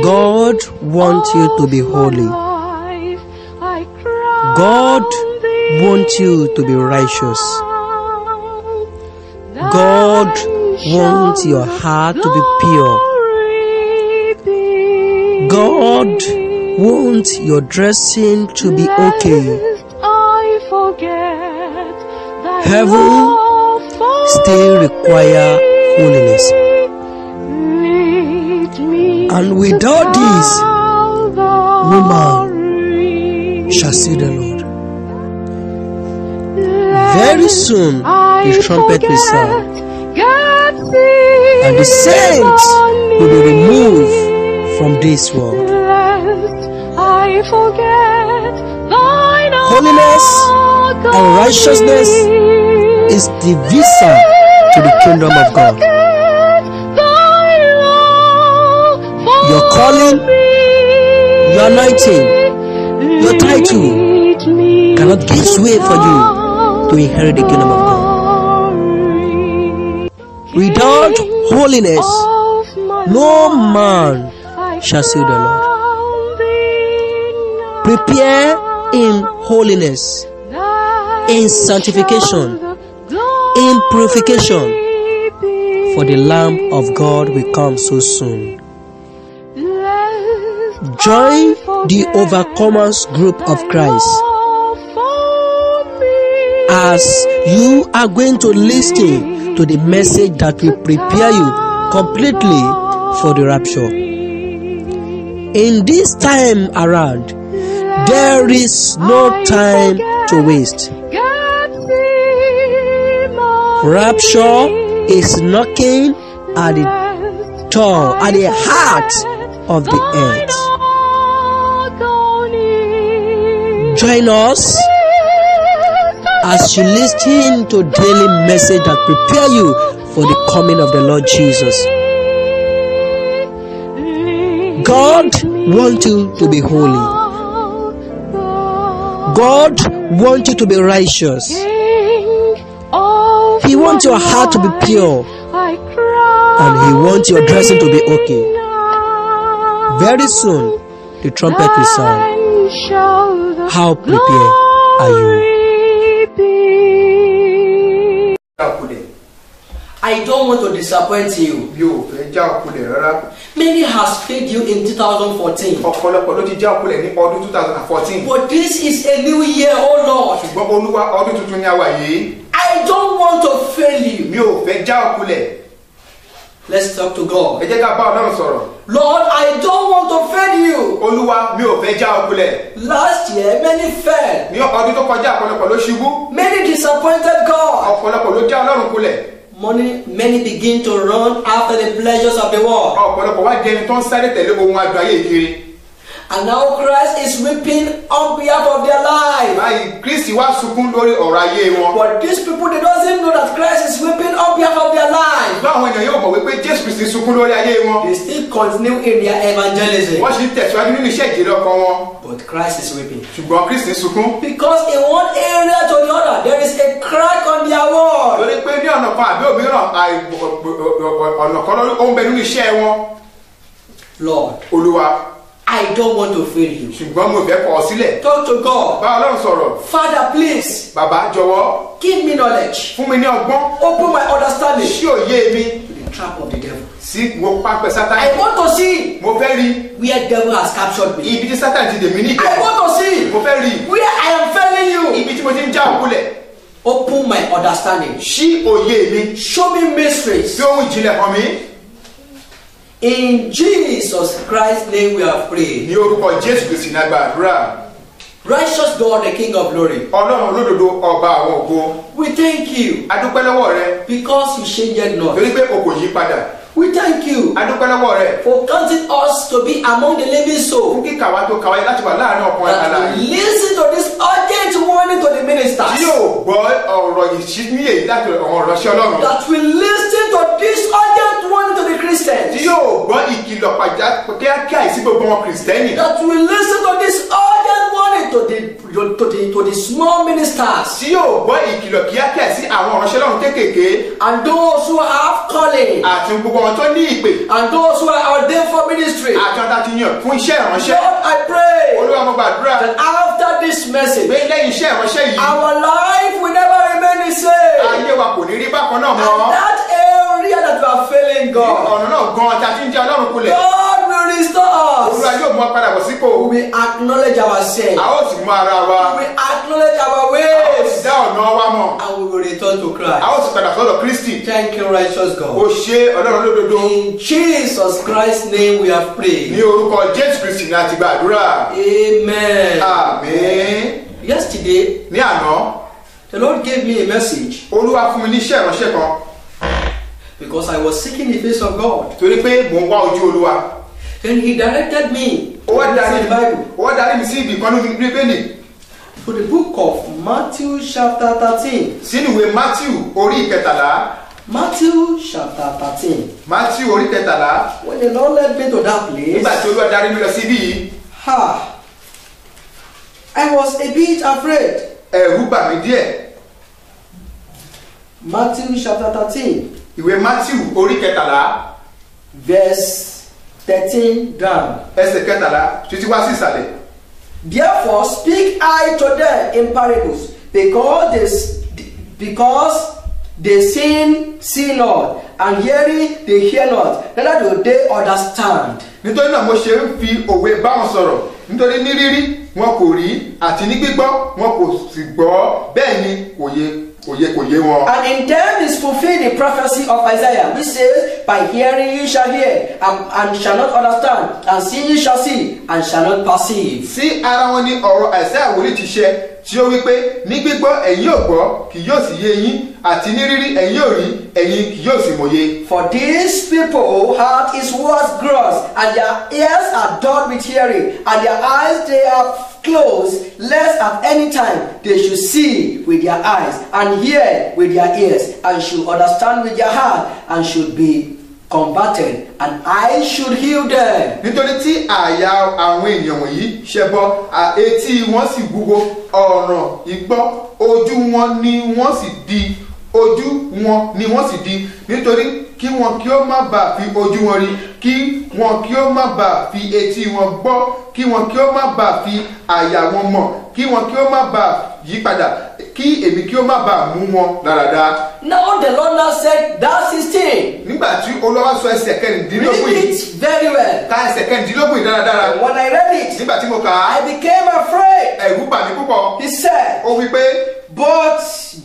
God wants you to be holy. God wants you to be righteous. God wants your heart to be pure. God wants your dressing to be okay. Heaven still requires holiness. And without this, woman shall see the Lord. Very soon, the trumpet will sound, and the saints will be removed from this world. Holiness and righteousness is the visa to the kingdom of God. Your calling, your anointing, your title cannot give way for you to inherit the kingdom of God. Without holiness, no man shall see the Lord. Prepare in holiness, in sanctification, in purification, for the Lamb of God will come so soon. Join the overcomers group of Christ as you are going to listen to the message that will prepare you completely for the rapture. In this time around, there is no time to waste. Rapture is knocking at the door, at the heart of the earth. Join us as you listen to daily message that prepare you for the coming of the Lord Jesus. God wants you to be holy. God wants you to be righteous. He wants your heart to be pure, and He wants your dressing to be okay. Very soon, the trumpet will sound. How prepared are you? I don't want to disappoint you. Many has failed you in 2014. But this is a new year, oh Lord. I don't want to fail you. Let's talk to God. Lord, I don't want to fail you. Last year, many fell. Many disappointed God. Many begin to run after the pleasures of the world. And now Christ is weeping on behalf of their life. But these people, they doesn't know that Christ is weeping on behalf of their life. They still continue in their evangelism. But Christ is weeping. Because in one area to the other, there is a crack on their wall. Lord, I don't want to fail you. Talk to God. Father, please. Give me knowledge. Open my understanding to the trap of the devil. I want to see where the devil has captured me. I want to see where I am failing you. Open my understanding. Show me mysteries. In Jesus Christ's name we have prayed. Righteous God, the King of glory. We thank you because you changed not. We thank you for counting us to be among the living souls. That we listen to this urgent warning to the ministers. That we listen to this urgent warning to the Christians. That we listen to this urgent warning to the small ministers. And those who have calling. And those who are ordained for ministry. ministry. Àjọ̀dá ti yàn fún iṣẹ́ ìránṣẹ́. Lord, I pray. Olúwa mo gbàdúrà. That after this message. Pé lẹ́yìn iṣẹ́ ìránṣẹ́ yìí. Our life will never remain the same. Ayé wa kò ní rí bákan náà mọ́. And that area that we are failing God. Ọ̀nà náà gan-an tí a fi ń jẹ́ Ọlọ́run kulẹ̀. God will restore us. Olúwa yóò mú wa padà bọ̀ sípò. We will acknowledge ourselves. A ó sì mú ara wa. We will acknowledge our ways. A ó sì dá ọ̀nà wa mọ̀. And we will return to Christ. A ó sì padà sọ́dọ̀ Kristi. Thank you, righteous God. O ṣé Ọlọ́run lódodo. In Jesus Christ's name we have prayed. Ní orúkọ Jésù Kristi ni a ti gbàdúrà. Amen. Amen. Yesterday, ní àná, the Lord gave me a message. Olúwa fún mi ní iṣẹ́ ìránṣẹ́ kan. Because I was seeking the face of God. Torí pé mò ń wá ojú Olúwa. Then he directed me. Ó wá darí mi sí ibi kan nínú Bíbélì. To the book of Matthew chapter 13. Sínú ìwé Matthew orí ìkẹtàlá. Matthew chapter 13. Matthew orí ìkẹtàlá. When the Lord led me to that place. Nígbà tí Olúwa darí mi lọ síbí yìí. I was a bit afraid. Ẹ̀rù bà mí díẹ̀. Matthew chapter 13. Ìwé Matthew orí ìkẹtàlá. Verse 13 down. Ẹsẹ̀ kẹtàlá títí wá sí ìsàlẹ̀. Therefore speak I to them in parables, because they see not, and hearing they hear not, neither do they understand. Nítorí náà mo ṣe ń fi òwe bá wọn sọ̀rọ̀, nítorí ní rírí wọn kò rí, àti ní gbígbọ́ wọn kò sì gbọ́, bẹ́ẹ̀ ni kò yé wọn. And in them is fulfilled the prophecy of Isaiah, which says, by hearing you shall hear, and shall not understand, and seeing you shall see, and shall not perceive. Sí ara wọn ni ọ̀rọ̀ Isaiah wòlíì ti ṣẹ, tí ó wí pé ní gbígbọ́ ẹ̀yin yóò gbọ́, kì yóò sì yé yín, àti ní rírí ẹ̀yin yóò rí, ẹ̀yin kì yóò sì mòye. For these people heart is words gross, and their ears are dull with hearing, and their eyes they are closed, lest at any time they should see with their eyes, and hear with their ears, and should understand with their heart, and should be converted, and I should heal them. Nítorí tí àyà àwọn ènìyàn wọ̀nyí ṣẹbọ, etí wọn sì wúwo, ọ̀ràn ìgbọ́, ojú wọn ni wọ́n sì di, nítorí kí wọn kí ó má bàa fi ojú wọn rí, kí wọn kí ó má bàa fi etí wọn gbọ́, kí wọn kí ó má bàa fi àyà wọn mọ̀, kí wọn kí ó má bàa yí padà, kí èmi kí ó má bàa mú wọn dáradára. Now the Lord now said that's his thing. Nígbà tí Olúwa sọ ẹsẹ̀ kẹrìndínlógún yìí. Read it very well. Ka ẹsẹ̀ kẹrìndínlógún yìí dáradára. When I read it. Nígbà tí mo kà á. I became afraid. Ẹ̀rù bà mí púpọ̀. He said. Ó wí pé. But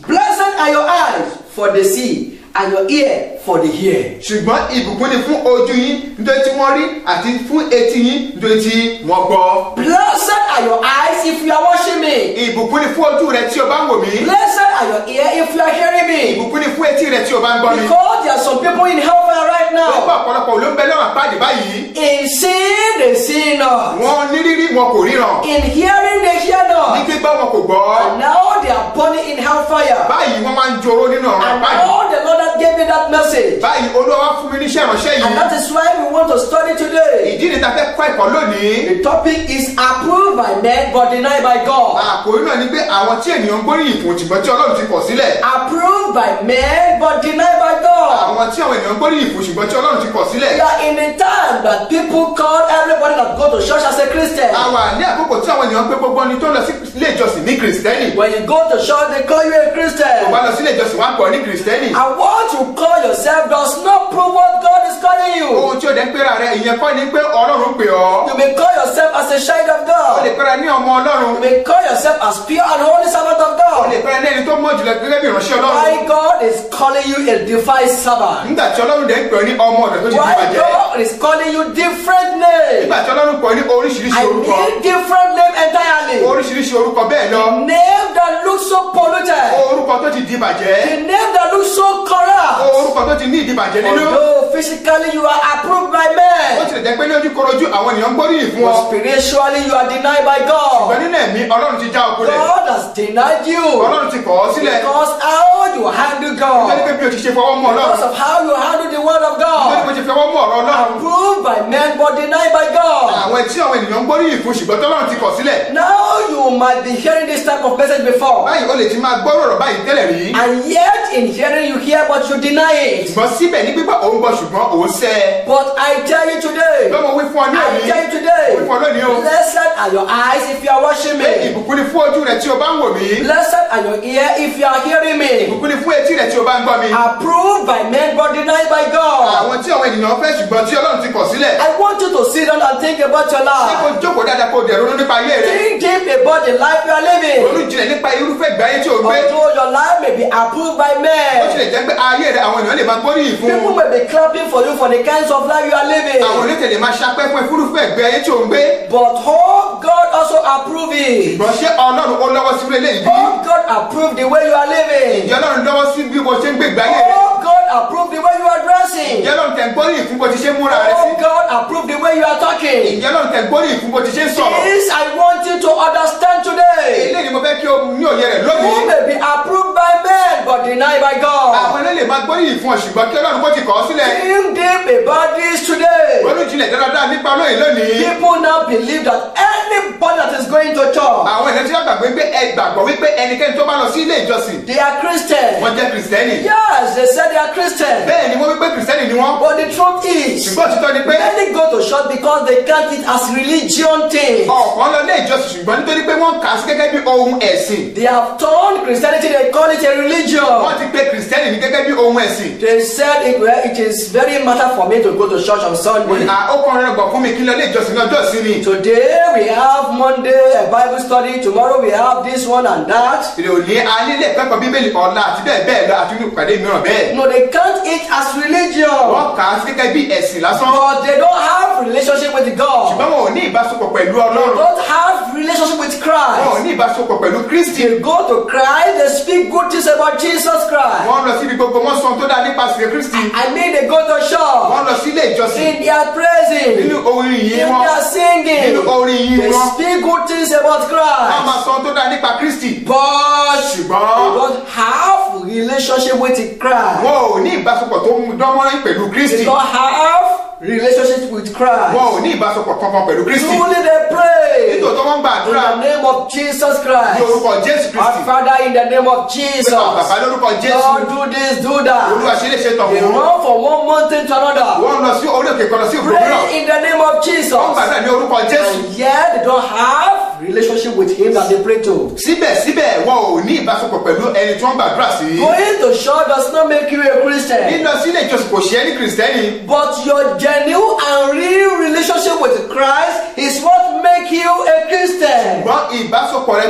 blessed are your eyes for the see, and your ear for the hear. Ṣùgbọ́n ìbùkún ni fún ojú yín nítorí tí wọ́n rí, àti fún etí yín nítorí tí wọ́n gbọ́. Blessed are your eyes if you are watching me. Ìbùkún ni fún ojú rẹ tí o bá ń wò mí. Blessed are your ear if you are hearing me. Ìbùkún ni fún etí rẹ tí o bá ń gbọ́ mi. Because there are some people in hellfire right now. Lọ́pọ̀ ọ̀pọ̀lọpọ̀ ló ń bẹ lọ́wọ́ àpáàdé báyìí. In seeing they see not. Wọ́n ní rírí wọn kò ríran. In hearing they hear not. Ní gbígbọ́ wọn kò gbọ́. And now they are burning in hellfire. Báyìí wọ́n máa ń joró nínú ọ̀rọ̀ àpáàdé. And all the Lord gave me that message. Báyìí Olúwa fún mi ní iṣẹ́ ìránṣẹ́ yìí. And that is why we want to study today. Ìdí ni ta fẹ́ kọ́ ẹ̀kọ́ lónìí. The topic is approved by men but denied by God. Àkòrí náà ni pé àwọn tí ènìyàn ń gbóríyìn fún ṣùgbọ́n tí Ọlọ́run ti kọ̀ sílẹ̀. Approved by men but denied by God. Àwọn tí àwọn ènìyàn ń gbóríyìn fún ṣùgbọ́n tí Ọlọ́run ti kọ̀ sílẹ̀. We are in a time that people call everybody that go to church as a Christian. Àwa ní àkókò tí àwọn ènìyàn ń pé gbogbo ẹni tó lọ sí ilé ìjọsìn ní Kristẹni. When you go to church they call you a Christian. Tó bá lọ sí ilé ìjọsìn wọ́n á pọ̀ ní Kristẹni. And what you call yourself does not prove what God is calling you. Ohun tí o dẹ̀ ń pera rẹ̀ ìyẹn kọ́ ni pé Ọlọ́run pè ọ́. You may call yourself as a child of God. O lè pera ní ọmọ Ọlọ́run. You may call yourself as pure and holy servant of God. O lè pera ní ẹni tó mọ́ jùlọ gẹ́gẹ́ bí ìránṣẹ́ Ọlọ́run. Why God is calling you a defiled servant? Nígbà tí Ọlọ́run dẹ̀ ń pè ọ́ ní ọmọ ọ̀dọ̀ tó ti di bàjẹ́. Why God is calling you different names? Nígbà tí Ọlọ́run pè ọ́ ní oríṣiríṣi orúkọ. I mean different name entirely. Oríṣiríṣi orúkọ bẹ́ẹ̀ lọ. The name that looks so polluted. Orúkọ tó ti di bàjẹ́. The name that looks so corrupt. Orúkọ tó ti ní ìdìbàjẹ́ nínú. Although physically you are approved by men. Ó tilẹ̀ jẹ́ pé ní ojú korojú àwọn ènìyàn ń gbóríyìn fún ọ. But spiritually you are denied by God. Ṣùgbọ́n nínú ẹ̀mí Ọlọ́run ti já ọ kulẹ̀. God has denied you. Ọlọ́run ti kọ̀ ọ́ sílẹ̀. Because how you handle God. Nítorí pé bí o ti ṣe fọwọ́ mú Ọlọ́run. Because of how you handle the word of God. Nítorí pé o ti fọwọ́ mú ọ̀rọ̀ Ọlọ́run. Approved by men but denied by God. Àwọn àwọn tí àwọn ènìyàn ń gbóríyìn fún ṣùgbọ́n tọ́lọ́run ti kọ̀ sílẹ̀. Now you might be hearing this type of message before. báyìí o lè ti máa gbọ́rọ̀ ọ̀rọ̀ báyìí tẹ́lẹ̀ rí. And yet in hearing you hear but you deny it. ṣùgbọ́n síbẹ̀ ní gbígbọ́ òun gbọ́ ṣùgbọ́n òun sẹ́. But I tell you today. lọ́mọ wí fún ọ ní òní. I tell you today. wí fún ọ lónìí o. Blessed are your eyes if you are watching me. ìbùkún ni fún ojú rẹ tí o bá ń wò mí. Blessed are your ear if you are hearing me. ìbùkún ni fún etí rẹ tí o bá ń gbọ́ mi. Approved by men but denied by God. àwọn tí àwọn ènìyàn fẹ́ ṣùgbọ́n tí Ọlọ́run ti kọ̀ sílẹ̀. I want you to sit down and think about your ṣé life. kò jókòó dáadáa kó dẹ̀ ronú nípa ayé rẹ. Think deep about the life you are living. ronú jinlẹ̀ nípa irúfẹ́ ìgbé ayé tí o gbé. Although your life may be approved by ó men. tilẹ̀ jẹ́ pé ayé rẹ àwọn ènìyàn lè máa gbóríyìn fún. People may be clapping for you for the kinds of life you are living. àwọn oníṣẹ́ lè máa ṣapẹ́ fún irúfẹ́ ìgbé ayé tí o ń gbé. But oh, God also approve it. ṣùgbọ́n ṣé Ọlọ́run ó lọ́wọ́ sí eléyìí bí? Oh, God approve the way you are living. ǹjẹ́ Ọlọ́run lọ́wọ́ sí bí mo ṣe ń gbé ìgbé ayé rẹ? Oh, God approve the way you are dressing. ǹjẹ́ Ọlọ́run tẹ̀ ń gbóríyìn fún bó ti ṣe ń múra rẹ sí? Oh, God approve the way you are talking. ǹjẹ́ Ọlọ́run tẹ̀ ń gbóríyìn fún bó ti ṣe ń sọ̀rọ̀? This I want you to understand today. eléyìí ni mo fẹ́ kí o ní òye rẹ̀ You lónìí. may be approved by men but denied by God. àwọn ilé lè máa gbóríyìn fún ọ ṣùgbọ́n kí Ọlọ́run bó ti kọ̀ ọ́ sílẹ̀. Think deep about this today. ronú jinlẹ̀ dáadáa nípa olóyìn lónìí. People now believe that anybody that is going to church, àwọn ènìyàn tí wọ́n gbàgbé pé ẹ gbàgbọ́ wípé ẹnikẹ́ni tó bá lọ sí ilé ìjọsìn they are Christian. wọ́n jẹ́ kìrìsìtẹ́nì. Yes, they said they are Christian. bẹ́ẹ̀ ni wọ́n wípé kìrìsìtẹ́nì ni wọ́n. But the truth is, ṣùgbọ́n òtítọ́ ni pé many go to church because they count it as religion thing. ọ̀pọ̀ lọ ilé ìjọsìn ṣùgbọ́n nítorí pé wọ́n kà á sí gẹ́gẹ́ bí ohun ẹ̀sìn. They have turned Christianity, they call it a religion. wọ́n ti pe kìrìsìtẹ́nì ní gẹ́gẹ́ bí ohun ẹ̀sìn. They said it is very matter for me to go to church on Sunday. ó kàn rẹ̀ gbọ̀ fún mi kí lọ ilé ìjọsìn ní ọjọ́ ìsinmi. Today we have Monday a Bible study, tomorrow we have this one and that. ìròyìn alílẹ̀ kẹ́kọ̀ọ́ bíbélì ọ̀la àti bẹ́ẹ̀ bẹ́ẹ̀ lọ àti inú ìpàdé mìíràn bẹ́ẹ̀. No, they count it as religion. wọ́n kà á sí gẹ́gẹ́ bí ẹ̀sìn lásán. But they don't have relationship with God. ṣùgbọ́n wọn ò ní ìbáṣepọ̀ pẹ̀lú They Ọlọ́run. don't have relationship with wọn ò Christ. ní ìbáṣepọ̀ pẹ̀lú Kristi. They go to Christ, they speak good things about Jesus Christ. wọ́n lọ síbi gbogbo wọ́n sọ tó dáa nípasẹ̀ Kristi. I mean, they go to church. wọ́n lọ sí ilé ìjọsìn. In their praising, nínú orin yìí in wọn. their singing, nínú orin yìí they wọn. speak good things about wọ́n Christ. máa sọ tó dáa nípa Kristi. But they ṣùgbọ́n don't have relationship with Christ. wọn ò ní ìbáṣepọ̀ tó dánmọ́rán pẹ̀lú They Kristi. don't have relationship with Christ. wọn ò ní ìbáṣepọ̀ kankan pẹ̀lú Kristi. Truly they pray nítorí wọ́n in gbàdúrà the name of Jesus ní Christ. orúkọ Jésù Our Kristi. Father, in the name of Jesus. bàbá lórúkọ Jésù. Lord, do this, do Olúwa that. ṣe lè ṣe tọ̀ They wọ́n. run from one mountain to another. wọ́n lọ sí orí òkè kan lọ sí òkè mìíràn. Pray in the name of Jesus. wọ́n gbàdúrà ní orúkọ Jésù. And yet they don't have relationship with Him that they pray to. síbẹ̀síbẹ̀ wọn ò ní ìbáṣepọ̀ pẹ̀lú ẹni tí wọ́n gbàdúrà sí. Going to church does not make you a Christian. lílọ sí ilé ìjọsìn kò ṣe é ní kìrìsìtẹ́nì. But your genuine and real relationship with Christ is what make you a Christian. ṣùgbọ́n ìbáṣepọ̀ rẹ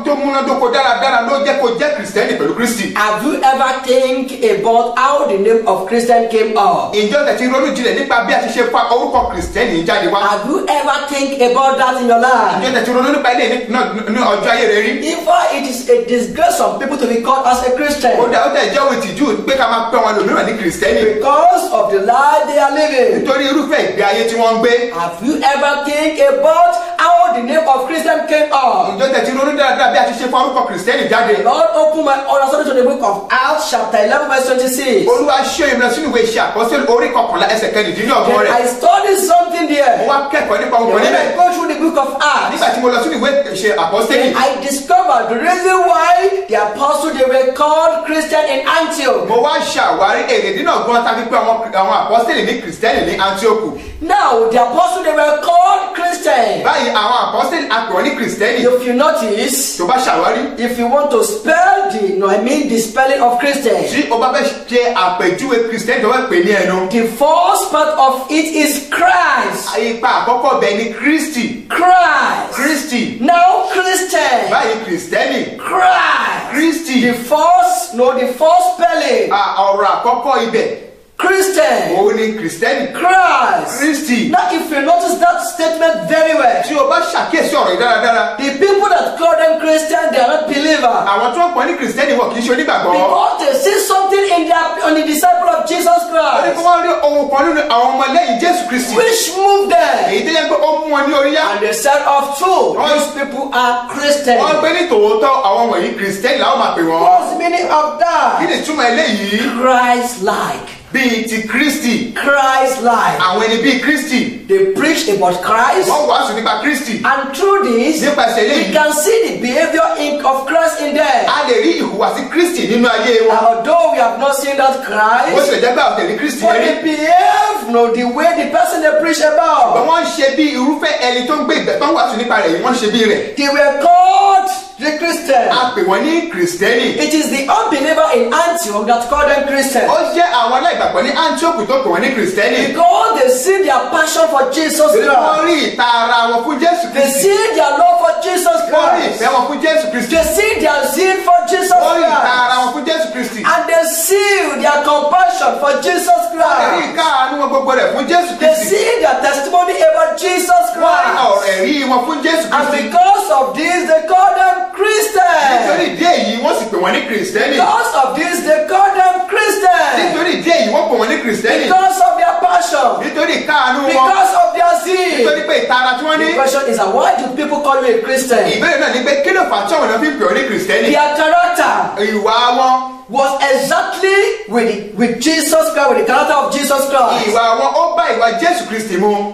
tó múnádóko dáradára ló jẹ́ kó jẹ́ kìrìsìtẹ́nì pẹ̀lú Kristi. Have you ever think about how the name of Christian came up? ìjọ tẹ̀ ti ronú jinlẹ̀ nípa bí a ti ṣe fa orúkọ kìrìsìtẹ́nì jáde wá. Have you ever think about that in your life? ìjọ tẹ̀ ti ronú nípa ilé ní ọjọ́ ayé rẹ rí. In fact, it is a disgrace for people to be called as a Christian ó dẹ̀ jẹ́ òun ìtìjú pé ká máa pẹ́ wọn lòmíràn ní kìrìsìtẹ́nì. because of the life they are living. nítorí irúfẹ́ ìgbé ayé tí wọ́n ń gbé. Have you ever think about how the name of Christian came up? ìjọ tẹ̀ ti ronú dáradára bí a ti ṣe fa orúkọ kìrìsìtẹ́nì jáde. Lord, open my understanding to the book of Acts chapter 11 verse 26. Olúwa ṣe ìmìíràn sínú ìwé ìṣe àpọ́sítélì orí kọkànlá ẹsẹ̀ kẹrìndínlọ́gbọ̀n Then rẹ̀. I studied something there. mo wá kẹ́kọ̀ọ́ nípa ohun kan When níbẹ̀. I go through the book of Acts, nígbà tí mo lọ sínú ìwé ìṣe àpọ́sítélì. I discovered the reason why the apostles they were called Christian in Antioch. mo wá ṣàwárí èrèdí náà gbọ́n tàbí pé àwọn àpọ́sítélì ní kìrìsìtẹ́nì ní Áńtíókù. Now the apostles they were called Christian. báyìí àwọn àpọ́sítélì àpọ̀ ní kìrìsìtẹ́nì. If you notice, tó bá ṣàwárí. if you want to spell the spelling of Christian, tí o bá fẹ́ ṣe àpèjúwe kìrìsìtẹ́nì tó fẹ́ pè ní ẹnu. the first part of it is Christ. ipa àkọ́kọ́ bẹ̀ ni Kristi. Christ. Kristi. Now Christian. báyìí kìrìsìtẹ́nì. Christ. Kristi. The first spelling. ọ̀rọ̀ àkọ́kọ́ ibẹ̀. Christian. òun ni kìrìsìtẹ́nì. Christ. Kristi. Now if you notice that statement very well, tí o bá ṣàkíyèsí ọ̀rọ̀ yìí dáradára. the people that call them Christian, they are not believers. àwọn tó ń pọ̀ ní kìrìsìtẹ́nì wọn kì í ṣe onígbàgbọ́. Because they see something on the disciple of Jesus wọ́n ní kí Christ, wọ́n rí ohun kan nínú àwọn ọmọ lẹ́yìn Jésù Kristi. which moved them. èyí tó yẹ pé ó mú wọn ní orí yá. And they said of truth, these people are wọ́n Christians. gbé ní tòótọ́ àwọn wọ̀nyí kìrìsìtẹ́nì làwọn máa pè wọ́n. What's the meaning of kí that? ni ìtumọ̀ eléyìí? Christ-like. bíi ti Kristi. Christ life. Àwọn ẹni bíi Kristi. They preach about Christ. Wọ́n wàásù nípa Kristi. And through this, nípasẹ̀ eléyìí, we can see the behavior of Christ in them. a lè rí ìhùwàsí Kristi nínú ayé wọn. Although we have not seen that Christ, bó tilẹ̀ jẹ́ pé àwọn tẹ̀lé Kristi but yẹn they rí. behave, no, the way the person they preach Ṣùgbọ́n about. wọ́n ń ṣe bí irúfẹ́ ẹni tó ń gbé ìgbẹ́ tó ń wàásù nípa rẹ̀ yìí, wọ́n ń ṣe bí rẹ̀. They were called the Christians. A pè wọ́n ní Kristẹni. It is the unbeliever in Antioch that called them Christians. Ó jẹ́ àwọn aláìgbàgbọ́ ní Antioch tó pè wọ́n ní Kristẹni. Because they see their passion for Jesus Wọ́n Christ. rí ìta ara wọn fún Jésù They Kristi. see their love for Jesus Wọ́n rí Christ. ìfẹ́ wọn fún Jésù Kristi. They see their zeal for Jesus Wọ́n rí ìta ara Christ. wọn fún Jésù Kristi. And they see their compassion for Jesus Wọ́n rí Christ. ìka àánú wọn gbogbo rẹ̀ fún Jésù They Kristi. see their testimony about Jesus Wọ́n rí ọ̀rọ̀ Christ. ẹ̀rí wọn fún Jésù And Kristi. because of this, they call them Nítorí Christians. ìdí èyí, wọ́n sì pè wọ́n ní Kristẹni. Because of this, they call them Christians. Nítorí ìdí èyí, wọ́n pè wọ́n ní Kristẹni. Because of their passion. Nítorí ìka àánú wọn. Because of their zeal. Nítorí pé ìtara tí wọ́n ní. The question is, why do people call you a Christian? Ìbéèrè náà ni pé kí ló fà á tí àwọn èèyàn fi ń pè ọ́ ní Kristẹni? Their character Ìwà wọn. was exactly with Jesus Christ, with the character of Jesus Christ. Ìwà wọn ó bá ìwà Jésù Kristi mu.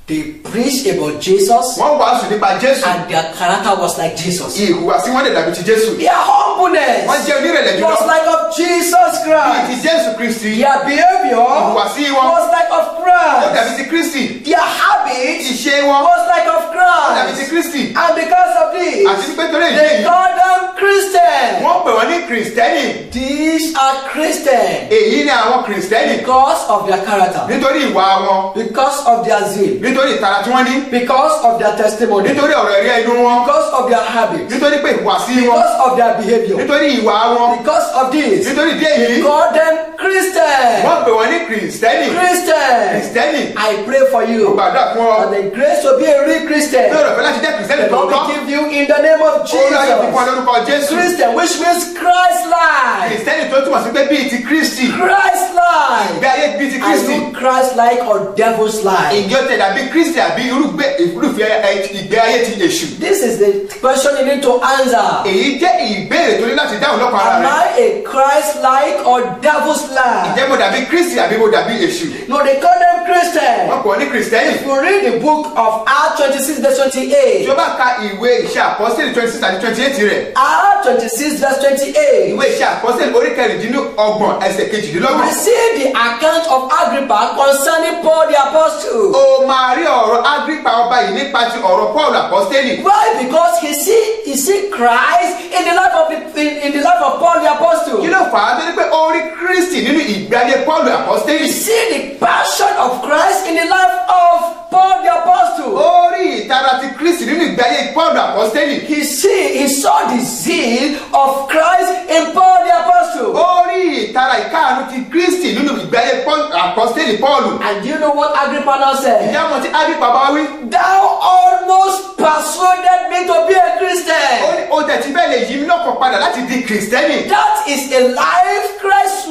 They preached about Jesus, Wọ́n wàásù nípa Jésù. and their character was like Jesus. Ìhùwàsí wọn lè dàbí ti Jésù. Their humbleness Wọ́n jẹ́ onírẹ̀lẹ̀ jùlọ. was like of Jesus Bíi ti Christ. Jésù Kristi. Their behavior Ìhùwàsí wọn. was like of Ó dàbí Christ. ti Kristi. Their habits Ìṣe wọn. was like of Ó dàbí ti Christ. Kristi. And because of Àti this, pé torí ìdí they èyí, call them Christians. wọ́n pè wọ́n ní Kristẹni. These are Christians Èyí ni àwọn Kristẹni. because of their character, Nítorí ìwà wọn. because of their zeal, Nítorí ìtara tí wọ́n ní. because of their testimony, Nítorí ọ̀rọ̀ ẹ̀rí ẹnu wọn. because of their habits, Nítorí pé ìhùwàsí wọn. because of their behavior, Nítorí ìwà wọn. because of this, Nítorí ìdí èyí, they call them Christians. wọ́n pè wọ́n ní Kristẹni. Christians. Kristẹni. I pray for Mo you gbàdúrà fún ọ. for the grace to be a real Christian. Lọ́rọ̀ fẹ́ láti jẹ́ Kristẹni The Lord tòótọ́. will give you in the name of Ó láyé fún ọ Jesus. lórúkọ Jésù. Christian, which means Christ-like. Kristẹni tó túmọ̀ sí pé bíi ti Kristi. Christ-like. Ìgbé ayé bíi ti Are Kristi. you Christ-like or devils-like? Ìjọ tẹ̀ dàbí Kristi àbí irúfẹ́ ìgbé ayé ti èṣù. This is the question you need to answer. Èyí jẹ́ ìbéèrè tó ní láti dáhùn lọ́kàn ara Am rẹ̀. I a Christ-like or devils-like? Ǹjẹ́ mo dàbí Kristi àbí mo dàbí èṣù? No, they call them Christians. Wọ́n pè wọ́n ní Kristẹni. If you read the book of Acts 26 verse Tí 28, o bá ka ìwé iṣẹ́ àpọ́sítélì 26 àti 28 rẹ̀. Acts 26 verse 28, Ìwé iṣẹ́ àpọ́sítélì orí kẹrìndínlọ́gbọ̀n ẹsẹ̀ we kejìdínlọ́gbọ̀n. see the account of Agrippa concerning Paul the apostle. O máa rí ọ̀rọ̀ Agripa ọba yìí nípa ti ọ̀rọ̀ Paul àpọ́sítélì. Why? Because he see Christ in the life of Paul the apostle. Kí ló fà á tó ní pé ó rí Kristi nínú ìgbé ayé Paul He àpọ́sítélì? see the passion of Christ in the life of Paul the apostle. Ó rí ìtara ti Kristi nínú ìgbé ayé Paul àpọ́sítélì. He saw the zeal of Christ in Paul the apostle. Ó rí ìtara ìkáàánú ti Kristi nínú ìgbé ayé àpọ́sítélì Paul. And do you know what Agrippa now said? Ìyá mo ti Agripa bá wí. Thou almost persuaded me to be a Christian. Ó tẹ̀ tí bẹ́ẹ̀ lè yí mi lọ́kàn padà láti di Kristẹni. That is a life Christ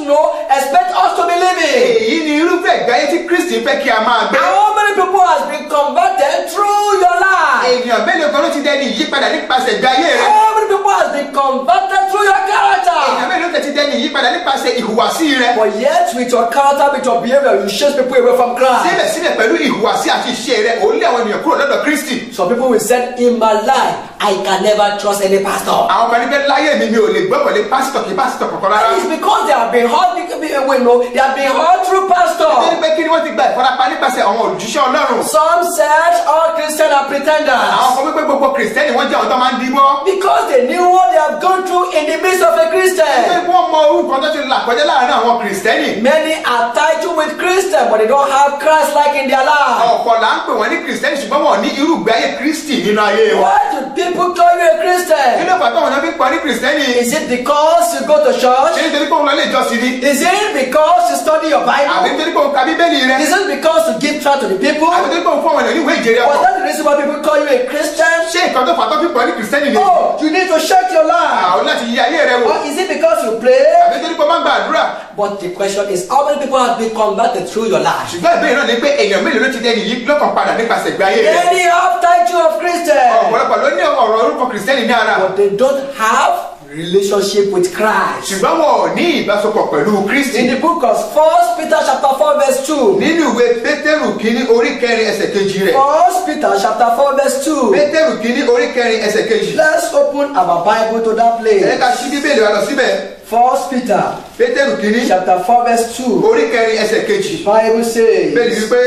expects us to be living. Èyí ni irúfẹ́ ìgbé ayé tí Kristi fẹ́ kí a máa gbé. How many people has been converted through your life? Ènìyàn mélòó kan ló ti dẹni ìyípadà nípasẹ̀ ìgbé ayé rẹ̀? How many people has been converted through your Ènìyàn character? mélòó kan ti dẹni ìyípadà nípasẹ̀ ìhùwàsí rẹ̀? But yet with your character, with your behavior, you chase people away from Christ. Síbẹ̀síbẹ̀ pẹ̀lú ìhùwàsí àti ìṣe rẹ̀, ó lé àwọn ènìyàn kúrò lọ́dọ̀ Kristi. Some people will say, in my life, I can never trust any pastor. Àwọn kan ní pé láyé mi ò lè gbọ́kànlé pásítọ̀ kí pásítọ̀ kankan rárá. And it's because they have been hurt. They have been hurt through Nítorí pastor. pé kí ni wọ́n ti gba ìfarapa nípasẹ̀ àwọn olùjíṣẹ́ Ọlọ́run. Some said all Christians are Àwọn pretenders kan wípé gbogbo Kristẹni wọ́n jẹ́ àwọn tó máa ń díbọ́. because they knew what they have gone through in the midst of a Nítorí Christian. pé wọ́n mọ orúkọ tó ti là kọjá láàárín àwọn Kristẹni. Many are titled with Christian, but they don't have Christ like in their life. Ọ̀pọ̀ là ń pè wọ́n ní Kristẹni ṣùgbọ́n wọn ò ní irú ìgbé ayé Kristi nínú ayé wọn. Why do people call you a Kí Christian? ló fà táwọn náà fi ń pọ̀ ní Kristẹni? Is it because you go to Ṣé church? nítorí pé òun lọ lè jọ́sìn ni? Is it because you study your Àbí Bible? nítorí pé òun ka Bíbélì rẹ̀? Is it because you give trust to the people? Àbí nítorí pé òun fún àwọn ènìyàn ní ìwé ìjẹ́rìí Was ọkọ̀? that the reason why people call you a Christian? Ṣé nǹkan tó fà tó fi pọ̀ ní Kristẹni ni? Oh, you need to check your life. Àwọn láti yí ayé rẹ wò. Or is it because you pray? Àbí nítorí pé ó máa ń gba àdúrà? But the question is, how many people have been converted through your life? Ṣùgbọ́n ìbéèrè náà ni pé èèyàn mélòó ló ti dẹni yìí lọ́kàn padà nípasẹ̀ ìgbé ayé rẹ̀? Many have title of Christian, Ọ̀pọ̀lọpọ̀ ló ní ọ̀rọ̀ orúkọ Kristẹni ní ara. but they don't have relationship with Christ. ṣùgbọ́n wọn ò ní ìbáṣepọ̀ pẹ̀lú Kristi. In the book of 1 Peter chapter 4 verse 2. nínú ìwé Pétérù kínní orí kẹrin ẹsẹ̀ kejì rẹ̀. 1 Peter chapter 4 verse 2. Pétérù kínní orí kẹrin ẹsẹ̀ kejì. Let's open our Bible to that place. ẹ ká ṣí Bíbélì wa lọ síbẹ̀. 1 Peter Pétérù kínní chapter 4 verse 2. orí kẹrin ẹsẹ̀ kejì. Bible says bẹ́ẹ̀ni wípé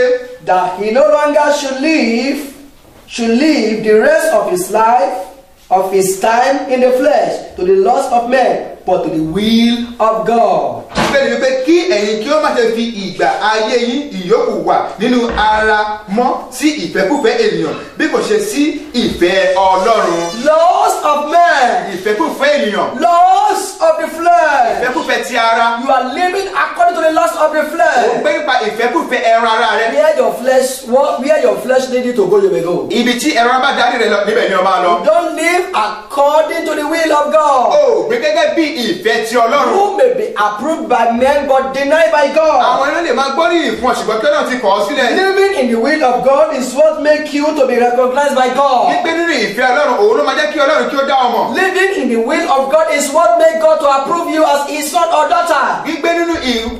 that he no longer should live the rest of his life, of his time in the flesh, to the lust of men, but to the will of God. bẹ́ẹ̀ni wípé kí ẹ̀yin kí ó má ṣe fi ìgbà ayé yín ìyókù wà nínú ara mọ́ sí ìfẹ́kúfẹ̀ẹ́ ènìyàn bí kò ṣe sí ìfẹ́ Ọlọ́run. Lust of men, ìfẹ́kúfẹ̀ẹ́ ènìyàn. lust of the flesh. ìfẹ́kúfẹ̀ẹ́ ti ara. You are living according to the lust of the ó flesh. gbé nípa ìfẹ́kúfẹ̀ẹ́ ẹran ara rẹ. Where your flesh need you to go, you may go. ibi tí ẹran bá darí rẹ lọ níbẹ̀ ni o máa lọ. Don't live according to the will of God. ó gbé gẹ́gẹ́ bí ìfẹ́ ti Ọlọ́run. Who may be approved by men but denied by God. àwọn ẹni lè máa gbóríyìn fún ọ ṣùgbọ́n kí Ọlọ́run ti kọ̀ ọ́ sílẹ̀. Living in the will of God is what makes you to be recognized by God. gbígbé nínú ìfẹ́ Ọlọ́run òun ló máa jẹ́ kí Ọlọ́run kí ó dá ọ mọ̀. Living in the will of God is what makes God to approve you as his son or daughter. gbígbé nínú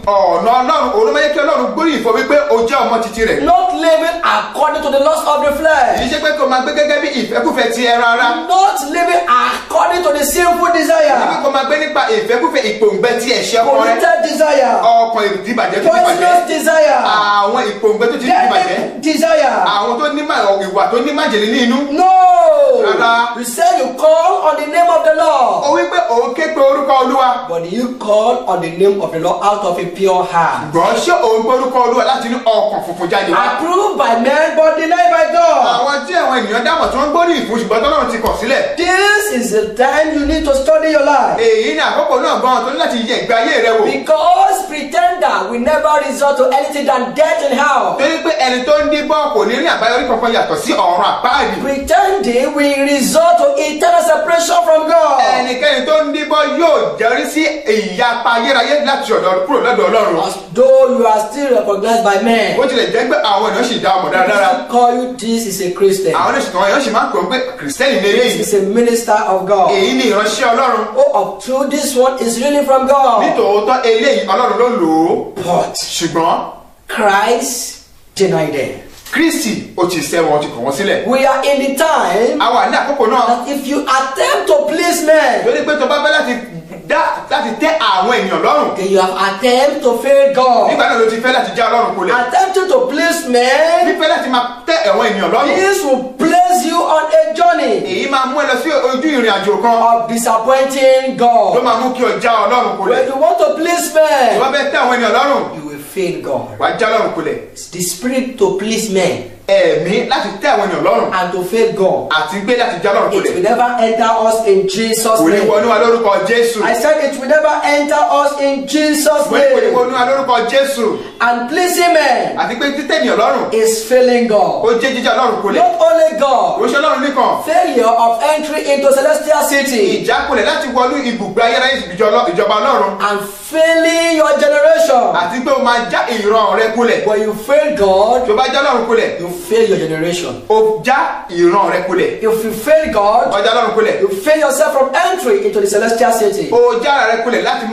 ọ̀nà Ọlọ́run òun ló máa jẹ́ kí Ọlọ́run gbóríyìn fún wípé o jẹ́ ọmọ titi rẹ̀. Not living according to the lust of the flesh. kì í ṣe pé kó máa gbé gẹ́gẹ́ bí ìfẹ́kúfẹ̀ẹ́ ti ẹran ara. Not living according to the sinful desire. kí kó máa gbé nípa ìfẹ́kúfẹ̀ẹ́ ìpòǹgbẹ ti ẹ̀ṣẹ̀ ọkọ rẹ. Polluted desire. ọkàn ìdíbàjẹ́ tó ti bàjẹ́. Poisonous desire. àwọn ìpòǹgbẹ tó ti bàjẹ́. Deadly desire. àwọn tó ní ìwà tó ní májèlé ní inú. No. Rárá. You say you call on the name of the Lord. ó wí pé òun ké pe orúkọ Olúwa. But you call on the name of the Lord out of a pure heart. ṣùgbọ́n ṣé òun pe orúkọ Olúwa láti inú ọkàn funfun jáde wá. Approved by men but denied by God. àwọn tí àwọn ènìyàn dámọ̀ tí wọ́n gbóríyìn fún ṣùgbọ́n tọ́lọ́run ti kọ̀ sílẹ̀. This is the time you need to study your life. èyí ni àkókò náà gan-an tó ní láti yẹ ìgbé ayé rẹ wò. Because pretender will never resort to anything than death and hell. torí pé ẹni tó ń díbọ́n kò ní rí àbáyọrí kankan yàtọ̀ sí ọ̀run àpáàdì. Pretending will resort to eternal separation from God. ẹnikẹ́ni tó ń díbọ́n yóò jẹ́rí sí ìyapa ayérayé láti ọ̀dọ̀ kúrò lọ́dọ̀ Ọlọ́run. Though you are still recognized by men. bó tilẹ̀ jẹ́ pé àwọn ènìyàn sì dá ọmọ dáradára. People call you this is a Christian. àwọn ènìyàn sì máa ń pè é pé kìrìsìtẹ́nì ní This eléyìí. is a minister of God. èyí ni ìránṣẹ́ Ọlọ́run. Oh, of true, this one is really from God. nítòótọ́ eléyìí Ọlọ́run ló lò ó. But ṣùgbọ́n Christ denied them. Kristi ó ti sẹ́ wọn, ó ti kọ̀ wọ́n sílẹ̀. We are in the time a wà ní àkókò náà. that if you attempt to please men, lórí pé tó bá fẹ́ láti tẹ́ àwọn ènìyàn lọ́rùn. then you have attempt to fail God. nígbà náà ló ti fẹ́ láti já Ọlọ́run kulẹ̀. Attempting to please men, fífẹ́ láti máa tẹ́ àwọn ènìyàn lọ́rùn. this will place you on a journey èyí máa mú ẹ lọ sí ojú ìrìn àjò kan. of disappointing ló God. máa mú kí o já Ọlọ́run kulẹ̀. When you want to please tó men, bá fẹ́ tẹ́ àwọn ènìyàn lọ́rùn. you will fail God. wàá já Ọlọ́run kulẹ̀. The spirit to please men ẹ̀mí láti tẹ́ àwọn ènìyàn lọ́rùn. and to fail God, àti gbé láti já Ọlọ́run it will kulẹ̀. never enter us in Jesus' kò ní name. wọnú wa lórúkọ Jésù. I said it will never enter us in Jesus' kò ní name. wọnú wa lórúkọ Jésù. And pleasing men àti pé títẹ́ ènìyàn lọ́rùn. is failing ó God. jẹ́ jíjá Ọlọ́run kulẹ̀. Not only God, kò ṣe Ọlọ́run nìkan. failure of entry into celestial city ìjákulẹ̀ láti wọnú ibùgbé ayérayé ìjọba Ọlọ́run. and failing your generation. àti pé o máa já ìran rẹ kulẹ̀. When you fail God, tó bá já Ọlọ́run kulẹ̀. you fail your generation. o já ìran rẹ kulẹ̀. If you fail God, o já Ọlọ́run kulẹ̀. you fail yourself from entry into the celestial city. o já ara rẹ kulẹ̀ láti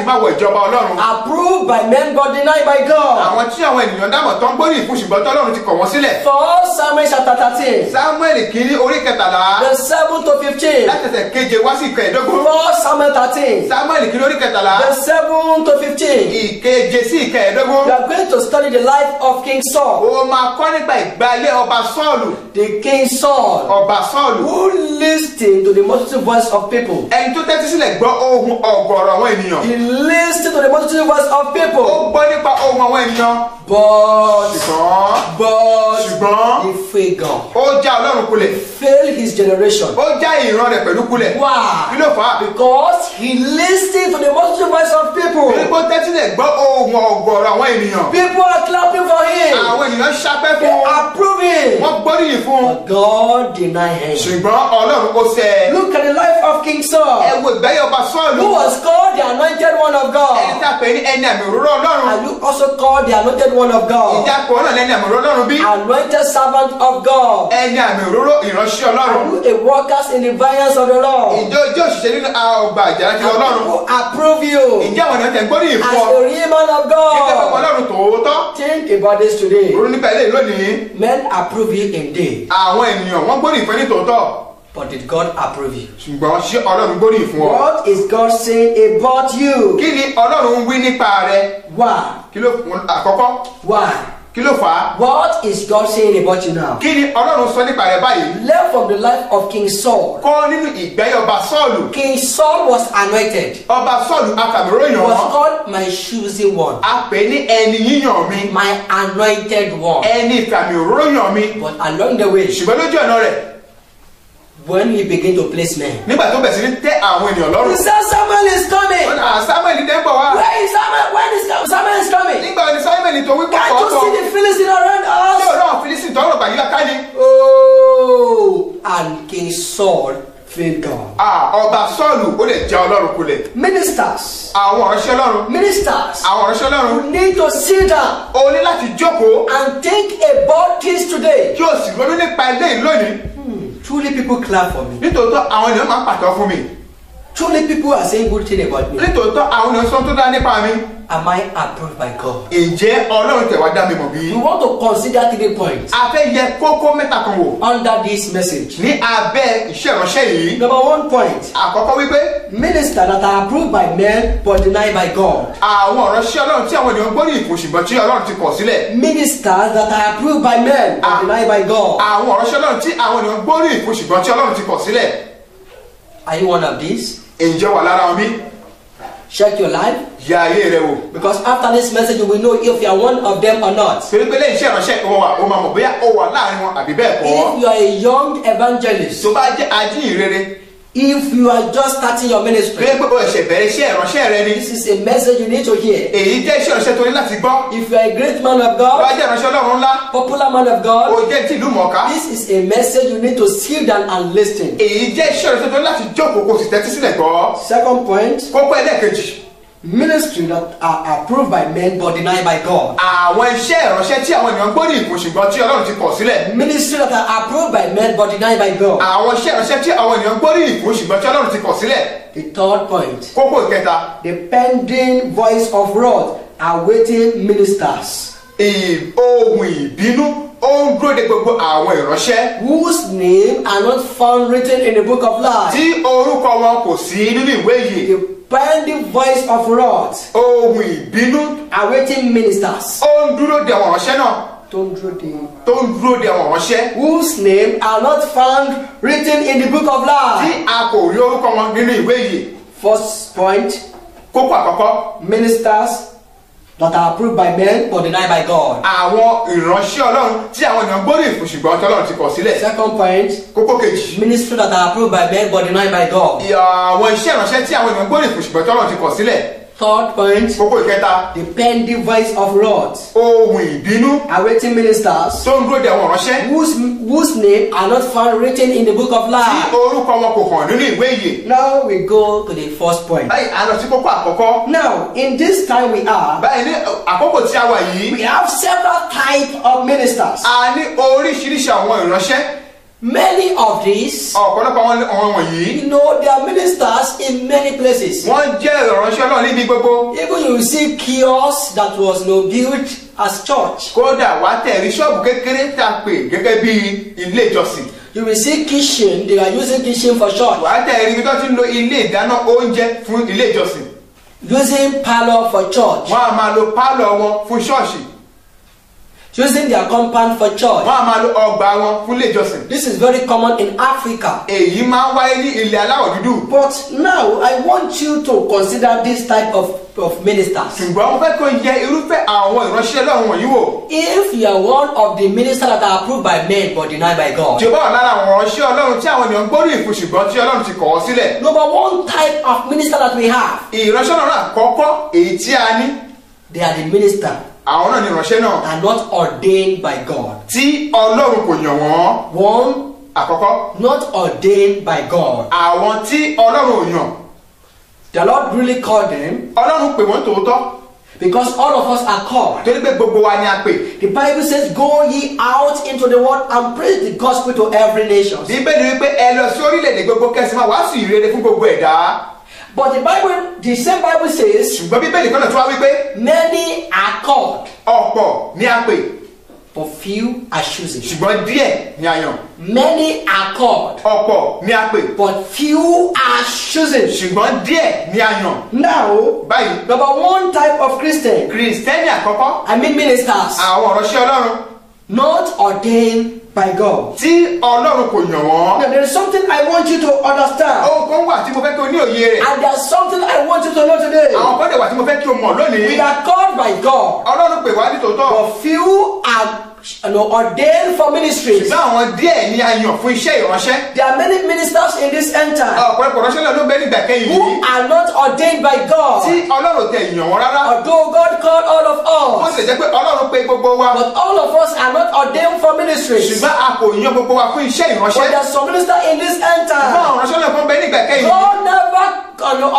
máa wọ ìjọba Ọlọ́run. Approved by men but denied by God. àwọn tí àwọn ènìyàn dámọ̀ tán gbórí ìfún ṣùgbọ́n tọ́lọ́run ti kọ̀ wọ́n sílẹ̀. 1 Samuel chapter 13, Sámúẹ́lì kìíní orí kẹtàlá. verse 7 to 15. láti ẹsẹ̀ keje wá sí ìkẹẹ̀dógún. 1 Samuel 13, Sámúẹ́lì kìíní orí kẹtàlá. verse 7 to 15. ìkeje sí ìkẹẹ̀dógún. We are going to study the life of King Saul. o máa kọ́ nípa ìgbé ayé ọba Sọ́ọ̀lù. The King Saul, ọba Sọ́ọ̀lù. who listened to the multitude voice of people. ẹni tó tẹ́tí sílẹ̀ gbọ́ ohùn ọ̀gọ̀rọ̀ àwọn ènìyàn. He listened to the multitude voice of ó people. gbọ́ nípa ohùn àwọn ènìyàn. But ṣùgbọ́n he failed God. ó já Ọlọ́run kulẹ̀. Failed his generation. ó já ìran rẹ̀ pẹ̀lú kulẹ̀. kí Why? ló fà á? Because he listened to the multitude voice of people. torí pé ó tẹ́tí sílẹ̀ gbọ́ ohùn ọ̀gọ̀rọ̀ àwọn ènìyàn. People are clapping for him. àwọn ènìyàn ṣapẹ́ They fún un. approve him. wọ́n gbóríyìn fún un. But God denied him. ṣùgbọ́n Ọlọ́run ó sẹ́ ẹ. Look at the life of King Saul, ẹ wo ìgbáyé ọba Sọ́ọ̀lù, who was called the anointed one of ẹni God. tá a pè ní ẹni àmì òróró Ọlọ́run. Are you also called the anointed one of God? Ìjà pọ̀ náà lẹ́ni àmì òróró Ọlọ́run bí. Anointed servant of God. Ẹni àmì òróró ìránṣẹ́ Ọlọ́run. Are you a worker in the vineyards of the Lord? Ìjọ òṣìṣẹ́ nínú ọgbà àjàrà ti Ọlọ́run. Who approve you Ìjẹ́ àwọn ènìyàn tẹ̀ ń gbóríyìn as fún ọ. a real man of Ìjẹ́ pẹ̀lú God? Ọlọ́run tòótọ́. Think about this today. Ronú nípa ilé lónìí. Men approve you indeed, Àwọn ènìyàn wọ́n gbóríyìn fún ẹni tòótọ́. but did God approve you? Ṣùgbọ́n ṣé Ọlọ́run gbóríyìn fún ọ? What is God saying about you? Kí ni Ọlọ́run ń wí nípa rẹ? Why? Kí ló àkọ́kọ́? Why? Kí ló fà á? What is God saying about you now? Kí ni Ọlọ́run sọ nípa rẹ báyìí? Learn from the life of King Saul. Kọ́ nínú ìgbẹ́yẹ ọba Sọ́ọ̀lù. King Saul was anointed. Ọba Sọ́ọ̀lù akàmìróyìn Was wọn. called my choosing one, A pè ní ẹni yíyàn mi. my anointed one. Ẹni ìfàmì òróyàn mi. But along the way, Ṣùgbọ́n lójú ọ̀nà rẹ̀, when he began to place men, nígbà tó bẹ̀rẹ̀ sí ní tẹ́ àwọn ènìyàn he lọ́rùn. said, Samuel is coming. Samuel dẹ́ ń bọ̀ wá. Where is Samuel? When is Samuel is coming? Nígbà ni Samuel tó wí pọ̀ Can't you see the Philistine around Ṣé us? ọ̀rọ̀ Fílísì tọrọ gbàyí ká ni? Oh, and King Saul failed God. Ọba Sọ́ọ̀lù ó lè já Ọlọ́run kulẹ̀. Ministers, Àwọn ìránṣẹ́ Ọlọ́run. ministers, Àwọn ìránṣẹ́ Ọlọ́run. you need to sit down O ní láti jókòó and think about this today. kí o sì ronú nípa ilé yìí lónìí. Truly, people clap for me. Nítòótọ́ àwọn ènìyàn máa ń pàtó fún mi. Truly, people are saying good thing about me. Nítòótọ́ àwọn ènìyàn sọ tó dá nípa mi. Am I approved by God? Ǹjẹ́ Ọlọ́run tẹ̀ wá dá mi mọ̀ bí? We want to consider 3 points A fẹ́ yẹ kókó mẹ́ta kan wò under this message. ní abẹ́ iṣẹ́ ìránṣẹ́ yìí. Number 1 point: Àkọ́kọ́ wípé ministers that are approved by men but denied by God. àwọn ìránṣẹ́ Ọlọ́run tí àwọn ènìyàn gbóríyìn fún ṣùgbọ́n tí Ọlọ́run ti kọ̀ sílẹ̀. Ministers that are approved by men but denied by God. Àwọn ìránṣẹ́ Ọlọ́run tí àwọn ènìyàn gbóríyìn fún ṣùgbọ́n tí Ọlọ́run ti kọ̀ sílẹ̀. Are you one of these? Ǹjẹ́ wà lára wọn bí? Check your life, Ya ayé rẹ wò. because after this message you will know if you are one of them or not. Torí pé lẹ́yìn iṣẹ́ ìránṣẹ́ ìwọ wà, ó máa mọ̀ bóyá ó wà láàrin wọn àbí bẹ́ẹ̀ kọ́. If you are a young evangelist, Tó bá jẹ́ ajíhìnrere, if you are just starting your pé ministry, pé o ẹ̀ṣẹ̀ bẹ̀rẹ̀ iṣẹ́ ìránṣẹ́ rẹ ni. this is a message you need to hear. Èyí jẹ́ iṣẹ́ ìránṣẹ́ tó ní láti gbọ́. If you are a great man of Tó bá God, jẹ́ ìránṣẹ́ Ọlọ́run ńlá, popular man of ó God, jẹ́ tí ìlú mọ̀ọ́ká. this is a message you need to sit down and listen. Èyí jẹ́ iṣẹ́ ìránṣẹ́ tó ní láti jókòó kó sì tẹ́tí sílẹ̀ gbọ́. Second point: Kókó ẹlẹ́ẹ̀kejì. ministry that are approved by men but denied by God. Àwọn iṣẹ́ ìránṣẹ́ tí àwọn ènìyàn gbóríyìn fún ṣùgbọ́n tí Ọlọ́run ti kọ̀ sílẹ̀. Ministry that are approved by men but denied by God. Àwọn iṣẹ́ ìránṣẹ́ tí àwọn ènìyàn gbóríyìn fún ṣùgbọ́n tí Ọlọ́run ti kọ̀ sílẹ̀. The third point: Kókó ìkẹta. the pending voice of wrath awaiting ministers Ohun ìbínú ó ń dúró de gbogbo àwọn ìránṣẹ́. whose name are not found written in the book of life. Tí orúkọ wọn kò sí nínú ìwé yìí. The pending voice of wrath Ohun ìbínú awaiting ministers. ó ń dúró de àwọn ìránṣẹ́ náà. Don't draw the- Tó ń dúró de àwọn ìránṣẹ́. whose name are not found written in the book of Tí life. a kò rí orúkọ wọn nínú ìwé yìí. First point: Kókó àkọ́kọ́. ministers that are approved by men but denied by God. Àwọn ìránṣẹ́ Ọlọ́run tí àwọn ènìyàn gbóríyìn fún ṣùgbọ́n tí Ọlọ́run ti kọ̀ sílẹ̀. Second point: Kókó kejì. ministry that are approved by men but denied by God. Àwọn iṣẹ́ ìránṣẹ́ tí àwọn ènìyàn gbóríyìn fún ṣùgbọ́n tí Ọlọ́run ti kọ̀ sílẹ̀. Third point: Kókó ìkẹta. the pending voice of wrath Ohun ìbínú awaiting ministers tó ń dúró de àwọn ìránṣẹ́. whose name are not found written in the book of Tí life. orúkọ wọn kò hàn nínú ìwé yìí. Now we go to the first point. Báyìí a lọ sí kókó àkọ́kọ́. Now, in this time we are, Báyìí ní àkókò tí a wà yìí. we have several types of ministers. A ní oríṣiríṣi àwọn ìránṣẹ́. Many of these, Ọ̀pọ̀lọpọ̀ àwọn wọ̀nyí. you know, they are ministers in many places. Wọ́n jẹ́ ìránṣẹ́ náà níbi gbogbo. Even you will see kiosks that was built as church. Kódà wá tẹ̀rí ṣọ́ọ̀bù kékeré tá a pè gẹ́gẹ́ bí ilé ìjọsìn. You will see kitchen, they are using kitchen for church. Wá tẹ̀rí ibi tó ti ń lo ilé ìdáná oúnjẹ fún ilé ìjọsìn. Using parlor for church. Wọ́n á máa lo pálọ̀ wọn fún ṣọ́ọ̀ṣì. Using their compound for church. Wọ́n á máa lo ọgbà wọn fún ilé ìjọsìn. This is very common in Africa. Èyí máa ń wáyé ní ilẹ̀ aláwọ̀ dúdú. But now I want you to consider this type of ministers. Ṣùgbọ́n mo fẹ́ kó yẹ irúfẹ́ àwọn ìránṣẹ́ Ọlọ́run wọ̀nyí wò. If you are one of the ministers that are approved by men but denied by God. Tí o bá wà lára àwọn ìránṣẹ́ Ọlọ́run tí àwọn ènìyàn gbóríyìn fún ṣùgbọ́n tí Ọlọ́run ti kọ̀ ọ́ sílẹ̀. Number one type of minister that we have, Ìránṣẹ́ Ọlọ́run àkọ́kọ́ èyí tí a ní. they are the minister Àwọn náà ni ìránṣẹ́ náà. are not ordained by God. Tí Ọlọ́run kò yàn wọ́n. One, àkọ́kọ́. Not ordained by God. Àwọn tí Ọlọ́run ò yàn. The Lord really called them. Ọlọ́run pè wọ́n tòótọ́. Because all of us are called. Torí pé gbogbo wa ni a pè. The Bible says, "Go ye out into the world and preach the gospel to every nation." Bíbélì wípé ẹ lọ sí orílẹ̀-èdè gbogbo kẹ́sì máa wàásù ìrere fún gbogbo ẹ̀dá. But the same Bible says, ṣùgbọ́n Bíbélì kan náà tún wá wípé many are called, ọ̀pọ̀ ni a pè. but few are chosen. Ṣùgbọ́n díẹ̀ ni a yàn. Many are called, ọ̀pọ̀ ni a pè. but few are chosen. Ṣùgbọ́n díẹ̀ ni a yàn. Now, Báyìí, number one type of Christian, Kìrìsìtẹ́nì àkọ́kọ́, ministers, àwọn ìránṣẹ́ Ọlọ́run not ordained by God. tí Ọlọ́run kò yàn wọ́n. Now, there is something I want you to understand. Ohun kan wà tí mo fẹ́ kí o ní òye rẹ̀. And there's something I want you to know today. Àwọn kan dẹ̀ wà tí mo fẹ́ kí o mọ̀ lónìí. We are called by God, Ọlọ́run pè wá ní tòótọ́. but few are ordained for ministries. Ṣùgbọ́n àwọn díẹ̀ ni a yàn fún iṣẹ́ ìránṣẹ́. There are many ministers in this end time Ọ̀pọ̀lọpọ̀ ìránṣẹ́ náà ló bẹ nígbà kẹ́yìn who yìí. are not ordained by God. Tí Ọlọ́run tẹ yàn wọ́n rárá. Although God called all of Ó us, sì jẹ́ pé Ọlọ́run pè gbogbo wa. but all of us are not ordained for ministries. Ṣùgbọ́n a kò yan gbogbo wa fún iṣẹ́ But ìránṣẹ́. there's some minister in this end Ṣùgbọ́n time. àwọn ìránṣẹ́ náà kan bẹ nígbà kẹ́yìn yìí. God never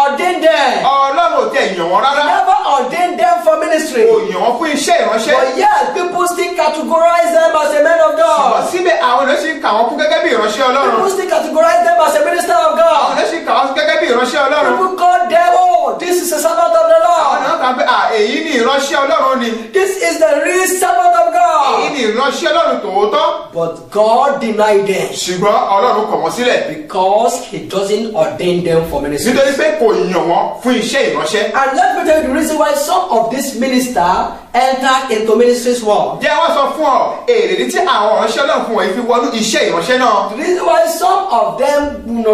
ordained them. Ọlọ́run tẹ yàn wọ́n rárá. Never ordained them for ministry. Kò yàn wọ́n fún iṣẹ́ ìránṣẹ́. But yes, people still categorize them as a man of Ṣùgbọ́n God. síbẹ̀ àwọn ènìyàn sì ń kà wọ́n fún gẹ́gẹ́ bí ìránṣẹ́ Ọlọ́run. People still categorize them as a minister of Àwọn God. ènìyàn sì ń kà wọ́n gẹ́gẹ́ bí ìránṣẹ́ Ọlọ́run. People call them, oh, this is a servant of the Àwọn Lord. ènìyàn kà pé èyí ni ìránṣẹ́ Ọlọ́run ni. This is the real servant of Èyí God. ni ìránṣẹ́ Ọlọ́run tòótọ́. But God denied them Ṣùgbọ́n Ọlọ́run kọ̀ wọ́n sílẹ̀. because He doesn't ordain them for ministry. Nítorí pé kò yàn wọ́n fún iṣẹ́ ìránṣẹ́. And let me tell you the reason why some of these ministers entered into ministry's world. Jẹ́ wọ́n sọ fún ọ èrèdí tí àwọn ìránṣẹ́ náà fún wọn fi wọnú iṣẹ́ ìránṣẹ́ náà. The reason why some of them,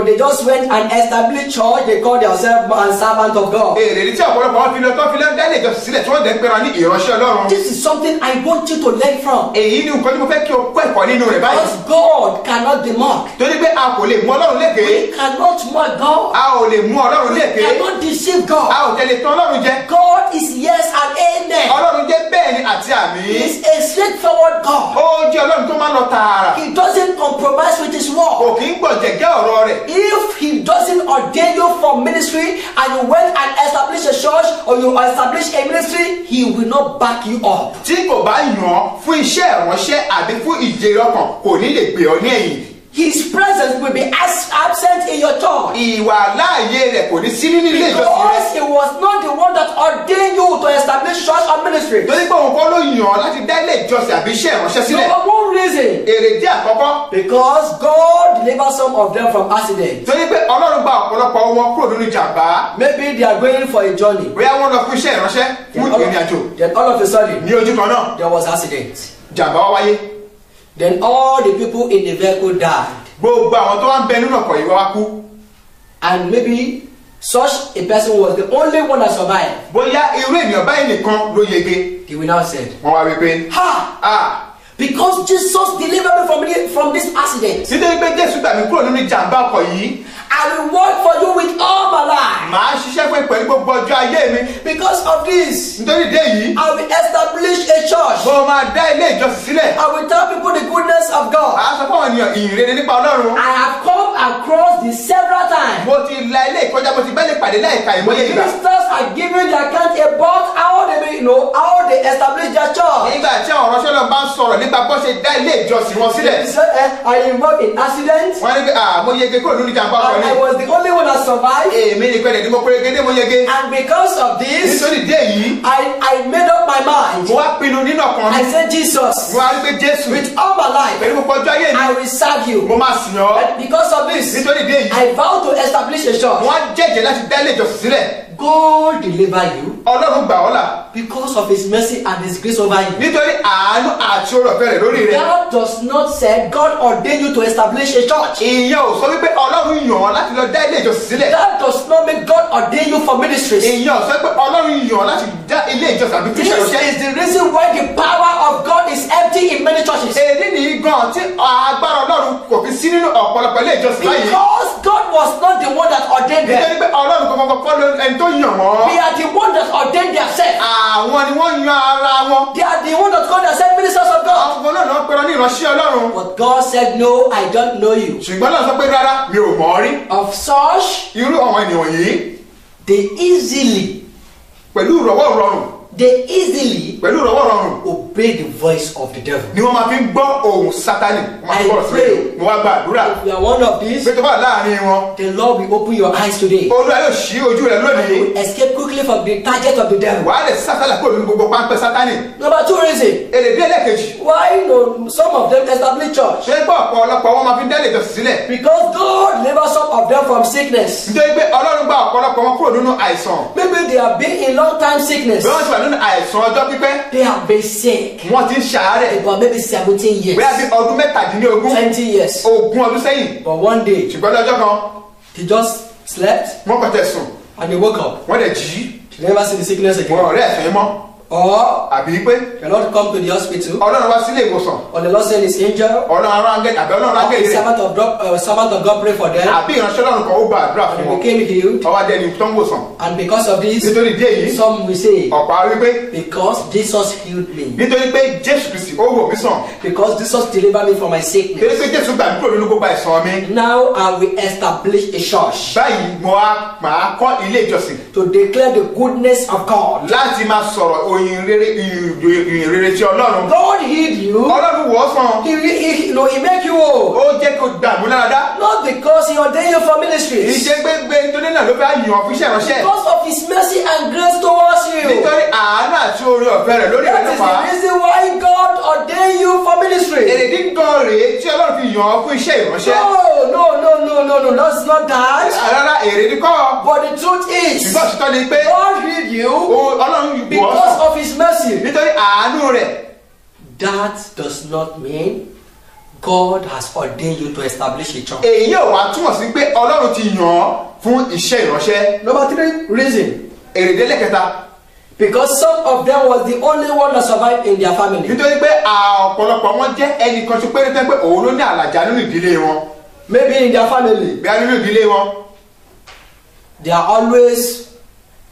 they just went and established church, they call themselves a servant of God. Èrèdí tí ọ̀pọ̀lọpọ̀ wọn fi lọ tán fi lọ dá ilé ìjọsìn sílẹ̀ tí wọ́n dẹ̀ ń pera ní ìránṣẹ́ Ọlọ́run. This is something I want you to learn from. Èyí ni nǹkan tí mo fẹ́ kí o kọ́ ẹ̀kọ́ nínú rẹ̀ báyìí. Because God cannot be mocked. Torí pé a kò lè mú Ọlọ́run lékè. We cannot mock God. A ò lè mú Ọlọ́run We lékè. cannot deceive A God. ò tẹ̀lé tán Ọlọ́run jẹ. God is yes and amen. Ọlọ́run jẹ́ bẹ́ẹ̀ ni àti àmì. He is a straightforward God. Ó jẹ́ Ọlọ́run tó máa ń lọ tààrà. He doesn't compromise with His word. Kò kì í gbọ̀jẹ̀gẹ́ ọ̀rọ̀ rẹ̀. If He doesn't ordain you for ministry and you went and established a church or you established a ministry, He will not back you up. Tí kò bá yàn ọ́ fún iṣẹ́ ìránṣẹ́ àbí fún ìjèrè ọkàn kò ní lè gbé ọ ní ẹ̀yìn. His presence will be absent in your church. Ìwà láàyè rẹ̀ kò ní sí nínú ilé ìjọsìn rẹ̀. Because He was not the one that ordained you to establish church or ministry. Torí pé òun kọ́ ló yàn ọ́ láti dá ilé ìjọsìn àbí iṣẹ́ ìránṣẹ́ sílẹ̀. Number one reason. Èrèdí àkọ́kọ́. Because God delivered some of them from accidents. Torí pé Ọlọ́run gba ọ̀pọ̀lọpọ̀ wọn kúrò nínú ìjàmbá. Maybe they are going for a journey. Bóyá wọ́n lọ fún iṣẹ́ ìránṣẹ́ fún ìrìn àjò. Then all of a sudden, Ní ojú kan náà, there was accident. ìjàmbá wá wáyé. Then all the people in the vehicle died. Gbogbo àwọn tó wá ń bẹ nínú ọkọ̀ yìí wá kú. And maybe such a person was the only one that survived. Bóyá irú ènìyàn báyìí nìkan ló yege. They will now say, Wọ́n wá wí pé, ha! Because Jesus delivered me from this accident, nítorí pé Jésù gbà mí kúrò nínú ìjàmbá ọkọ̀ yìí. I will work for you with all my life. Màá ṣiṣẹ́ fún pẹ̀lú gbogbo ọjọ́ ayé mi. Because of this, Nítorí ìdí èyí, I will establish a church. mo máa dá ilé ìjọsìn sílẹ̀. I will tell people the goodness of God. Màá sọ fún àwọn ènìyàn ìrere nípa Ọlọ́run. I have come across this several times. Mo ti la ilé ìkọjá, mo ti bẹ́ẹ̀ lè pàdé láìka ìmọ̀ye ìgbà. Ministers are giving their account about how they establish their church. Nígbà tí àwọn ọ̀ránṣẹ́ náà bá ń sọ̀rọ̀ nípa bó ṣe dá ilé ìjọsìn wọn sílẹ̀. They said, I involved in accidents. Wọ́n ní pé mo yege kúrò nínú ìjàmbá ọkọ̀ And ni. I was the only one that survived. Èmi ní pẹ́ẹ́dẹ̀ ni mo pérégedé mo yege. And because of this, Nítorí ìdí èyí, I made up my mind. mo wá pinnu nínú ọkàn mi. I said, Jesus, Mo wá rí pé Jésù with all my life, pẹ̀lú gbogbo ọjọ́ ayé mi, I will serve you. mo máa sìn ọ́. And because of this, Nítorí ìdí èyí, I vow to establish a church. wọ́n á jẹ́jẹ́ láti dá ilé ìjọsìn sílẹ̀. God deliver you Ọlọ́run gbà ọ́ là. because of His mercy and His grace over you. Nítorí àánú àti oore ọ̀fẹ́ rẹ̀ lórí rẹ̀. That does not say God ordained you to establish a church. Ìyẹn ò sọ wípé Ọlọ́run yàn ọ́ láti lọ dá ilé ìjọsìn sílẹ̀. That does not mean God ordained you for ministries. Ìyẹn ò sọ pé Ọlọ́run yàn ọ́ láti dá ilé ìjọsìn àbí This fíṣẹ̀ ránṣẹ́. is the reason why the power of God is empty in many churches. Èdè nìyí gan tí agbára Ọlọ́run Ọlọ́run kò fi sí nínú ọ̀pọ̀lọpọ̀ ilé ìjọsìn báyìí. Because God was not the one that ordained them. Nítorí pé Ọlọ́run kọ̀ọ̀kan kọ́ ló ẹni tó yàn wọ́n. They are the one that ordained themselves. Àwọn ni wọ́n yan ara wọn. They are the one that called themselves ministers of God. Àwọn náà náà pẹ̀lú ní ìránṣẹ́ Ọlọ́run. But God said, no, I don't know you. Ṣùgbọ́n náà sọ pé rárá mi ò mọ̀ ọ́ rí. Of such, Irú àwọn ènìyàn yìí. they easily pẹ̀lú ìrọ̀wọ́ rọrùn obey the voice of the devil. ni wọ́n máa fi ń gbọ́ ohùn Sátánì. I pray. Mo wá gbàdúrà. If you are one of these, pé tó bá láàrin wọn. the Lord will open your eyes today. Olúwa yóò ṣí ojú rẹ lónìí. Escape quickly from the target of the devil. Wàá lè sátálà kúrò nínú gbogbo páńpẹ́ Sátánì. Number 2 reason. Èrèdí ẹlẹ́kejì. Why no some of them establish church? Ṣé pé ọ̀pọ̀lọpọ̀ wọn máa fi dálé ìjọsìn sílẹ̀? Because God delivered some of them from sickness. Nítorí pé Ọlọ́run gba ọ̀pọ̀lọpọ̀ wọn kúrò nínú àìsàn. Maybe they have been in long time sickness. Bí wọ́n ti wà nínú àìsàn ọjọ́ pípẹ́. They have been sick. Wọ́n ti ń ṣàárẹ̀. About maybe 17 years. Bóyá bí ọdún 17. 20 years. 20 ọdún sẹ́yìn. But one day, ṣùgbọ́n lọ́jọ́ kan. they just slept. Wọ́n kọ̀tẹ̀ sùn. And they woke up. Wọ́n dẹ̀ jí. They never see the sickness again. Wọ́n ọ̀rẹ́ ẹ̀fẹ̀ mọ́. Or àbí pé. the Lord come to the hospital. Ọlọ́run wá sílé ìwòsàn. Or the Lord send his angel. Ọlọ́run arán áńgẹ́lì àbí Ọlọ́run áńgẹ́lì rẹ̀. Servant of God pray for them. Àbí ìránṣẹ́ Ọlọ́run kan ó gba àdúrà fún wọn. And they became healed. Ọwọ́ adẹ́ni tó ń wòsàn. And because of this, nítorí ìdí èyí. some will say. Ọ̀pá wípé. Because Jesus healed me. Nítorí pé Jésù Kristi ó wò mí sàn. Because Jesus delivered me from my sickness. Nítorí pé Jésù gbà mí kúrò nínú gbogbo àìsàn mi. Now I will establish a church. Báyìí máa kọ́ ilé ìjọsìn. To declare the goodness of God. Láti máa sọ̀rọ̀ ìyìn rere tí Ọlọ́run. God healed you. Ọlọ́run wò ọ́ sàn. He make you whole. Ó jẹ́ kó gbàgbó láradá. Not because he ordained you for ministry. Ìṣe gbégbé nítorí náà ló fẹ́ yàn fún iṣẹ́ ìránṣẹ́. Because of his mercy and grace towards you. Nítorí àánú àti oore ọ̀fẹ́ rẹ̀ lórí rẹ̀ nípa. That is the reason why God ordained you for ministry. Èrèdí gan rèé tí Ọlọ́run fi yàn ọ́ fún iṣẹ́ ìránṣẹ́. No, that's not that. Rárá èrèdí kọ́. But the truth is. Ṣùgbọ́n òtítọ́ ni pé. God healed you. Ọlọ́run wò ọ́ sàn. Because of his mercy. Nítorí àánú rẹ̀. That does not mean God has ordained you to establish a church. Èyí ò wá túmọ̀ sí pé Ọlọ́run ti yàn ọ́ fún iṣẹ́ ìránṣẹ́. Number 3 reason. Èrèdí ẹlẹ́kẹta. Because some of them was the only one that survived in their family. Nítorí pé ọ̀pọ̀lọpọ̀ wọn jẹ́ ẹnìkan tó péré tẹ́ pé òun ló ní àlàjá nínú ìdílé wọn. Maybe in their family. Bí a nínú ìdílé wọn. There are always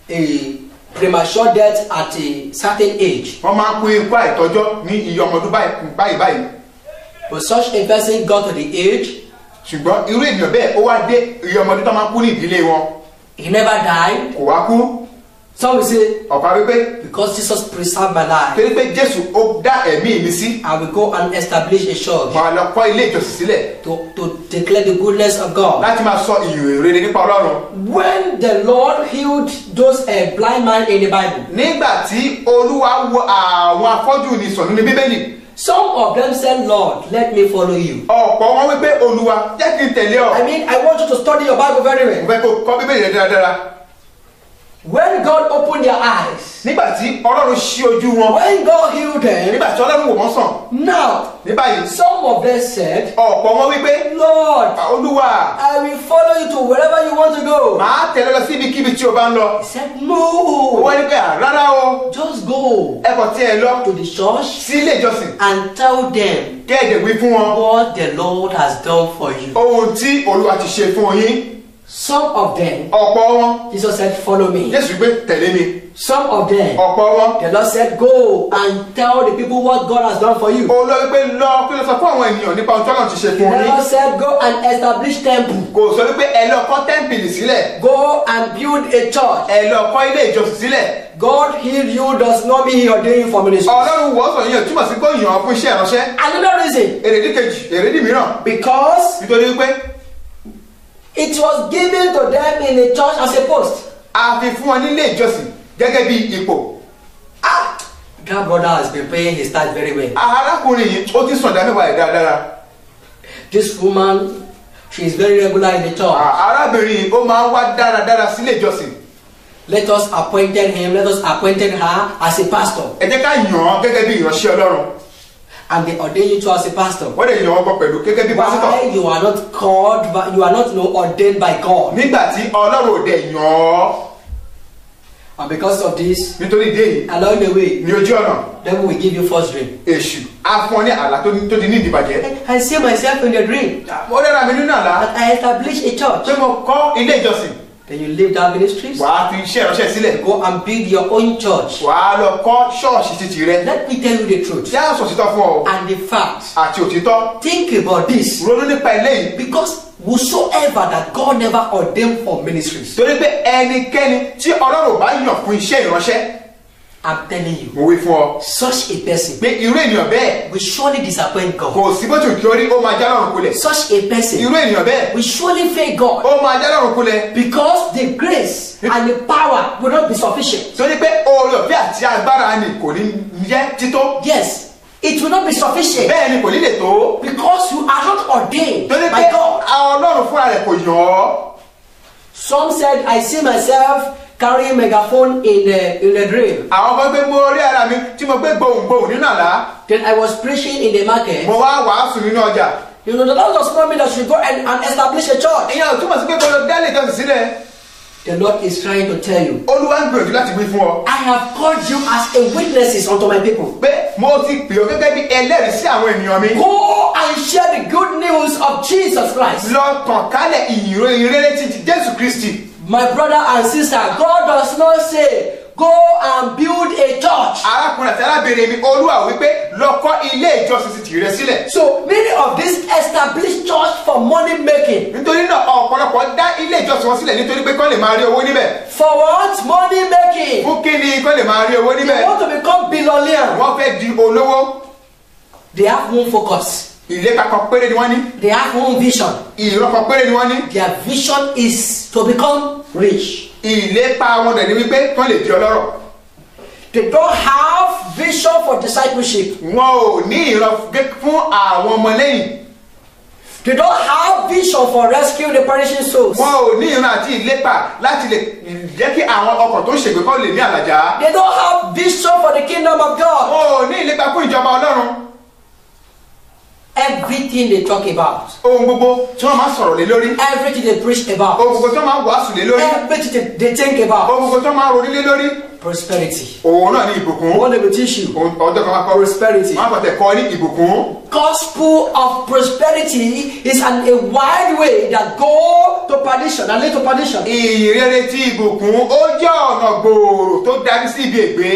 a premature death at a certain age. Wọ́n máa ń kú ikú àìtọ́jọ́ ní iye ọmọ ọdún báyìí. But such a person got to the age. Ṣùgbọ́n irú ènìyàn bẹ́ẹ̀ ó wá dé iye ọmọ ọdún tó máa ń kú ní ìdílé wọn. He never died. Kò wá kú. Some will say. Ọ̀pá wípé. Because Jesus preserved my life. Torí pé Jésù ó dá ẹ̀mí mi sí. I will go and establish a church. Màá lọ kọ́ ilé ìjọsìn sílẹ̀. To declare the goodness of God. Láti máa sọ ìyìn rere nípa Ọlọ́run. When the Lord healed those blind man in the Bible. Nígbà tí Olúwa wo àwọn afọ́jú ni sàn nínú Bíbélì. Some of them said, Lord, let me follow you. Ọ̀pọ̀ wọn wípé Olúwa jẹ́ kí n tẹ̀lé ọ. I mean, I want you to study your Bible very well. Mo fẹ́ kó kọ́ Bíbélì rẹ dáradára. When God opened their eyes. Nígbà tí Ọlọ́run ṣí ojú wọn. When God healed them. Nígbà tí Ọlọ́run wò wọ́n sàn. Now. Ní báyìí. Some of them said. Ọ̀pọ̀ wọn wípé. Lord. Olúwa. I will follow you to wherever you want to go. Màá tẹ̀lé lọ sí ibikíbi tí o bá ń lọ. He said no. Wọ́n ní pé rárá o. Just go. Ẹ kàn tí ẹ lọ. To the church. Sí ilé ìjọsìn. And tell them. Kẹ́ẹ̀dẹ̀ wí fún wọn. What the Lord has done for you. Ohun tí Olúwa ti ṣe fún yín. Some of them. Ọ̀pọ̀ wọn. Jesus said follow me. Jésù gbé tẹ̀lé mi. Some of them. Ọ̀pọ̀ wọn. The Lord said go and tell the people what God has done for you. Olórí pé lọ kí ló sọ fún àwọn ènìyàn nípa ohun tí Ọlọ́run ti ṣe fún yín. The Lord said go and establish temple. Kò sọ wípé ẹ lọ kọ́ tẹ́ḿpìlì sílẹ̀. Go and build a church. Ẹ lọ kọ́ ilé ìjọsìn sílẹ̀. God healed you does not mean he ordained you for ministry. Ọlọ́run wò sàn yẹn túmọ̀ sí pé yàn án fún iṣẹ́ ìránṣẹ́. Another reason. Èrèdí kejì, èrèdí mìíràn. Because. Nítorí pé. It was given to them in a church as a post. A fi fún wọn nílé ìjọsìn gẹ́gẹ́ bí ipò. That brother has been paying his tithe very well. Arákùnrin yìí ó ti sàn dámẹ́wàá ẹ̀ dáradára. This woman, she is very regular in the church. Arábìnrin yìí ó máa ń wá dáradára sílé ìjọsìn. Let us appoint her as a pastor. Ẹ jẹ́ ká yàn án gẹ́gẹ́ bí ìránṣẹ́ Ọlọ́run. And they ordain you to as a pastor. Wọ́n lè yàn ọkọ pẹ̀lú gẹ́gẹ́ bí pásítọ̀. Why you are not called, but you are not ordained by God. Nígbà tí Ọlọ́run ò dẹ̀ yàn ọ́. And because of this, nítorí ìdí èyí along the way, ní ojú ọ̀nà devil will give you false dream. èṣù á fún ọ ní àlá tó ti ní ìdìbàjẹ́. I see myself in the dream ó dára mi nínú àlá that I establish a church. pé mo kọ́ ilé ìjọsìn. Then you leave that ministries, wàá fi iṣẹ́ ìránṣẹ́ sílẹ̀. go and build your own church. wàá lọ kọ́ ṣọ́ọ̀ṣì títì rẹ. Let me tell you the truth tí a sọ òtítọ́ fún ọ and the facts. àti òtítọ́. Think about this, ronú nípa eléyìí. because whosoever that God never ordained for ministries, torí pé ẹnikẹ́ni tí ọlọ́run bá yàn fún iṣẹ́ ìránṣẹ́. I'm telling you, mo wí fún ọ. such a person pé irú ènìyàn bẹ́ẹ̀ will surely disappoint God. kò sí bó ti kí orí ó máa já lọ́rùn kulẹ̀. Such a person irú ènìyàn bẹ́ẹ̀ will surely fail God, ó máa já lọ́rùn kulẹ̀. because the grace and the power will not be sufficient. torí pé oore ọ̀fẹ́ àti agbára ni kò ní jẹ́ tító. Yes, it will not be sufficient, bẹ́ẹ̀ ni kò ní lè tó. because you are not ordained torí by pé God. ọlọ́run fúnra rẹ̀ kò yàn ọ́. Some said, I see myself carrying megaphone in the dream. àwọn kan gbé mo rí ara mi tí mo gbé gbohùngbohùn nínú àlá. Then I was preaching in the market. mo wá wàásù nínú ọjà. You know, the Lord just told me that I should go and establish a church. ìyẹn ò túmọ̀ sí pé kò lọ dálé ìjọsìn sílẹ̀. The Lord is trying to tell you, olúwa ń gbìyànjú láti wí fún ọ. I have called you as a witnesses unto my people. pé mo ti pè ọ́ gẹ́gẹ́ bí ẹlẹ́rìí sí àwọn ènìyàn mi. Go and share the good news of Jesus Christ. lọ tàn kálẹ̀ ìyìn rere ti Jésù Kristi. My brother and sister, God does not say, go and build a church. arákùnrin àti arábìnrin mi olúwa wípé lọ kọ́ ilé ìjọsìn ti tìrẹ sílẹ̀. So many of these established church for money making. nítorí náà ọ̀pọ̀lọpọ̀ dá ilé ìjọsìn wọn sílẹ̀ nítorí pé kọ́ lè máa rí owó níbẹ̀. For what? Money making. fún kí ni kọ́ lè máa rí owó They níbẹ̀. want to become billionaire. wọ́n fẹ́ di olówó. They have one focus. ìlépa kan péré ni wọ́n ní. They have one vision. ìran kan péré ni wọ́n ní. Their vision is to become rich. ìlépa wọn dẹ̀ ni wípé kán lè di ọlọ́rọ̀. They don't have vision for discipleship. wọn ò ní ìran fún àwọn ọmọlẹ́yìn. They don't have vision for rescuing the perishing souls. wọn ò ní ìran àti ìlépa láti lè jẹ́ kí àwọn ọkọ̀ tó ń ṣègbè kọ́ lè ní àlàjá. They don't have vision for the kingdom of God. wọn ò ní ìlépa fún ìjọba ọlọ́run. Everything they talk about, ohun gbogbo tí wọ́n máa sọ̀rọ̀ lé lórí. everything they preach about, ohun gbogbo tí wọ́n máa wàásù lé lórí. everything they think about, ohun gbogbo tí wọ́n máa ronú lé lórí. prosperity. òun náà ní ìbùkún. What they will teach you? ọjọ́ kan máa kọ́ Prosperity. máa kọ́ tẹ̀ kọ́ ní ìbùkún. Gospel of prosperity is a wide way that go to perdition and lead to perdition. ìrere tí ìbùkún ó jẹ́ ọ̀nà gbòòrò tó darí sí ibi ègbé.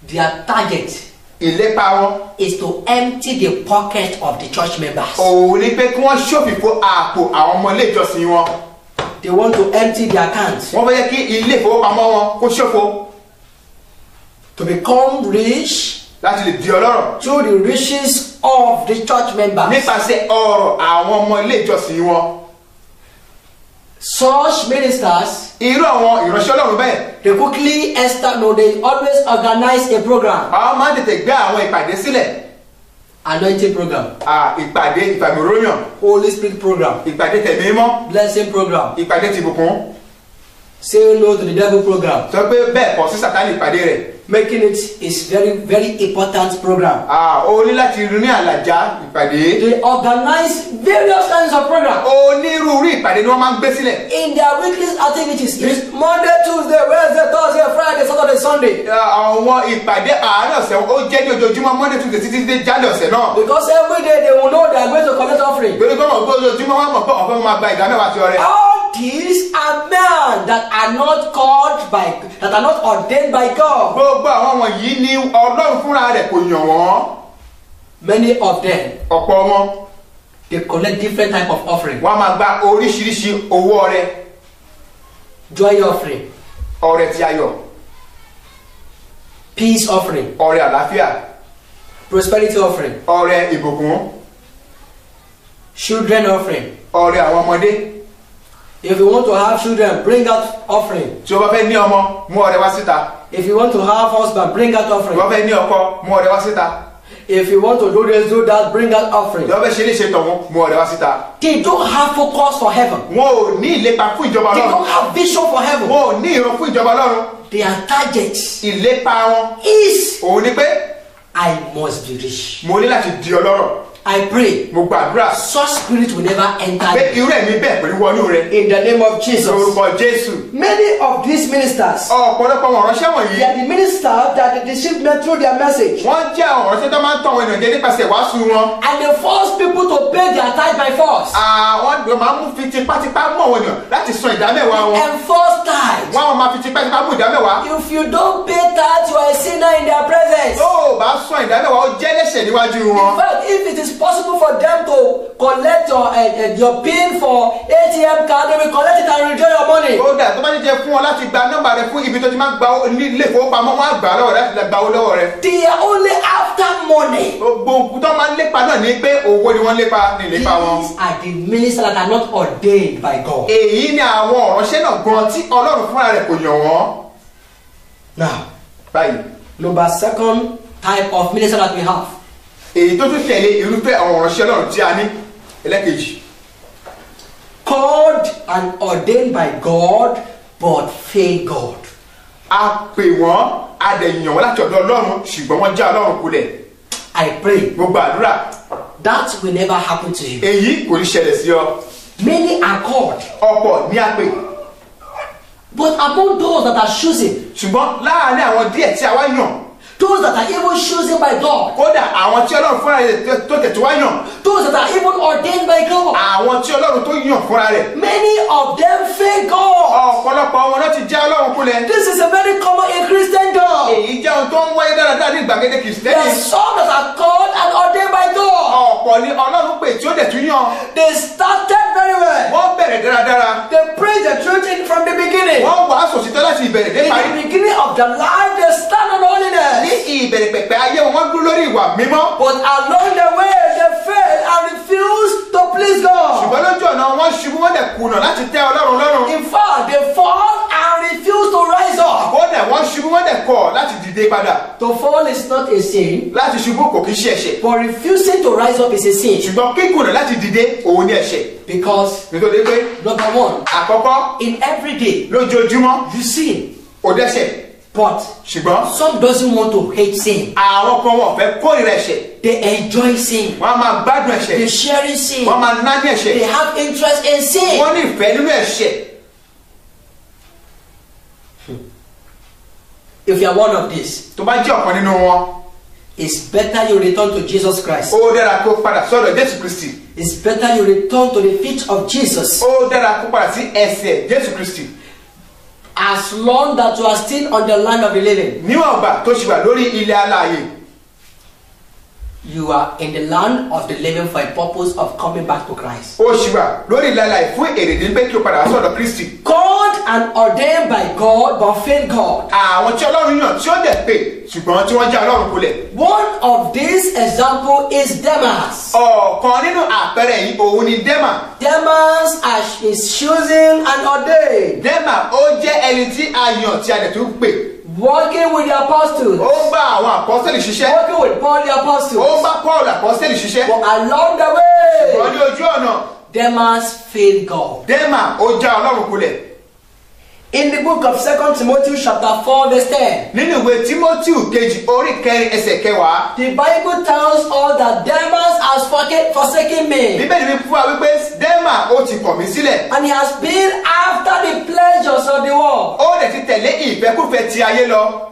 Their target ìlépa wọn. is to empty the pocket of the church members. òun ni pé kí wọ́n ṣòfìfo àpò àwọn ọmọ ilé ìjọsìn wọn. They want to empty their accounts. wọ́n fẹ́ jẹ́ kí ilé ìfowópamọ́ wọn kó ṣòfò. To become rich láti lè di ọlọ́rọ̀. through the riches of the church members. nípasẹ̀ ọrọ̀ àwọn ọmọ ilé ìjọsìn wọn. Such ministers, irú àwọn ìránṣẹ́ ọlọ́run bẹ́ẹ̀. they quickly they always organize a program, àwọn máa ń tètè gbé àwọn ìpàdé sílẹ̀. anointing program, ìpàdé ìfàmìróyàn. Holy Spirit program, ìpàdé tẹ̀mí mọ́. blessing program, ìpàdé tìbùkún. say no to the devil program. sọ pé bẹ́ẹ̀ kọ́ sí sàtánì ìpàdé rẹ̀. Making it is very, very important program. o ní láti ní àlàjá ìpàdé. They organize various kinds of programs. onírúurú ìpàdé ni wọ́n máa ń gbé sílẹ̀. In their weekly activities, Monday, Tuesday, Wednesday, Thursday, Friday, Saturday, Sunday. àwọn ìpàdé àárín ọ̀sẹ̀ ó jẹ́ ní ojoojúmọ́ Monday Tuesday títí dé jáde ọ̀sẹ̀ náà. Because every day they will know they are going to collect offering. torí pé wọ́n gbọ́ ojoojúmọ́ wọn mọ̀ pé ọ̀fẹ́ máa gba ìdá mẹ́wàá ti ọrẹ. All these are men that are not that are not ordained by God. gbogbo àwọn wọ̀nyí ni Ọlọ́run fúnra rẹ̀ kò yàn wọ́n. Many of them, ọ̀pọ̀ wọn. they collect different type of offering. wọ́n á máa gba oríṣiríṣi owó ọrẹ. Joy offering, ọrẹ ti ayọ̀. peace offering, ọrẹ àlàáfíà. prosperity offering, ọrẹ ìbùkún. children offering. ọrẹ àwọn ọmọdé. If you want to have children, bring out offering. tí o bá fẹ́ ní ọmọ mú ọrẹ wá síta. If you want to have husband, bring out tí o offering. bá fẹ́ ní ọkọ mú ọrẹ wá síta. If you want to do this, do that, bring out offering. tí o bá fẹ́ ṣe ní ṣe tọ̀hún mú ọrẹ wá síta. They don't have focus for heaven. wọn ò ní ìlépa fún ìjọba They Ọlọ́run. don't have vision for heaven. wọn ò ní ìran fún ìjọba Ọlọ́run. Their target ìlépa wọn is, òun ni pé I must be rich. mo ní láti di ọlọ́rọ̀. I pray mo gbàdúrà such spirit will never enter pé you. irú ẹ̀mí bẹ́ẹ̀ pẹ̀lú wọnú rẹ In the name of Jesus. lórúkọ Jésù. Many of these ministers, ọ̀pọ̀lọpọ̀ àwọn ìránṣẹ́ they wọ̀nyí are the ministers that they deceive men through their message. wọ́n jẹ́ àwọn ìránṣẹ́ tó máa ń tàn àwọn ènìyàn jẹ nípasẹ̀ ìwàásù wọn. And they force people to pay their tithe by force. àwọn ìgbìmọ̀ máa ń mú fi tipátipá mú àwọn ènìyàn láti san ìdámẹ́wàá wọn. Enforce tithe. wọ́n máa fi tipátipá mú ìdámẹ́wàá. If you don't pay tithe, you are a sinner in their presence. tó o bá san ìdámẹ́wàá ó jẹ́ lẹ́ṣẹ̀ níwájú wọn. In fact, if it is possible for them to collect your PIN for ATM card, they will collect it and withdraw your money. ó dà tó bá ní jẹ fún ọ láti gba nọ́mbà rẹ fún ibi tó ti máa gba ní ilé ìfowópamọ́ wọn á gbà lọ́wọ́ rẹ láti gba owó lọ́wọ́ rẹ. They are only after money. gbogbo òkú tó máa ń lépa náà ní pé owó ni wọ́n lépa ní ìlépa wọn. These are the ministers that are not ordained by God. èyí ni àwọn ìránṣẹ́ náà gan tí Ọlọ́run fúnra rẹ̀ kò yàn wọ́n. Now, báyìí number second type of minister that we have. èyí tó tún tẹ̀lé irúfẹ́ àwọn ìránṣẹ́ Ọlọ́run tí a ní ẹlẹ́kejì. Called and ordained by God, but fail God. a pè wọ́n a dẹ̀ yàn wọ́n láti ọ̀dọ̀ Ọlọ́run ṣùgbọ́n wọ́n já Ọlọ́run kulẹ̀. I pray mo gbàdúrà that will never happen to you. èyí kò ní ṣẹlẹ̀ sí ọ. Many are called, ọ̀pọ̀ ní a pè but among those that are chosen, ṣùgbọ́n láàárín àwọn díẹ̀ tí a wá yàn those that are even chosen by God, kódà àwọn tí Ọlọ́run fúnra rẹ̀ tó tẹ̀ tó wá yàn those that are even ordained by God, àwọn tí Ọlọ́run tó yàn fúnra rẹ̀ many of them fail God. ọ̀pọ̀lọpọ̀ wọn náà ti já Ọlọ́run kulẹ̀. This is a very common in Christendom. èyí jẹ́ ohun tó ń wáyé dáradára ní ìgbàgede There Kìrìsìtẹ́nì. are some that are called and ordained by God. ọ̀pọ̀ ni Ọlọ́run pè tí ó dẹ̀ tún yàn. They started very well. wọ́n bẹ̀rẹ̀ dáradára. They praised the truth from the beginning. wọ́n wàásù òtítọ́ láti ìbẹ̀rẹ̀ dé In parí. the beginning of their life, they stand on ní holiness. ìbẹ̀rẹ̀ pẹ̀pẹ̀ ayé wọn wọ́n dúró lórí ìwà mímọ́. But along the way, they failed and refused to please God. ṣùgbọ́n lójú ọ̀nà wọn ṣubú wọ́n dẹ̀ kùnà láti tẹ́ Ọlọ́run lọ́rùn. In fact, they fall and refuse to rise up. kódà wọ́n ṣubú wọ́n dẹ̀ kọ̀ láti dìde padà. To fall is not a sin, láti ṣubú kò kí ṣe ẹ̀ṣẹ̀. but refusing to rise up is a sin. ṣùgbọ́n kíkùnà láti dìde òun ni ẹ̀ṣẹ̀. Because, nítorí pé number one, àkọ́kọ́ in every day, lójoojúmọ́ you sin. ò dẹ́ṣẹ̀. But ṣùgbọ́n some doesn't want to hate sin. àwọn kan wọ́n fẹ́ kórìíra ẹ̀ṣẹ̀. They enjoy sin. wọ́n á máa gbádùn ẹ̀ṣẹ̀. They share sin. wọ́n máa ná ní They ẹ̀ṣẹ̀. have interest in sin. wọ́n ní ìfẹ́ nínú ẹ̀ṣẹ̀. If you are one of these, tó bá jẹ́ ọ̀kan nínú wọn it's better you return to Jesus Christ. ó dára kó padà sọ́dọ̀ Jésù Kristi. It's better you return to the feet of Jesus. ó dára kó padà sí ẹsẹ̀ Jésù Kristi. As long that you are still on the land of the living, níwọ̀n ìgbà tó ṣì wà lórí ilẹ̀ alààyè you are in the land of the living for a purpose of coming back to Christ. ó ṣì wà lórí ilẹ̀ alààyè fún èrèdí pé kí o padà wá sọ́dọ̀ Kristi. Called and ordained by God but failed God. àwọn tí Ọlọ́run yàn tí ó dẹ̀ pè ṣùgbọ́n tí wọ́n já Ọlọ́run kulẹ̀. One of these example is Demas. ọ̀kan nínú àpẹẹrẹ yìí òun ni Dẹ́mà. Demas is chosen and ordained, Dẹ́mà ó jẹ́ ẹni tí a yàn tí a dẹ̀ tún pè. working with the apostles, ó ń bá àwọn àpọ́sítélì ṣiṣẹ́. working with Paul the ó ń apostles. bá Paul àpọ́sítélì ṣiṣẹ́. But along the wọ́n ní way, ojú ọ̀nà Demas failed God. Dẹ́mà ó já Ọlọ́run kulẹ̀. In the book of 2 Timothy chapter 4 verse 10, nínú ìwé Tímótíù kejì orí kẹrin ẹsẹ̀ kẹwàá. the Bible tells us that Demas has forsaken me, bíbélì mi fún wa wípé Dẹ́mà ó ti kọ̀ mí sílẹ̀. and he has been after the pleasures of the world. ó dẹ̀ ti tẹ̀lé ìfẹ́kúfẹ̀ẹ́ ti ayé lọ.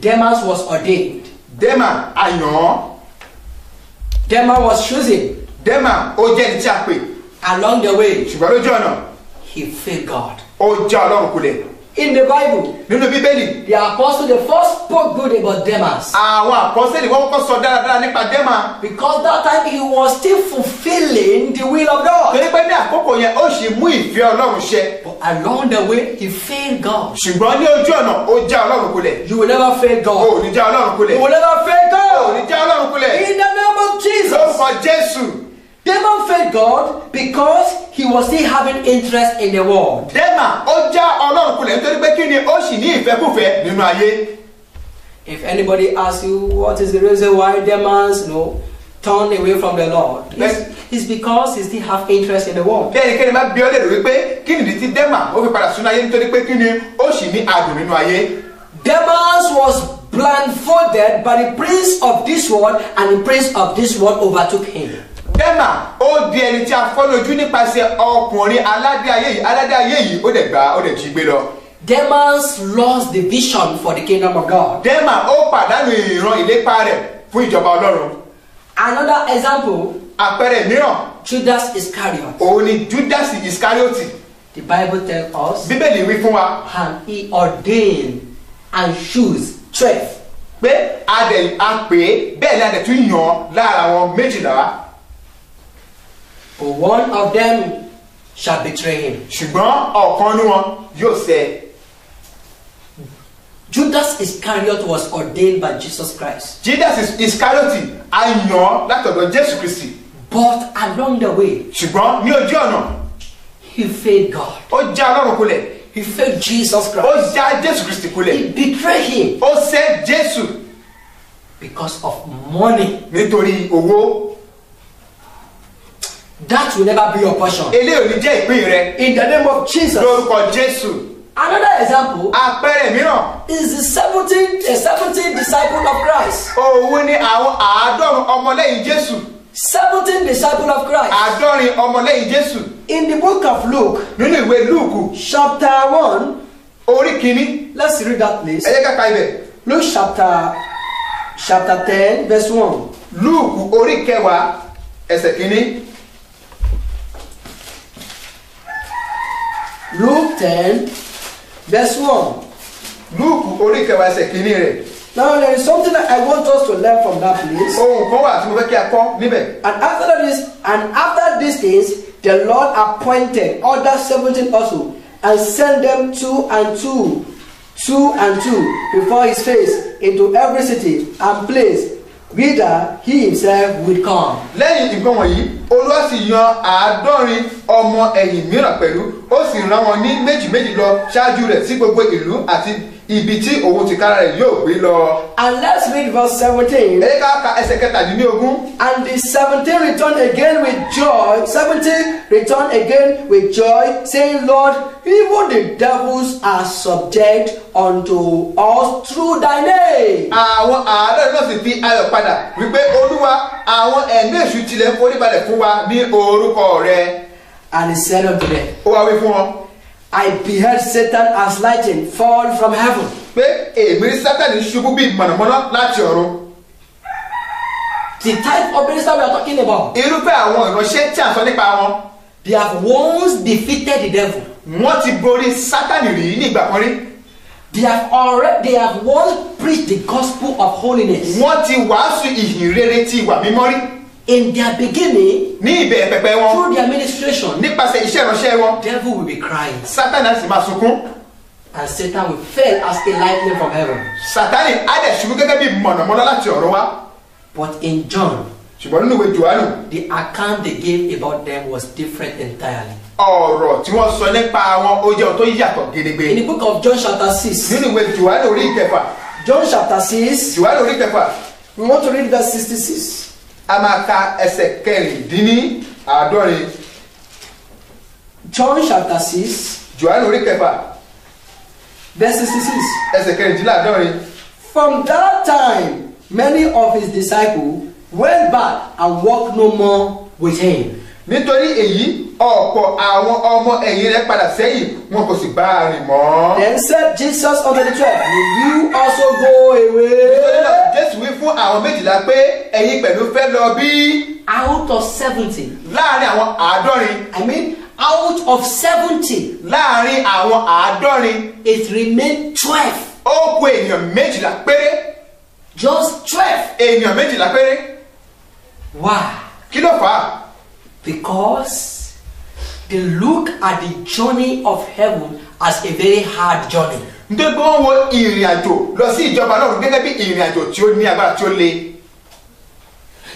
Demas was ordained. Dẹ́mà a yàn án. Demas was chosen. Dẹ́mà ó jẹ́ ẹni tí a pè. Along the way, ṣùgbọ́n lójú ọ̀nà he failed God. ó já Ọlọ́run kulẹ̀. In the Bible, nínú bíbélì the apostle, they first spoke good about Demas, àwọn àpọ́sítélì wọ́n kọ́kọ́ sọ dáradára nípa Dẹ́mà. because that time he was still fulfilling the will of God. torí pé ní àkókò yẹn ó sì mú ìfẹ́ Ọlọ́run ṣẹ. But along the way, he failed God. ṣùgbọ́n ní ojú ọ̀nà ó já Ọlọ́run kulẹ̀. You will never fail ó God. ní já Ọlọ́run You kulẹ̀. will never fail ó God. ní já Ọlọ́run kulẹ̀. In the name of Jesus. lórúkọ Jésù. Demas failed God because he was still having interest in the world. Dẹ́mà ó já Ọlọ́run kulẹ̀ nítorí pé kí ni ó sì ní ìfẹ́kúfẹ̀ẹ́ nínú ayé. If anybody asks you what is the reason why Demas, turned away from the Lord, it's because he still have interest in the world. bí ẹnikẹ́ni bá bí ọ lè rò wípé kí nìdí tí Dẹ́mà ó fi padà sínú ayé nítorí pé kí ni ó sì ní adùn nínú ayé. Demas was blindfolded by the prince of this world, and the prince of this world overtook him. Dema ó di ẹni tí a fọ́ lójú nípasẹ̀ ọkùnrin aládé ayé yìí ó dẹ̀ gbà ó dẹ̀ jí gbé lọ. Demas lost the vision for the kingdom of God. Dema ó pàdánù ìran ìlépa rẹ̀ fún ìjọba Ọlọ́run. Another example. Àpẹẹrẹ mìíràn. Judas Iscariot. Òun ni Judas Iscariot. The Bible tells us. Bíbélì wí fún wa. And he ordained and chose 12. Pé a pè é bẹ́ẹ̀ ni a dẹ̀ tún yàn lára àwọn 12. But one of them shall betray him. Ṣùgbọ́n ọ̀kan nínú wọn yóò ṣẹ̀. Judas Iscariot was ordained by Jesus Christ. Judas Iscariot a yàn látọ̀dọ̀ Jésù Kristi. But along the way. Ṣùgbọ́n ní ojú ọ̀nà. He failed God. Ó já Ọlọ́run kulẹ̀. He failed Jesus Christ. Ó já Jésù Kristi kulẹ̀. He betrayed him. Ó ṣẹ̀ Jésù. Because of money. Nítorí owó. That will never be your portion. Eléyìí ò ní jẹ́ ìpín rẹ. In the name of Jesus. Lórúkọ Jésù. Another example. Àpẹẹrẹ mìíràn. Is the 17 disciples of Christ. Òun ni àwọn 70 ọmọlẹ́yìn Jésù. 17 disciples of Christ. 70 ọmọlẹ́yìn Jésù. In the book of Luke. Nínú ìwé Lúùkù. Chapter 1. Orí kìíní. Let's read that please. Ẹ jẹ́ ká ka ibẹ̀. Luke chapter 10 verse 1. Lúùkù orí 10 ẹsẹ̀ kìíní. Luke 10 verse 1. Lúùkù orí 10 ẹsẹ̀ kìíní rẹ̀. Now there is something that I want us to learn from that place. Ohun kan wà tí mo fẹ́ kí a kọ́ níbẹ̀. And after these things, the Lord appointed other 17 also, and sent them two and two before his face into every city and place whither he himself would come. Lẹ́yìn nǹkan wọ̀nyí, Olúwa sì yan 70 ọmọ ẹ̀yìn mìíràn pẹ̀lú, ó sì rán wọn ní méjì lọ ṣáájú rẹ̀ sí gbogbo ìlú àti ibi tí òun tìkára rẹ̀ yóò gbé lọ. And let's read verse 17. Ẹ ká ka ẹsẹ̀ 17. And the 17 returned again with joy. 17 returned again with joy, saying, Lord, even the devils are subject unto us through thy name. Àwọn àádọ́rin náà sì fi ayọ̀ padà wípé Olúwa, àwọn ẹ̀mí èṣù tilẹ̀ forí balẹ̀ fún wa ní orúkọ rẹ̀. And he said unto them, Ó wá wí fún wọn. I beheld Satan as lightning fall from heaven. Pé èmi rí Sátánì ṣubú bí mọ̀nàmọ́ná láti ọ̀run. The type of minister we are talking about. Irúfẹ́ àwọn ìránṣẹ́ tí a sọ nípa wọn. They have once defeated the devil. Wọ́n ti borí Sátánì rí ní ìgbà kan rí. They have once preached the gospel of holiness. Wọ́n ti wàásù ìhìn rere ti ìwà mímọ́ rí. In their beginning, ní ìbẹ̀rẹ̀ pẹ̀pẹ̀ wọn, through their ministration, nípasẹ̀ iṣẹ́ ìránṣẹ́ wọn, devil will be crying. Sátánì á sì máa sunkún. And Satan will fall as a lightning from heaven. Sátánì á dẹ̀ ṣubú gẹ́gẹ́ bí mọ̀nàmọ́ná láti ọ̀run wá. But in John, ṣùgbọ́n nínú ìwé Jòhánù, the account they gave about them was different entirely. Ọ̀rọ̀ tí wọ́n sọ nípa wọn ó jẹ́ ohun tó yàtọ̀ gedegbe. In the book of John chapter 6. Nínú ìwé Jòhánù orí 6. John chapter 6. Jòhánù orí 6. We want to read verse 66. A máa ka ẹsẹ̀ 14. John chapter 6. Jòhánù orí 6. Verse 66. Ẹsẹ̀ 14. From that time, many of his disciples went back and walked no more with him. Nítorí èyí, ọ̀pọ̀ àwọn ọmọ ẹ̀yìn rẹ̀ padà sẹ́yìn, wọn kò sì bá a rìn mọ́. Then said Jesus unto the 12, will you also go away? Nítorí náà, Jésù wí fún àwọn 12 pé ẹ̀yin pẹ̀lú fẹ́ lọ bí. Out of 70. Láàárín àwọn 70. I mean, out of 70. Láàárín àwọn 70. It remained 12. Ó kù èèyàn 12 péré. Just 12. Èèyàn 12 péré. Why? Kí ló fà á? Because they look at the journey of heaven as a very hard journey. Nítorí pé wọ́n wo ìrìn àjò lọ sí ìjọba Ọlọ́run gẹ́gẹ́ bí ìrìn àjò tí ó ní agbára tí ó le.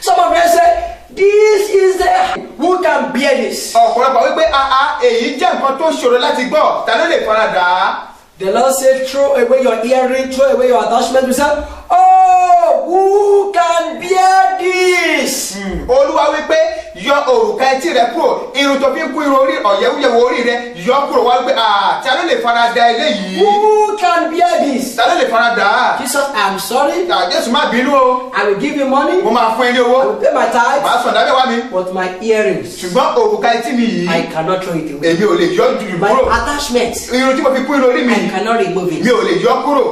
Some of them say, this is the who can bear this. Ọ̀pọ̀lọpọ̀ wípé èyí jẹ́ nǹkan tó ṣòro láti gbọ́, ta ló lè faradà? The Lord said, throw away your earring, throw away your attachment. We said, oh, who can bear this? Olúwa wípé yọ òrùka etí rẹ kúrò, irun tó fi ń kún irun orí ọ̀yẹ̀wúyẹ̀wò orí rẹ yọ kúrò wá pé tí a ló lè fara da eléyìí. Who can bear this? Ta ló lè fara da? Jesus, I'm sorry. Jésù má bínú o. I will give you money. Mo máa fún ẹ ní owó. I will pay my tithe. Màá sàn dábẹ́ wá mi. But my earrings, Ṣùgbọ́n òrùka etí mi yìí. I cannot throw it away. Èmi ò lè yọ jù My kúrò. attachment, Irun tí mo fi kún irun orí mi. I cannot remove Mi it. ò lè yọ kúrò.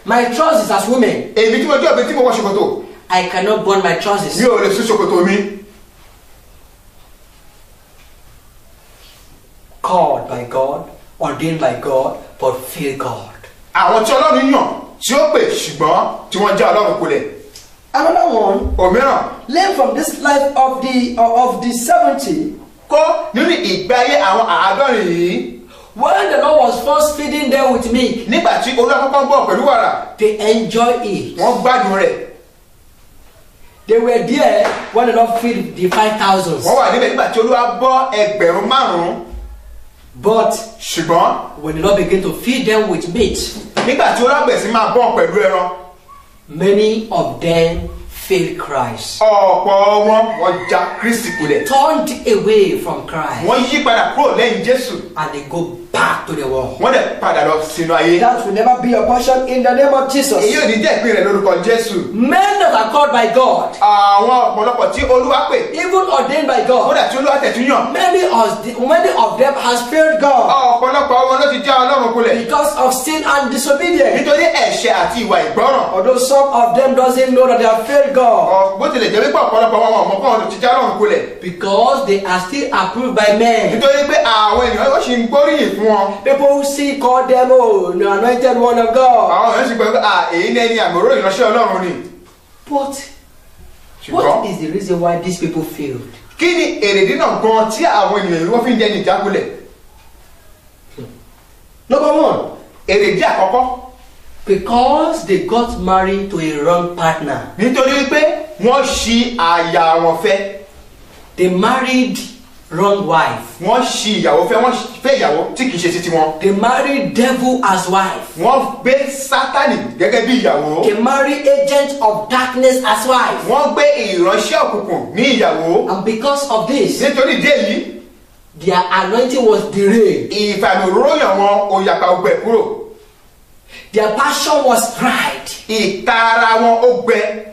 My trousers as women, Èmi tí mo jẹ́ òbí tí mo wọ ṣòkòtò. I cannot burn my trousers. Mi ò lè sú ṣòkòtò mi. Called by God, ordained by God, but fear God. Àwọn tí Ọlọ́run yàn tí ó pè ṣùgbọ́n tí wọ́n já Ọlọ́run kulẹ̀. Another one, Òmíràn learn from this life of the 70. kọ́ nínú ìgbé ayé àwọn àádọ́rin yìí. When the Lord was first feeding them with meat, Nígbà tí Olúwa kọ́kọ́ ń bọ̀ pẹ̀lú wàrà, they enjoyed it. wọ́n gbádùn rẹ̀. They were there when the Lord fed the 5,000. Wọ́n wà níbẹ̀ nígbà tí Olúwa bọ́ 5,000. But Ṣùgbọ́n when the Lord began to feed them with meat, nígbà tí Olúwa bẹ̀rẹ̀ sí máa bọ́ pẹ̀lú ẹran, many of them failed Christ, ọ̀pọ̀ wọ́n já Kristi kulẹ̀. turned away from Christ, Wọ́n yí padà kúrò lẹ́yìn Jésù. and they go back to the world. Wọ́n dẹ̀ padà lọ sínú ayé. That will never be your portion in the name of Jesus. Èyí ò ní jẹ́ ìpín rẹ̀ lórúkọ Jésù. Men that are called by God, Àwọn ọ̀pọ̀lọpọ̀ tí Olúwa pè, even ordained by God, kódà tí Olúwa tẹ̀tún yàn. many of them has failed God Ọ̀pọ̀lọpọ̀ wọn ló ti já Ọlọ́run kulẹ̀. because of sin and disobedience. Nítorí ẹ̀ṣẹ̀ àti ìwà ìgbọ́ràn. Although some of them doesn't know that they have failed God, Bó tilẹ̀ jẹ́ wípé ọ̀pọ̀lọpọ̀ wọn mọ̀ fún ọdún ti já Ọlọ́run kulẹ̀. because they are still approved by men. Nítorí pé àwọn ènìyàn yóò ṣì ń gbóríyìn fún wọn. People who see call them, oh, the anointed one of God. Àwọn ènìyàn sì gbọ́ pé èyí ní ẹni àmọ̀ró ìránṣẹ́ Ọlọ́run ni. But Ṣùgbọ́n what is the reason why these people failed? kí ni èrèdí náà gan tí àwọn ènìyàn yìí wọ́n fi ń dẹni ìjákulẹ̀? Number one, Èrèdí àkọ́kọ́, because they got married to a wrong partner. nítorí pé wọ́n ṣi aya wọn fẹ́. They married wrong wife. Wọ́n ṣi ìyàwó fẹ́, wọ́n fẹ́ ìyàwó tí kìí ṣe títí wọn. They married devil as wife. Wọ́n gbé Sátánì gẹ́gẹ́ bí ìyàwó. They married agent of darkness as wife. Wọ́n gbé ìránṣẹ́ òkùnkùn ní ìyàwó. And because of this, Nítorí ìdí èyí, their anointing was derailed. ìfàmìróyàn wọn ò yàpá ọgbẹ́ kúrò. Their passion was dried. Ìtara wọn ó gbẹ.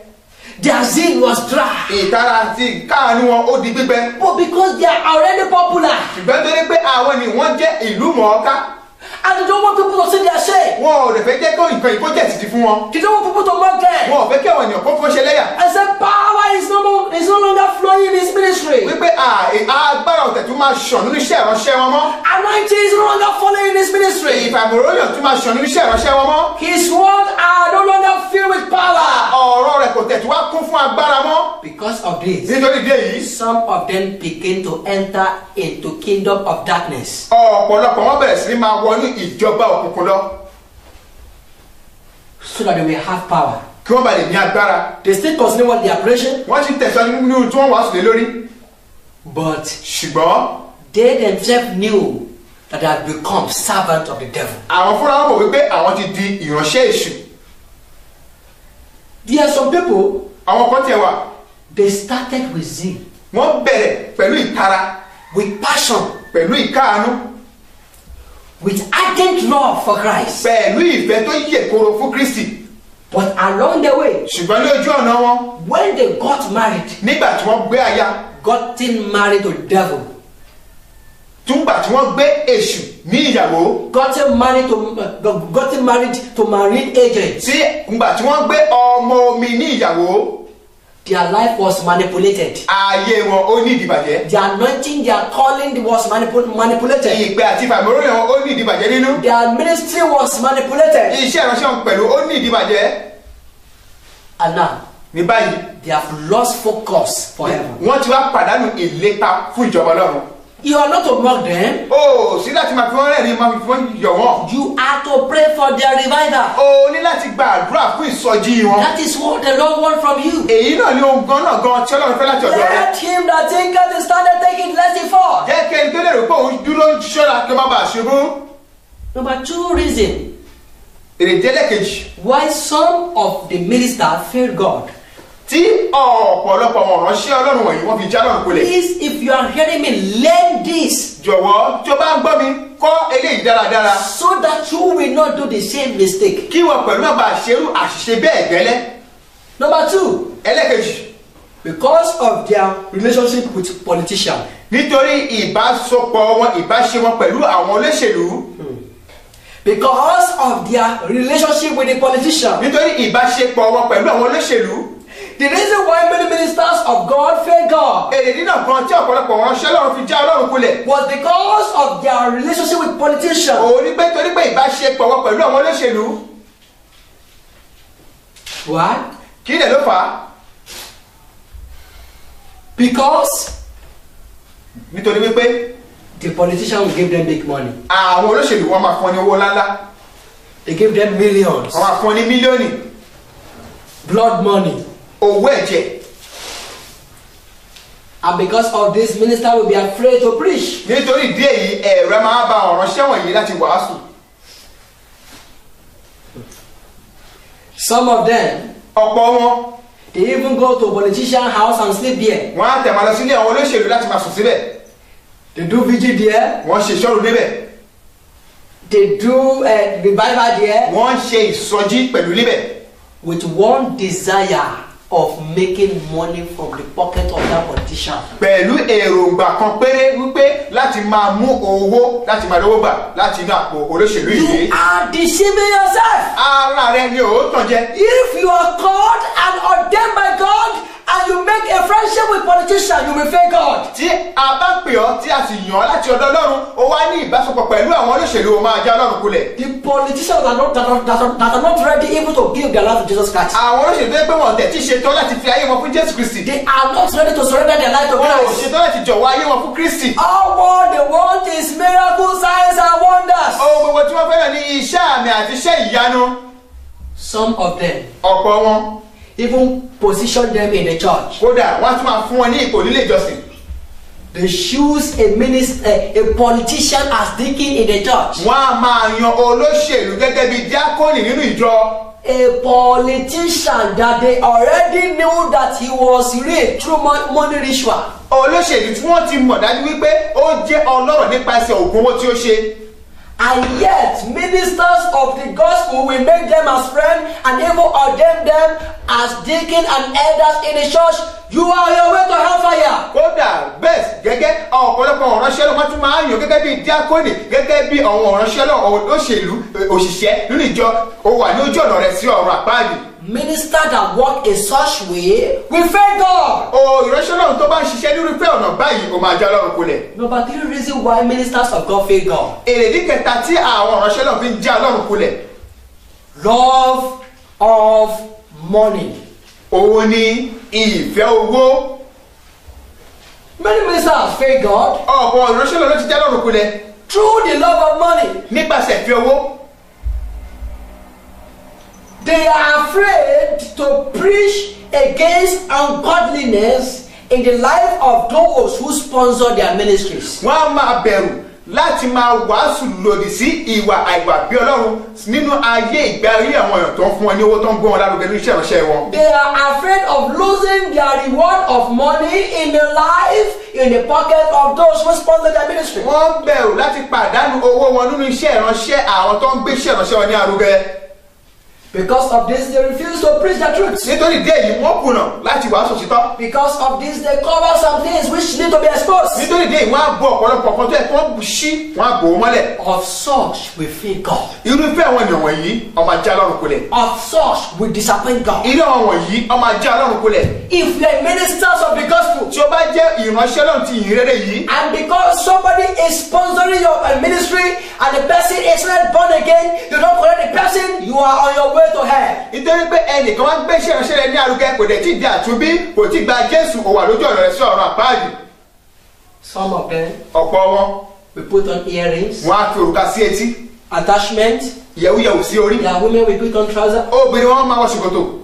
Their zeal was dry. Ìtara àti káàánú wọn ó di gbígbẹ. But because they are already popular, Ṣùgbọ́n torí pé àwọn ni wọ́n jẹ́ ìlú mọ̀ọ́ká. and they don't want people to see their shame. Wọn ò lè fẹ́ jẹ́ kó nǹkan ìkójẹ́ títí fún wọn. They don't want people to mock them. Wọn ò fẹ́ kí àwọn ènìyàn kó fún ṣe lẹ́yà. And say power is no longer flowing in his ministry. Wípé agbára ọ̀tẹ̀ tún máa ṣàn nínú iṣẹ́ ìránṣẹ́ wọn mọ́. Anointing is no longer flowing in his ministry. Ìfàmìróyàn tún máa ṣàn nínú iṣẹ́ ìránṣẹ́ wọn mọ́. His words are no longer filled with power. Ọ̀rọ̀ rẹ̀ kò tẹ̀ tí wá kún fún agbára mọ́. Because of this, Nítorí ìdí èyí, some of them begin to enter into kingdom of darkness. ọ̀pọ̀lọpọ̀ wọn bẹ̀rẹ̀ sí ní máa wọnú ìjọba òkùnkùn lọ. So that they will have power. Kí wọ́n bá lè ní agbára. They still continue what their operation, Wọ́n ti tẹ̀sán nínú tí wọ́n wàásù lé lórí. but Ṣùgbọ́n they themselves knew that they had become servants of the devil. àwọn fúnra wọn mọ̀ wípé àwọn ti di ìránṣẹ́ èṣù. There are some people, Àwọn kan tiẹ̀ wà, they started with zeal, wọ́n bẹ̀rẹ̀ pẹ̀lú ìtara, with passion, pẹ̀lú ìkáàánú, with ardent love for Christ. pẹ̀lú ìfẹ́ tó yè koro fún Kristi. But along the way, Ṣùgbọ́n ní ojú ọ̀nà wọn, when they got married, nígbà tí wọ́n gbé aya, gotten married to the devil, túngbà tí wọ́n gbé èṣù ní ìyàwó, gotten married to marine agents, tí ngbà tí wọ́n gbé ọmọ omi ní ìyàwó, their life was manipulated. ayé wọn ó ní ìdìbàjẹ́. Their anointing, their calling was manipulated. Ìpè àti ìfàmìróyàn wọn ó ní ìdìbàjẹ́ nínú. Their ministry was manipulated. Iṣẹ́ ìránṣẹ́ wọn pẹ̀lú ó ní ìdìbàjẹ́. And now, Ní báyìí, they have lost focus for heaven. wọ́n ti wá pàdánù ìlépa fún ìjọba Ọlọ́run. You are not to mock them. O sí láti máa fi wọ́n rẹ́rìn máa fi wọ́n yọ̀ wọ́n. You are to pray for their revival. O ní láti gba àdúrà fún ìsọjí wọn. That is what the Lord wants from you. Èyí náà ni ohun gan tí Ọlọ́run fẹ́ láti ọ̀dọ̀ rẹ. Let him that thinketh is standeth take it lest he fall. Jẹ́ kẹ́ni tó lè rò pé òun dúró ṣọ́ra kí ó má bàa ṣubú. Number 2 reason Èrèdí ẹlẹ́kejì why some of the ministers failed God. tí ọ̀pọ̀lọpọ̀ àwọn ìránṣẹ́ Ọlọ́run wọ̀nyí wọ́n fi já Ọlọ́run kulẹ̀. Please, if you are hearing me, learn this. Jọ̀wọ́ tí o bá ń gbọ́ mi kọ́ eléyìí dáradára. So that you will not do the same mistake. Kí wọ́n pẹ̀lú àbá àṣerú àṣìṣe bẹ́ẹ̀ gẹ́lẹ́. Number 2. Ẹlẹ́kejì. Because of their relationship with politicians. Nítorí ìbásopọ̀ wọn ìbáṣe wọn pẹ̀lú àwọn olóṣèlú. Because of their relationship with the politician. Nítorí ìbáṣepọ̀ wọn pẹ̀lú àwọn olóṣèlú. The reason why many ministers of God fail God. Èrèdí náà kan tí ọ̀pọ̀lọpọ̀ wọn ṣẹ́ Ọlọ́run fi já Ọlọ́run kulẹ̀. Was because of their relationship with politicians. Òun ni pé torí pé ìbáṣepọ̀ wọn pẹ̀lú àwọn olóṣèlú. Why? Kí lè ló fà á? Because nítorí wípé the politician will give them big money. Àwọn olóṣèlú wọn máa fún ní owó ńláńlá. They give them millions. Wọ́n máa fún ní mílíọ̀nù. Blood money. Owó ẹ̀jẹ̀. And because of this, minister will be afraid to preach. Nítorí ìdí èyí ẹ̀rọ máa bá ọ̀ránṣẹ́ wọ̀nyí láti wàásù. Some of them. Ọ̀pọ̀ wọn. They even go to a politician house and sleep there. Wọ́n á tẹ̀ máa lọ sílé àwọn olóṣèlú láti máa sùn síbẹ̀. They do vigil there. Wọ́n ṣe ìṣọ́ru níbẹ̀. They do revival there. Wọ́n ṣe ìsọjí pẹ̀lú níbẹ̀. With one desire of making money from the pocket of that politician. Pẹ̀lú èròǹgbà kan péré wípé láti máa mú owó láti máa lówó gbà láti inú àpò olóṣèlú yìí. You are deceiving yourself. Ara rẹ ni ó tàn jẹ. If you are called and ordained by God and you make a friendship with politicians, you will fail God. Tí a bá pè ọ́ tí a sì yàn ọ́ láti ọ̀dọ̀ Ọlọ́run, ó wá ní ìbáṣepọ̀ pẹ̀lú àwọn olóṣèlú, ó máa já Ọlọ́run kulẹ̀. The politicians that are not ready even to give their life to Jesus Christ. Àwọn olóṣèlú tó ń pè wọ́n tẹ̀ tí ṣetán láti fi ayé wọn fún Jésù Kristi. They are not ready to surrender their life to Wọn ò Christ. ṣetán láti jọ̀wọ́ ayé wọn fún Kristi. All what they want is miracles, signs and wonders. Ohun gbogbo tí wọ́n fẹ́ràn ní iṣẹ́ àmì àti iṣẹ́ ìyanu. Some of them. Ọ̀pọ̀ wọn. Even position them in the church. Kódà wọ́n á tún máa fún wọn ní ipò nílé ìjọsìn. They choose a politician as deacon in the church. Wọ́n á máa yan olóṣèlú gẹ́gẹ́ bí díákónì nínú ìjọ. A politician that they already knew that he was rich through money ritual. Olóṣèlú tí wọ́n ti mọ̀ dájú wípé ó jẹ́ ọlọ́rọ̀ nípasẹ̀ ògùn owó tí ó ṣe. And yet, ministers of the gospel will make them as friends and even ordain them as deacon and elders in the church. You are on your way to hellfire. Kódà bẹ́ẹ̀ gẹ́gẹ́ ọ̀pọ̀lọpọ̀ ọ̀ránṣẹ́ ló wọ́n tún máa ń yàn gẹ́gẹ́ bí díákónì gẹ́gẹ́ bí àwọn ọ̀ránṣẹ́ olóṣèlú òṣìṣẹ́ nínú ìjọ ó wà ní ojú ọ̀nà rẹ̀ sí ọ̀run àpáàdì. Minister that walk in such way will fail God. Ìránṣẹ́ náà tó bá ń ṣiṣẹ́ nírúfẹ́ ọ̀nà báyìí ó máa já Ọlọ́run kulẹ̀. Number 3 reason why ministers of God fail God. Èrèdí kẹta tí àwọn ìránṣẹ́ náà fi ń já Ọlọ́run kulẹ̀. Love of money. Òun ni ìfẹ́ owó. Many ministers fail God. Ọ̀pọ̀ ìránṣẹ́ náà ló ti já Ọlọ́run kulẹ̀. Through the love of money. Nípasẹ̀ ìfẹ́ owó. They are afraid to preach against ungodliness in the life of those who sponsor their ministries. Wọ́n á máa bẹ̀rù láti máa wàásù lòdì sí ìwà àìwà bí Ọlọ́run nínú ayé ìgbé ayé àwọn èèyàn tó ń fún wọn ní owó tó ń gbé wọn lárugẹ ní iṣẹ́ ìránṣẹ́ wọn. They are afraid of losing their reward of money in the life in the pocket of those who sponsor their ministry. Wọ́n bẹ̀rù láti pàdánù owó wọn nínú iṣẹ́ ìránṣẹ́ àwọn tó ń gbé iṣẹ́ ìránṣẹ́ wọn ní arugẹ. Because of this, they refuse to preach the truth. Nítorí díẹ̀ yìí wọ́n kùnà láti wàásù òtítọ́. Because of this, they cover some things which need to be exposed. Nítorí díẹ̀ yìí wọ́n á bọ ọ̀pọ̀lọpọ̀ kan tó yẹ kí wọ́n ṣí wọ́n á bò ó mọ́lẹ̀. Of such we fear God. Irúfẹ́ àwọn ènìyàn wọ̀nyí ọmọ ajá Ọlọ́run kulẹ̀. Of such we disappoint God. Irú àwọn wọ̀nyí ọmọ ajá Ọlọ́run kulẹ̀. If you are ministers of the gospel. Tí o bá jẹ́ ìránṣẹ́ Ọlọ́run ti ìyìn rere yìí. And because somebody is sponsoring your ministry and the person is not born again, you don't correct the person, you are on your way to hell. Nítorí pé ẹnìkan wá ń gbé iṣẹ́ ìránṣẹ́ rẹ̀ ní arugẹ kò dẹ̀ tí di àtúnbí kò tí gba Jésù ó wà lójú ọ̀nà rẹ̀ sí ọ̀run àpáàdì. Some of them. Ọ̀pọ̀ wọn. We put on earrings. Wọ́n á fi òrùka sí etí. Attachment. Yẹ̀wùyẹ̀wù sí orí. There are women we put on trousers. Obìnrin wọn máa wọ ṣòkòtò.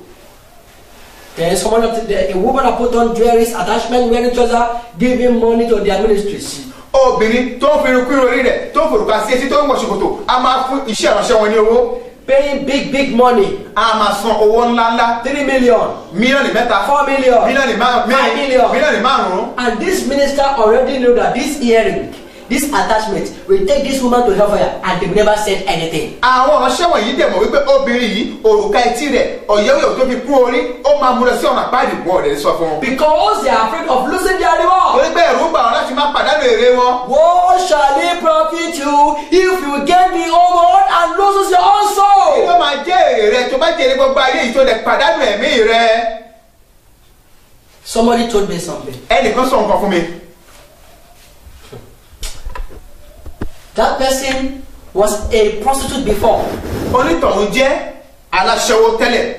There is someone a woman that put on jewelry, attachment, wearing trousers, giving money to their ministries. Obìnrin tó ń fi irun kúrò orí rẹ̀ tó ń forùka sí etí tó ń wọ ṣòkòtò a máa fún iṣẹ́ ìránṣẹ́ wọn ní owó. paying big money. A máa san owó ńláńlá. 3 million. Mílíọ̀nù mẹ́ta. 4 million. Mílíọ̀nù márùn-ún. 5 million. Mílíọ̀nù márùn-ún. And this minister already knew that this earring, this attachment will take this woman to hellfire, and they never said anything. Àwọn ọ̀ránṣẹ́ wọ̀nyí dẹ̀ mọ̀ wípé obìnrin yìí òrùka etí rẹ̀ ọ̀yẹ́wò tó fi kún orí ó máa múra sí ọ̀nà àpáàdì wọn ọ̀rẹ́ sọ fún wọn. Because they are afraid of losing their reward. Torí pé ẹ̀rù ń bà wọn láti má pàdánù èrè wọn. What shall it profit you if you gain the whole world and lose your own soul? Kí ló máa jẹ́ èrè rẹ tó bá jèrè gbogbo ayé yìí tó lè pàdánù ẹ̀mí rẹ? Somebody told me something. Ẹnìkan sọ nǹkan fún mi. That person was a prostitute before. Onítọ̀hún jẹ́ aláṣẹ́wó tẹ́lẹ̀.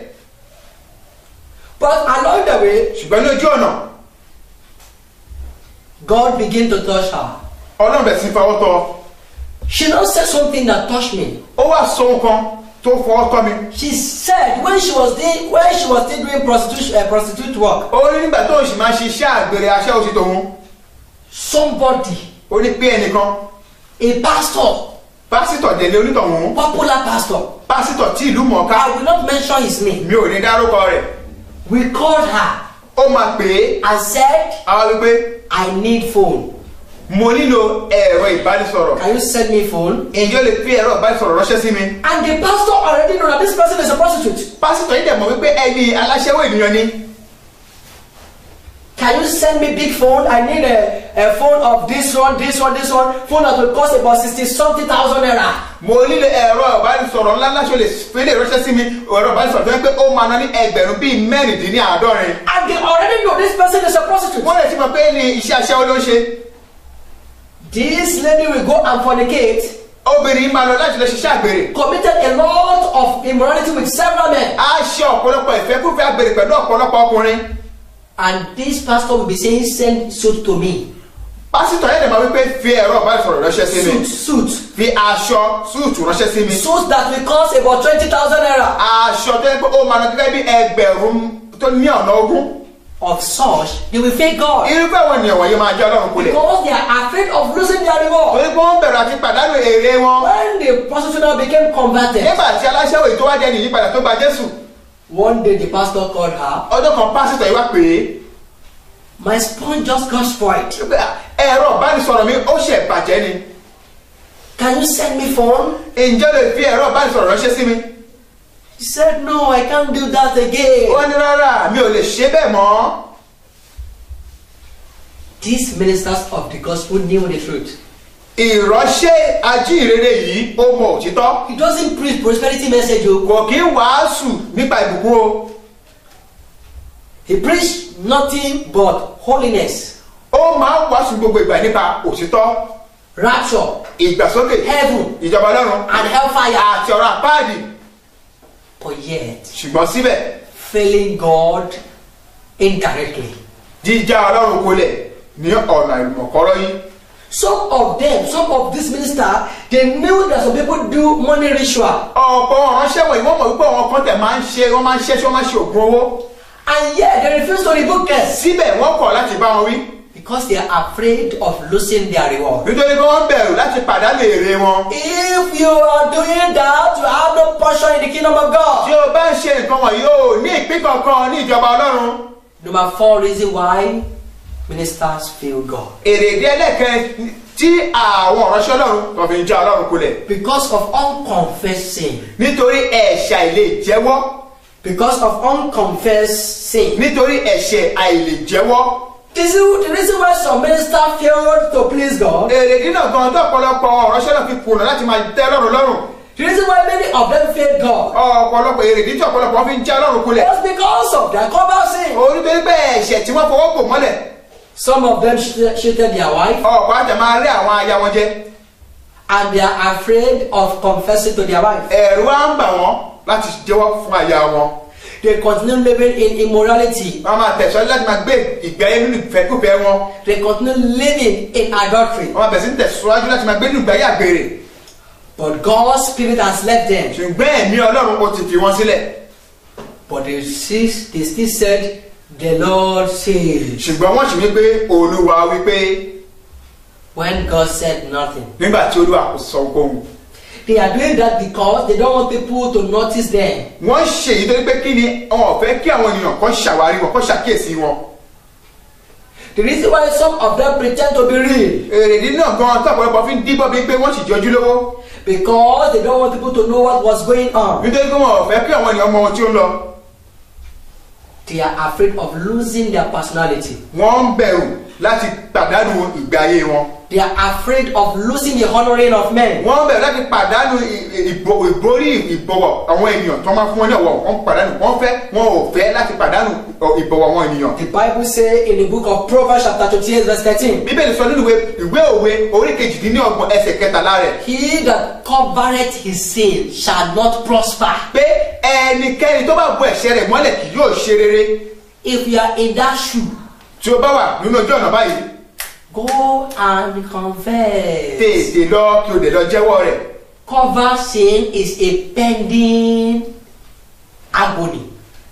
But along the way, ṣùgbọ́n lójú ọ̀nà God began to touch her. Ọlọ́run bẹ̀ sí fọwọ́ tọ́. She now said something that touched me. Ó wá sọ nǹkan tó fọwọ́ tọ́ mi. She said when she was still doing prostitute work. Ó ní nígbà tó ń ṣì máa ṣiṣẹ́ àgbèrè aṣẹ́wó sí tòun. Somebody, Ó ní pé ẹnìkan. a pastor, Pásítọ̀ dẹ̀ ni onítọ̀hún. popular pastor. Pásítọ̀ tí ìlú mọ̀ọ́ká. I will not mention his name. Mi ò ní dárúkọ rẹ̀. We called her Ó máa pè é. and said, Àwa wípé I need phone. mo nílò ẹ̀rọ ìbánisọ̀rọ̀. Can you send me phone? Ǹjẹ́ o lè fi ẹ̀rọ ìbánisọ̀rọ̀ ránṣẹ́ sí mi? And the pastor already know that this person is a prostitute. Pásítọ̀ yìí dẹ̀ mọ̀ wípé ẹni aláṣẹ́wó ènìyàn ni. Can you send me big phone? I need a phone of this one. Phone that will cost about 60-something thousand naira. Mo nílò ẹ̀rọ ìbánisọ̀rọ̀ ńlá láṣọ lè fi lè ránṣẹ́ sí mi. Ẹ̀rọ ìbánisọ̀rọ̀ tó yẹ pé ó máa ná ní ẹgbẹ̀rún bíi mẹ́rìndínláàádọ́rin. And they already know this person is a prostitute. Wọ́n lè ti mọ̀ pé ní iṣẹ́ aṣẹ́wó ló ń ṣe. This lady will go and fornicate. Obìnrin máa lọ láti lọ ṣiṣẹ́ àgbèrè. Committed a lot of immorality with several men. A ṣe ọ̀pọ̀lọpọ̀ ìfẹ́kúfẹ́ àgbèrè pẹ̀lú ọ̀pọ̀lọpọ̀ ọkùnrin. And this pastor will be saying, send suit to me. Pásítọ̀ yẹn dẹ̀ máa wípé fi ẹ̀rọ ìbánisọ̀rọ̀ ránṣẹ́ sí mi. Suit. Fi aṣọ súùtù ránṣẹ́ sí mi. Suit that will cost about 20,000 naira. Aṣọ tó yẹ pé ó máa ná gẹ́gẹ́ bí ẹgbẹ̀rún tó ní ọ̀nà ogún. Of such, they will fake God. Irúfẹ́ àwọn ènìyàn wọ̀nyí máa jẹ́ Ọlọ́run kulẹ̀. Because they are afraid of losing their reward. Torí pé wọ́n bẹ̀rù àti pàdánù èrè wọn. When the prostitute now became converted, Nígbà tí aláṣẹ́wò yìí tó wá jẹ́ nìyí padà tó gba Jésù. one day the pastor called her. Ọjọ́ kan pásítọ̀ yìí wá pè é. My sponge just got spoiled. Ẹ̀rọ ìbánisọ̀rọ̀ mi ó ṣe bàjẹ́ ni. Can you send me phone? Ǹjẹ́ o lè fi ẹ̀rọ ìbánisọ̀rọ̀ ránṣẹ́ sí mi? He said, no, I can't do that again. Ó ní rárá mi ò lè ṣe bẹ́ẹ̀ mọ́. These ministers of the gospel knew the truth. Ìránṣẹ́ ajíhìnrere yìí ó mọ òtítọ́. He doesn't preach prosperity message. Kò kí ń wàásù nípa ìbùkún o. He preached nothing but holiness, Ó máa ń wàásù gbogbo ìgbà nípa òtítọ́. rapture, Ìgbàsókè. heaven, Ìjọba Ọlọ́run. and hellfire. Àti ọ̀rọ̀ àpáàdì. But yet, Ṣùgbọ́n síbẹ̀ failing God indirectly. jíjá Ọlọ́run kulẹ̀ ní ọ̀nà ìmọ̀kọ́rọ́ yìí. Some of these ministers, they knew that some people do money ritual. Ọ̀pọ̀ ọ̀ránṣẹ́ wọ̀nyí wọ́n mọ̀ wípé àwọn kan tẹ̀ máa ń ṣe ògùn owó. And yet they refuse to rebuke them. Síbẹ̀ wọ́n kọ̀ láti bá wọn wí. Because they are afraid of losing their reward. Nítorí pé wọ́n bẹ̀rù láti pàdánù èrè wọn. If you are doing that, you have no portion in the kingdom of Tí God. o bá ń ṣe nǹkan wọ̀nyí o ní ìpín kankan ní ìjọba Ọlọ́run. Number 4 reason why ministers fail God. Èrèdí ẹlẹ́kẹ̀ẹ́ tí àwọn ìránṣẹ́ Ọlọ́run tó fi ń já Ọlọ́run kulẹ̀. Because of unconfessed sin. Nítorí ẹ̀ṣẹ̀ àìlè jẹ́wọ́. Because of unconfessed sin. Nítorí ẹ̀ṣẹ̀ àìlè jẹ́wọ́. This is the reason why some ministers failed to please God. Èrèdí náà gan tó ọ̀pọ̀lọpọ̀ ìránṣẹ́ náà fi kùnà láti máa tẹ́ Ọlọ́run lọ́rùn. The reason why many of them failed God Ọ̀pọ̀lọpọ̀ èrèdí tí ọ̀pọ̀lọpọ̀ fi ń já Ọlọ́run kulẹ̀. was because of their cover sin. Onítorí pé ẹ̀ṣẹ̀ tí wọ́n fọwọ́ bò mọ́lẹ̀. Some of them cheated their wife, Ọ̀pọ̀ àjẹ́ máa rí àwọn aya wọn jẹ. and they are afraid of confessing to their wife. Ẹ̀rù á ń bà wọ́n láti jẹ́wọ́ fún aya wọn. They continue living in immorality. Wọ́n máa tẹ̀síwájú láti máa gbé ìgbé ayé nínú ìfẹ́kúfẹ́ wọn. They continue living in adultery. Wọ́n máa bẹ̀rẹ̀ sí ní tẹ̀síwájú láti máa gbé nínú ìgbé ayé àgbèrè. But God's spirit has left them. Ṣùgbọ́n ẹ̀mí Ọlọ́run ó ti fi wọ́n sílẹ̀. But they still said, the Lord says. Ṣùgbọ́n wọ́n sì wípé Olúwa wípé When God said nothing. nígbà tí Olúwa kò sọ ohunkóhun. They are doing that because they don't want people to notice them. wọ́n ṣe èyí torí pé kí ni wọn ò fẹ́ kí àwọn ènìyàn kan ṣàwárí wọn kan ṣàkíyèsí wọn. The reason why some of them pretend to be real. èrèdí náà gan tó ọ̀pọ̀lọpọ̀ fi ń díbọ́ bíi pé wọ́n sì jọjú lówó. Because they don't want people to know what was going on. nítorí pé wọn ò fẹ́ kí àwọn ènìyàn mọ ohun tí ó ń lọ. They are afraid of losing their personality. wọ́n ń bẹ̀rù láti pàdánù ìgbé ayé wọn. They are afraid of losing the honoring of men. wọ́n ń bẹ̀rù láti pàdánù ìborí ìbọ̀wọ̀ àwọn ènìyàn tó máa fún wọn ní ọ̀wọ̀ wọ́n pàdánù wọn ò fẹ́ láti pàdánù ìbọ̀wọ̀ àwọn ènìyàn. The Bible say in the book of Proverbs chapter 28 verse 13. bíbélì sọ nínú ìwé òwe orí kejìdínlọ́gbọ̀n ẹsẹ̀ kẹtàlá rẹ̀. He that covereth his sin shall not prosper. pé ẹnikẹ́ni tó bá bo ẹ̀ṣẹ̀ rẹ̀ mọ́lẹ̀ kì yóò ṣe rere. If you are in that shoe, tí o bá wà nínú ojú ọ̀nà báyìí. go and confess. tètè lọ kí o dẹ̀ lọ jẹ́wọ́ rẹ̀. Cover sin is a pending agony.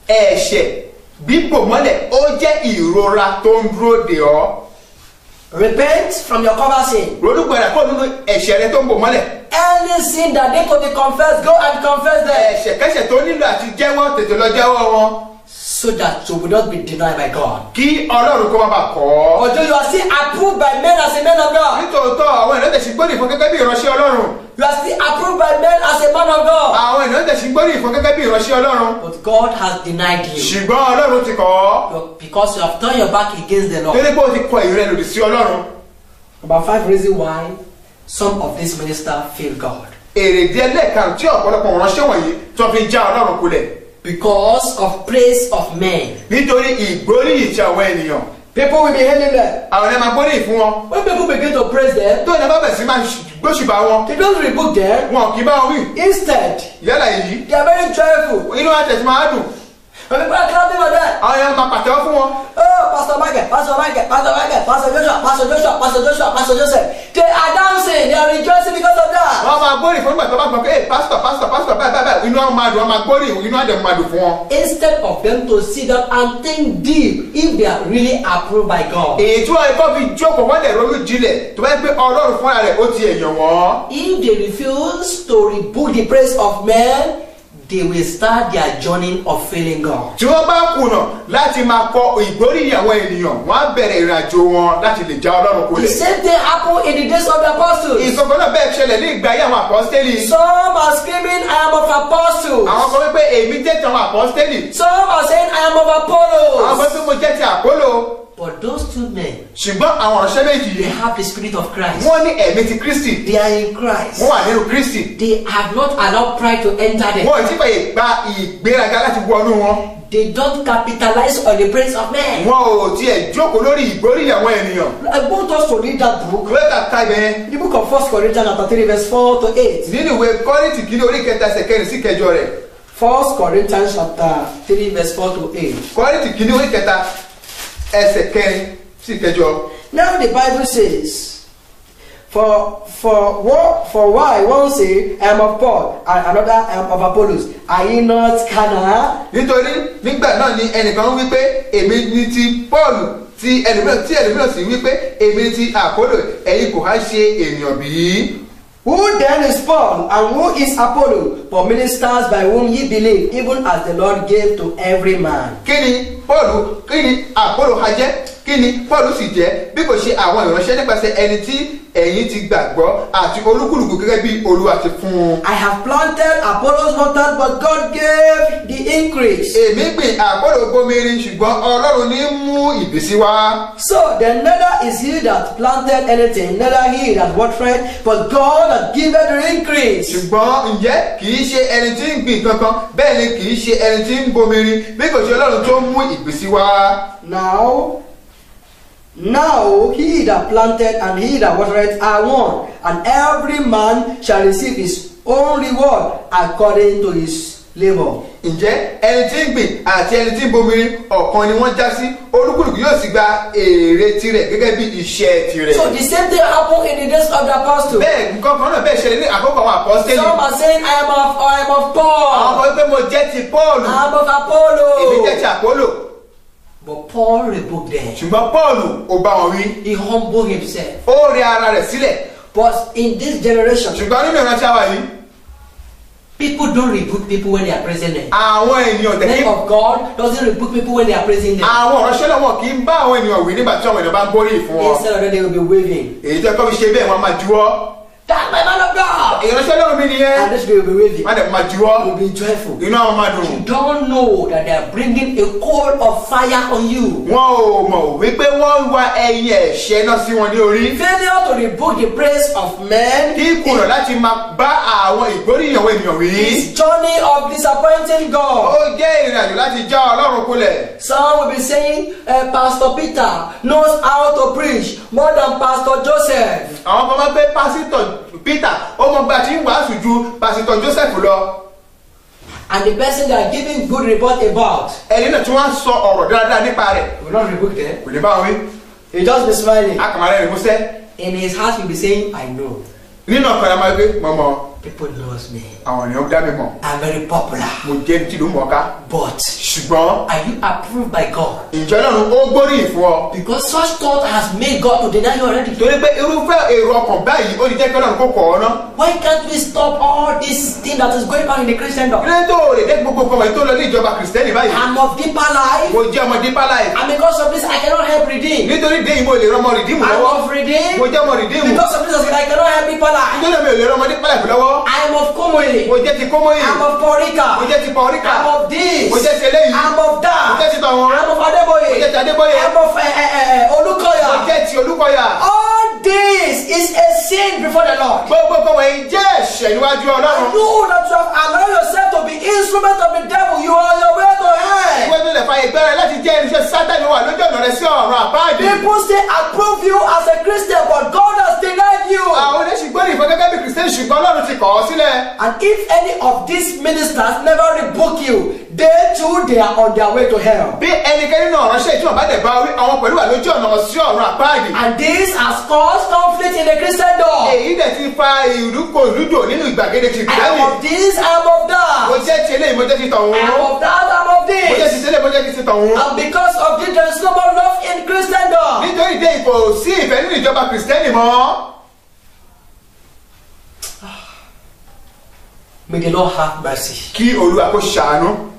ẹ̀ṣẹ̀ bíbò mọ́lẹ̀ ó jẹ́ ìrora tó ń dúró dè ọ́. Repent from your cover sin. ronúpẹ̀rẹ̀ kó nínú ẹ̀ṣẹ̀ rẹ tó ń bò mọ́lẹ̀. Any sin that need to be confessed, go and confess them. ẹ̀ṣẹ̀kẹ́ṣẹ̀ tó nílò àti jẹ́wọ́ tètè lọ jẹ́wọ́ wọn. So that you will not be denied by God. kí ọlọ́run kó má bàa kọ̀ ọ́. Although you are still approved by men as a man of God. nítòótọ́ àwọn ènìyàn tẹ̀sí gbórí fún gẹ́gẹ́ bí ìránṣẹ́ ọlọ́run. You are still approved by men as a man of God. àwọn ènìyàn tẹ̀sí gbórí fún gẹ́gẹ́ bí ìránṣẹ́ ọlọ́run. But God has denied you. ṣùgbọ́n ọlọ́run ti kọ̀ ọ́. Because you have turned your back against the Lord. torí pé o ti kọ ìrẹ́ lòdì sí ọlọ́run. About 5 reasons why some of these ministers fail God. èrèdí ẹlẹ́ẹ̀kan tí ọ̀pọ̀lọpọ̀ ìránṣẹ́ wọ̀nyí tó fi já ọlọ́run kulẹ̀. Because of praise of men. nítorí ìgbóríyìn tí àwọn ènìyàn. People will be hailing them. àwọn ẹ̀ máa gbóríyìn fún wọn. When people begin to praise them, tó ìyẹn bá bẹ̀ sí máa gbóṣùbà wọn. they don't rebuke them. wọn kì í bá wọn wí. Instead, yálà èyí. they are very joyful. inú wa tẹ̀sí máa dùn. When people are clapping for them. àwọn èèyàn máa pàtẹ́wọ́ fún wọn. Oh, Pastor Michael, Pastor Michael, Pastor Michael, Pastor Joshua, Pastor Joshua, Pastor Joshua, Pastor Joseph. They are dancing. They are rejoicing because of that. wọ́n máa gbórí fún ìgbà tó bá gbọ́ pé pásítọ̀ báyìí inú àwọn máa dùn wọ́n máa gbórí inú àdẹ̀ máa dùn fún wọn. Instead of them to sit down and think deep if they are really approved by God. èyí tí wọ́n kọ́ fi jókòó wọ́n dẹ̀ ronú jinlẹ̀ tó bá yẹ pé ọlọ́run fúnra rẹ̀ ó ti ẹ̀yàn wọ́n. If they refuse to rebuke the praise of men, they will start their journey of failing God. tí wọ́n bá kùnà láti máa kọ ìgbóríyìn àwọn ènìyàn wọ́n á bẹ̀rẹ̀ ìrìnàjò wọn láti lè já ọlọ́run The kulẹ̀. same thing happened in the days of the apostles. ìsọ̀kan náà bẹ́ẹ̀ ṣẹlẹ̀ ní ìgbà ayé àwọn àpọ́stélì. Some are screaming, I am of apostles. àwọn kan wípé èmi jẹ́ ti àwọn àpọ́stélì. Some are saying, I am of àwọn Apollos. kan wípé mo jẹ́ ti àpólò. But those two men, ṣùgbọ́n àwọn ọ̀rọ̀ṣẹ́ méjì they yìí have the spirit of Christ. wọ́n ní ẹ̀mí ti Kristi. They are in Christ. wọ́n wà nínú Kristi. They have not allowed pride to enter them. wọ́n ti fàyè gba ìgbéraga láti wọnú wọn. They don't capitalize on the praise of men. wọn ò tiẹ̀ jókòó lórí ìgbóríyìn àwọn ènìyàn. I want us to read that book. wẹ́ẹ̀ka ká ibẹ̀. The book of 1 Corinthians chapter 3 verse 4 to 8. nínú ìwé Kọ́ríńtì kìíní orí kẹta ẹsẹ̀ kẹrin sí kẹjọ rẹ̀. 1 Corinthians chapter 3 verse 4 to 8. Kọ́ríńtì kìíní orí kẹta ẹsẹ̀ kẹrin sí kẹjọ. Now the Bible says, for why one say I am of Paul and another I am of Apollos, are ye not carnal? nítorí nígbà náà ni ẹnìkan wí pé èmi ni ti Pọ́ọ̀lù tí ẹlòmíràn sì wí pé èmi ni ti Àpólò ẹ̀yin kò há ṣe ènìyàn bí? Who then is Paul and who is Apollo? For ministers by whom ye believe, even as the Lord gave to every man. Kí ni Pọ́ọ̀lù kí ni Àpólò ha jẹ́? Kí ni Pọ́ọ̀lù sì jẹ́ bí kò ṣe àwọn ìránṣẹ́ nípasẹ̀ ẹni tí ẹ̀yin ti gbàgbọ́ àti olúkúlùkù gẹ́gẹ́ bí Olúwa ti fún un. I have planted, Apollos watered, but God gave the increase. Èmi gbìn Àpólò bomirin ṣùgbọ́n Ọlọ́run ní mú ìbísí wá. So then neither is he that planted anything, neither he that watered, but God that giveth the increase. Ṣùgbọ́n ǹjẹ́ kì í ṣe ẹni tí ń gbìn kankan bẹ́ẹ̀ ni kì í ṣe ẹni tí ń bomirin bí kò ṣe Ọlọ́run tó mú ìbísí wá. Now he that planted and he that watered are one, and every man shall receive his own reward according to his labour. Ǹjẹ́ ẹni tí ń gbìn àti ẹni tí ń bomirin ọ̀kan ni wọ́n já sí, olúkúlùkù yóò sì gba èrè tirẹ̀ gẹ́gẹ́ bí iṣẹ́ tirẹ̀. So the same thing happened in the days of the apostles. Bẹ́ẹ̀ nǹkan kan náà bẹ́ẹ̀ ṣẹlẹ̀ ní àkókò àwọn apostoli. Some are saying I am of Paul. Àwọn kan wípé mo jẹ́ ti Pọ́ọ̀lù. I am of Apollo. Èmi jẹ́ ti Àpólò. But Paul rebuked them. Ṣùgbọ́n Pọ́ọ̀lù ò bá wọn wí. He humbled himself. Ó rẹ ara rẹ̀ sílẹ̀. But in this generation, Ṣùgbọ́n nínú ìrántí àwa yìí, People don't rebuke people when they are praising them. Àwọn ènìyàn tẹ̀lé. Men of God doesn't rebuke people when they are praising them. Àwọn ọ̀rọ̀ṣẹ́ náà wọn kì í bá àwọn ènìyàn wí nígbà tí àwọn ènìyàn bá ń gbóríyìn fún wọn. Instead of that, they will be waving. Èyí tẹ́ kọ́ fi ṣe bẹ́ẹ̀ wọ́n máa juwọ́. That's my man of God. Ìránṣẹ́ lọ́rùn mi nìyẹn. And this will be waving. Wọ́n dẹ̀ máa juwọ́. You will be joyful. Inú àwọn máa dùn. You don't know that they are bringing a coal of fire on you. Wọ́n ò mọ̀ wípé wọ́n ń wa ẹyin ẹ̀ṣẹ́ náà sí wọn ní orí. Failure to rebuke the praise of men. Kí kùnà láti máa bá àwọn ìgbóríyìn àwọn ènìyàn wí. This journey of disappointing God. Ó jẹ́ ìrìnàjò láti já Ọlọ́run kulẹ̀. Some will be saying, Pastor Peter knows how to preach more than Pastor Joseph. Àwọn kan máa gbé pásítọ̀ Peter ó mọ bá ti ń wàásù ju pásítọ̀ Joseph lọ. And the person they are giving good report about. Ẹni náà tí wọ́n sọ ọ̀rọ̀ dáadáa nípa rẹ̀. Will not rebuke them. Kò ní bá wọn wí. He just be smiling. Akàmárẹ̀ rẹ̀ músẹ́. In his heart he will be saying, I know. Nínú ọkàn rẹ̀ máa gbé mọ́mọ́. People knows me. Àwọn ènìyàn dá mi mọ̀. I'm very popular. Mo jẹ́ tí ló mọ̀ ká. But ṣùgbọ́n. are you approved by God? Ìjọ Ọlọ́run ó gbóríyìn fún ọ. Because such thought has made God to deny you already. Torí pé irúfẹ́ èrò ọkàn báyìí ó ti jẹ́ kí Ọlọ́run kó kọ̀ ọ́ ná. Why can't we stop all this thing that is going on in the Christendom? Ilé tó o lè dé gbogbo nǹkan wọ̀nyí tó lọ ní ìjọba Kìrìsìtẹ́nì báyìí. I'm of deeper life. Mo jẹ́ ọmọ Deeper Life. And because of this I cannot help redeem. Nítorí dé ìmọ̀ lè rọmọ rìdíìmù I'm lọ́wọ́. of redeem. Mo jẹ́ ọmọ rìdíìmù. Because of this I cannot help deeper life. Nítorí mi ò lè rọmọ Deeper Life lọ́wọ́. I'm of Komoye. Mo jẹ́ ti Kómóyì. I'm of Porika. Mo jẹ́ ti Pọ̀ríkà. I'm of this. Mo jẹ́ ti eléyìí. I'm of that. Mo jẹ́ ti tọ̀hún. I'm of Adeboye. Mo jẹ́ ti Adébóyè. I'm of Olukoya. Mo jẹ́ ti Olúkọ̀yà. All this is a sin before the Lord. Gbogbo nǹkan wọ̀nyí jẹ́ ẹ̀ṣẹ̀ níwájú Ọlọ́run. You that you have allowed yourself to be instrument of the devil, you are on your way to hell. Ìwé tó lè fa ìgbẹ́rẹ́ láti jẹ́ irinṣẹ́ Sátánì wà lójú ọ̀nà rẹ sí ọ̀run àpáàdì. People say approve you as a Christian, but God has denied you. Àwọn oníṣègbọ́n ìfọ̀ gẹ́gẹ́ bí Kìrìsìtẹ́nì ṣùgbọ́n Ọlọ́run ti kọ̀ ọ́ sílẹ̀. And if any of these ministers never rebuke you, they too they are on their way to hell. Bí ẹnikẹ́ni náà ránṣẹ́ tí wọ́n bá dẹ̀ bá wí àwọn pẹ̀lú wà lójú ọ̀nà sí ọ̀run àpáàdì. And this has caused conflict in the Christendom. Èyí dẹ̀ ti fa ìrúkòrúdò nínú ìgbàgede I Kìrìsìtẹ́nì. am of this, I am of Mo that. jẹ́ ti eléyìí, mo jẹ́ ti tọ̀hún. I am of that, I am of Mo jẹ́ ti this. tẹ́lẹ̀, mo jẹ́ ti tọ̀hún. And because of this, there is no more love in Christendom. Nítorí dé ipò sí ìfẹ́ nínú ìjọba Kìrìsìtẹ́nì mọ́. May the Lord have mercy. Kí Olúwa kó ṣàánú.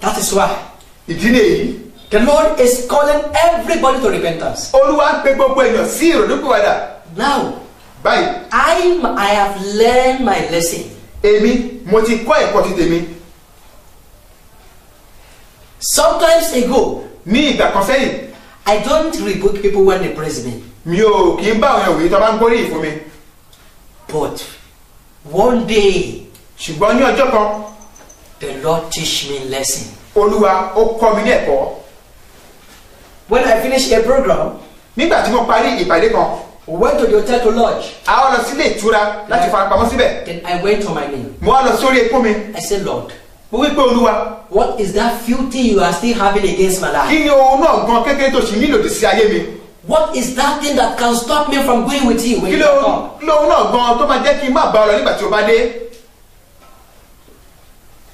That is why Ìdí nìyí. the Lord is calling everybody to repentance. Olúwa ń pe gbogbo èèyàn sí ìrònúpìwàdà. Now, Báyìí, I have learned my lesson. èmi mo ti kọ́ ẹ̀kọ́ ti tèmi. Sometimes ago, Ní ìgbà kan sẹ́yìn, I don't rebuke people when they praise me. mi ò kì í bá àwọn èèyàn wí tó bá ń gbóríyìn fún mi. But one day, Ṣùgbọ́n ní ọjọ́ kan, the Lord teach me lesson. Olúwa ó kọ́ mi ní ẹ̀kọ́. When I finish a program, Nígbà tí mo parí ìpàdé kan, we went to the hotel to lodge. a wá lọ sílé ìtura láti farapamọ́ síbẹ̀. Then I went on my knee. Mo wá lọ sórí ekún mi. I said, Lord, Mo wí pé Olúwa, what is that few thing you are still having against my life? kí ni ohun náà gan kékeré tó ṣì nílòdì sí ayé mi? What is that thing that can stop me from going with you when Kí you come? lóhun náà gan tó máa jẹ́ kí n má bá ọ lọ nígbà tí o bá dé?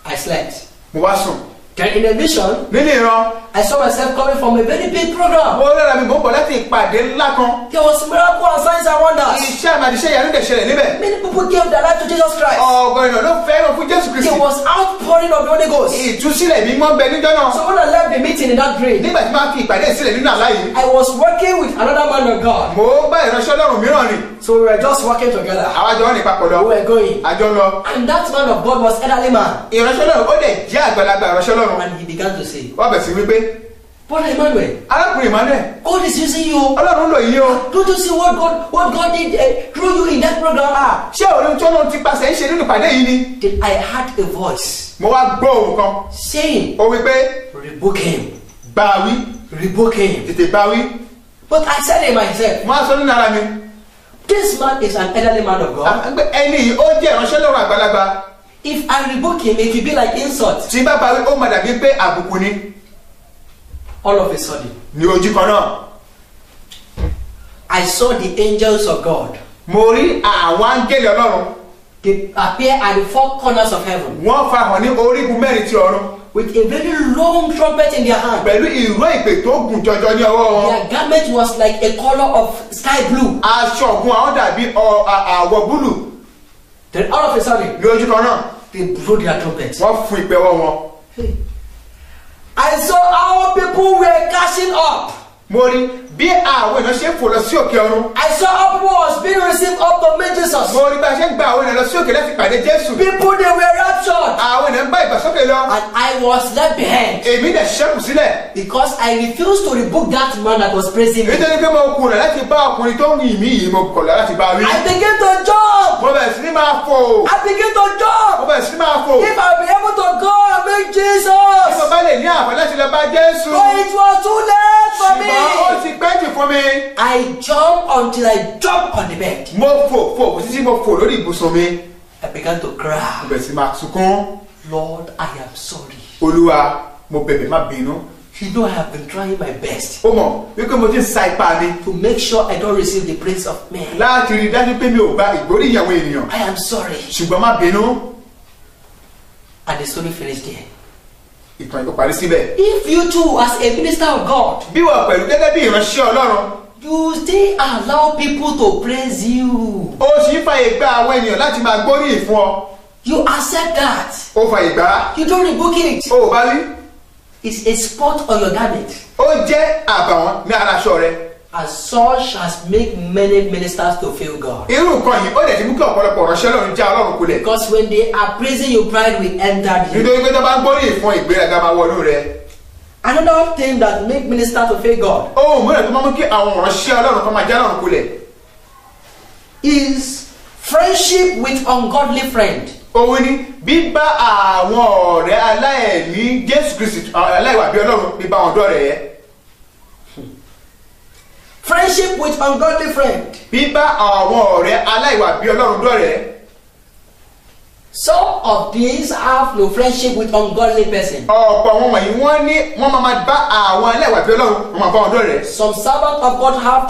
I slept. Mo wá sùn. Then in a vision, Nínú ìran, I saw myself coming from a very big program. mo rẹ́ra mi mò ń bọ̀ láti ìpàdé ńlá kan. There was miracle and signs and wonders. Iṣẹ́ àmàdíṣẹ́ ìyanu dẹ̀ ṣẹlẹ̀ níbẹ̀. Many people gave their life to Jesus Christ. Ọ̀gọ̀rọ̀ èèyàn ló fẹ́ràn fún Jésù Kristi. There was outpouring of the Holy Ghost. Ìtúsílẹ̀ mi mọ́ ń bẹ níjọ́ náà. So when I left the meeting in that dream, Nígbà tí máa fi ìpàdé sílẹ̀ nínú àlá yìí, I was working with another man of God. mo bá ìránṣẹ́ Ọlọ́run mìíràn rìn. So we were just working together. Àwa jọ rìn papọ̀ We lọ. were going. Àjọ ń lọ. And that man of God was elderly man. Ìránṣẹ́ Ọlọ́run ó dẹ̀ jẹ́ àgbàlagbà ìránṣẹ́ Ọlọ́run. And he began to say, Wọ́n bẹ̀ sí wípé, Brother Emmanuel, arákùnrin Emmanuel, God is using you. Ọlọ́run ń lò yín o. Don't you see what God did through you in that program? Ṣé òun tí Ọlọ́run ti pàṣẹ ń ṣe nínú ìpàdé yìí ni? Then I heard a voice Mo wá gbọ́ ohùn kan. saying, Ó wí pé, rebuke him, bá a wí, rebuke him. tètè bá a wí. But I said in myself, Mo á sọ nínú ara mi. this man is an elderly man of God. Ẹni yìí ó jẹ́ ìránṣẹ́ Ọlọ́run àgbàlagbà. If I rebuke him, it will be like insult. Tí bá bá wí, ó máa dàbí pé àbùkù ni. All of a sudden, Ní ojú kan náà, I saw the angels of God. mo rí àwọn áńgẹ́lì Ọlọ́run. They appear at the four corners of heaven Wọ́n farahàn ní orígun mẹ́rin ti ọ̀run. with a very long trumpet in their hand. Pẹ̀lú ìró ìpè tó gùn jọjọ ní ọwọ́ wọn. Their garment was like a color of sky blue. Aṣọ ọ̀gbun àwọn dàbí àwọ̀ búlù. Then all of a sudden, lójú kan náà they blew their trumpets. wọ́n fún ìpẹ́wọ́ wọn. I saw how people were catching up. mo rí bí àwọn èèyàn ṣe ń fò lọ sí òkè ọ̀run. I saw how people was being received up to meet Jesus. mo rí bá a ṣe ń gba àwọn èèyàn lọ sí òkè láti pàdé Jésù. People, they were raptured. àwọn èèyàn ń bá ìgbàsókè lọ. And I was left behind. èmi dẹ̀ ṣẹ́kù sílẹ̀. Because I refused to rebuke that man that was praising me. nítorí pé mo kùnà láti bá ọkùnrin tó ń yìn mí yìí mo kọ̀ láti bá wí. I began to jump. mo bẹ̀rẹ̀ sí ní máa fò. I began to mo jump. bẹ̀rẹ̀ sí ní máa fò. If I be able to go and meet bí mo Jesus. bá lè ní àǹfààní láti lọ bá Jésù. But it was too late for ṣùgbọ́n ó me. ti pẹ́ jù fún mi. I jumped until I jumped on the bed. mo fò títí mo fò lórí ibùsùn mi. I began to mo cry. bẹ̀rẹ̀ sí máa sunkún. Lord, I am sorry. Olúwa mo bẹ̀bẹ̀ má bínú. You know I have been trying my best ó mọ̀ wípé mo ti ń sa ipá mi to make sure I don't receive the praise of men. láti rí i dájú pé mi ò gba ìgbóríyìn àwọn ènìyàn. I am sorry. ṣùgbọ́n má bínú. And the story finished there. ìtàn ìkó parí síbẹ̀. If you too, as a minister of God, bí wọ́n pẹ̀lú gẹ́gẹ́ bí ìránṣẹ́ Ọlọ́run. you still allow people to praise you. ó sì ń fàyè gba àwọn ènìyàn láti máa gbóríyìn fún ọ. You accept that. ó fàyè gbà á. You don't rebuke it. ó ò bá rí. It's a spot on your garment. ó jẹ́ àbàwọ́n ní ara aṣọ rẹ. And such has made many ministers to fail God. irú nǹkan yìí ó dẹ̀ ti mú kí ọ̀pọ̀lọpọ̀ ìránṣẹ́ Ọlọ́run já Ọlọ́run kulẹ̀. Because when they are praising you, pride will enter you. nítorí pé tó bá ń gbóríyìn fún ìgbéraga máa wọnú rẹ. Another thing that make ministers to fail God ohun mìíràn tó máa mú kí àwọn ìránṣẹ́ Ọlọ́run kan máa já Ọlọ́run kulẹ̀. is friendship with ungodly friend. òun ni bíbá àwọn ọ̀rẹ́ aláìní Jésù Kristi aláìwà bí Ọlọ́run bíbá wọn dọ́rẹ̀ ẹ́. Friendship with ungodly friend. bíbá àwọn ọ̀rẹ́ aláìwà bí Ọlọ́run dọ́rẹ̀ ẹ́. Some of these have no friendship with ungodly person. ọ̀pọ̀ àwọn wọ̀nyí wọ́n máa bá àwọn aláìwà bí Ọlọ́run wọ́n máa bá wọn dọ́rẹ̀ ẹ́. Some servants of God have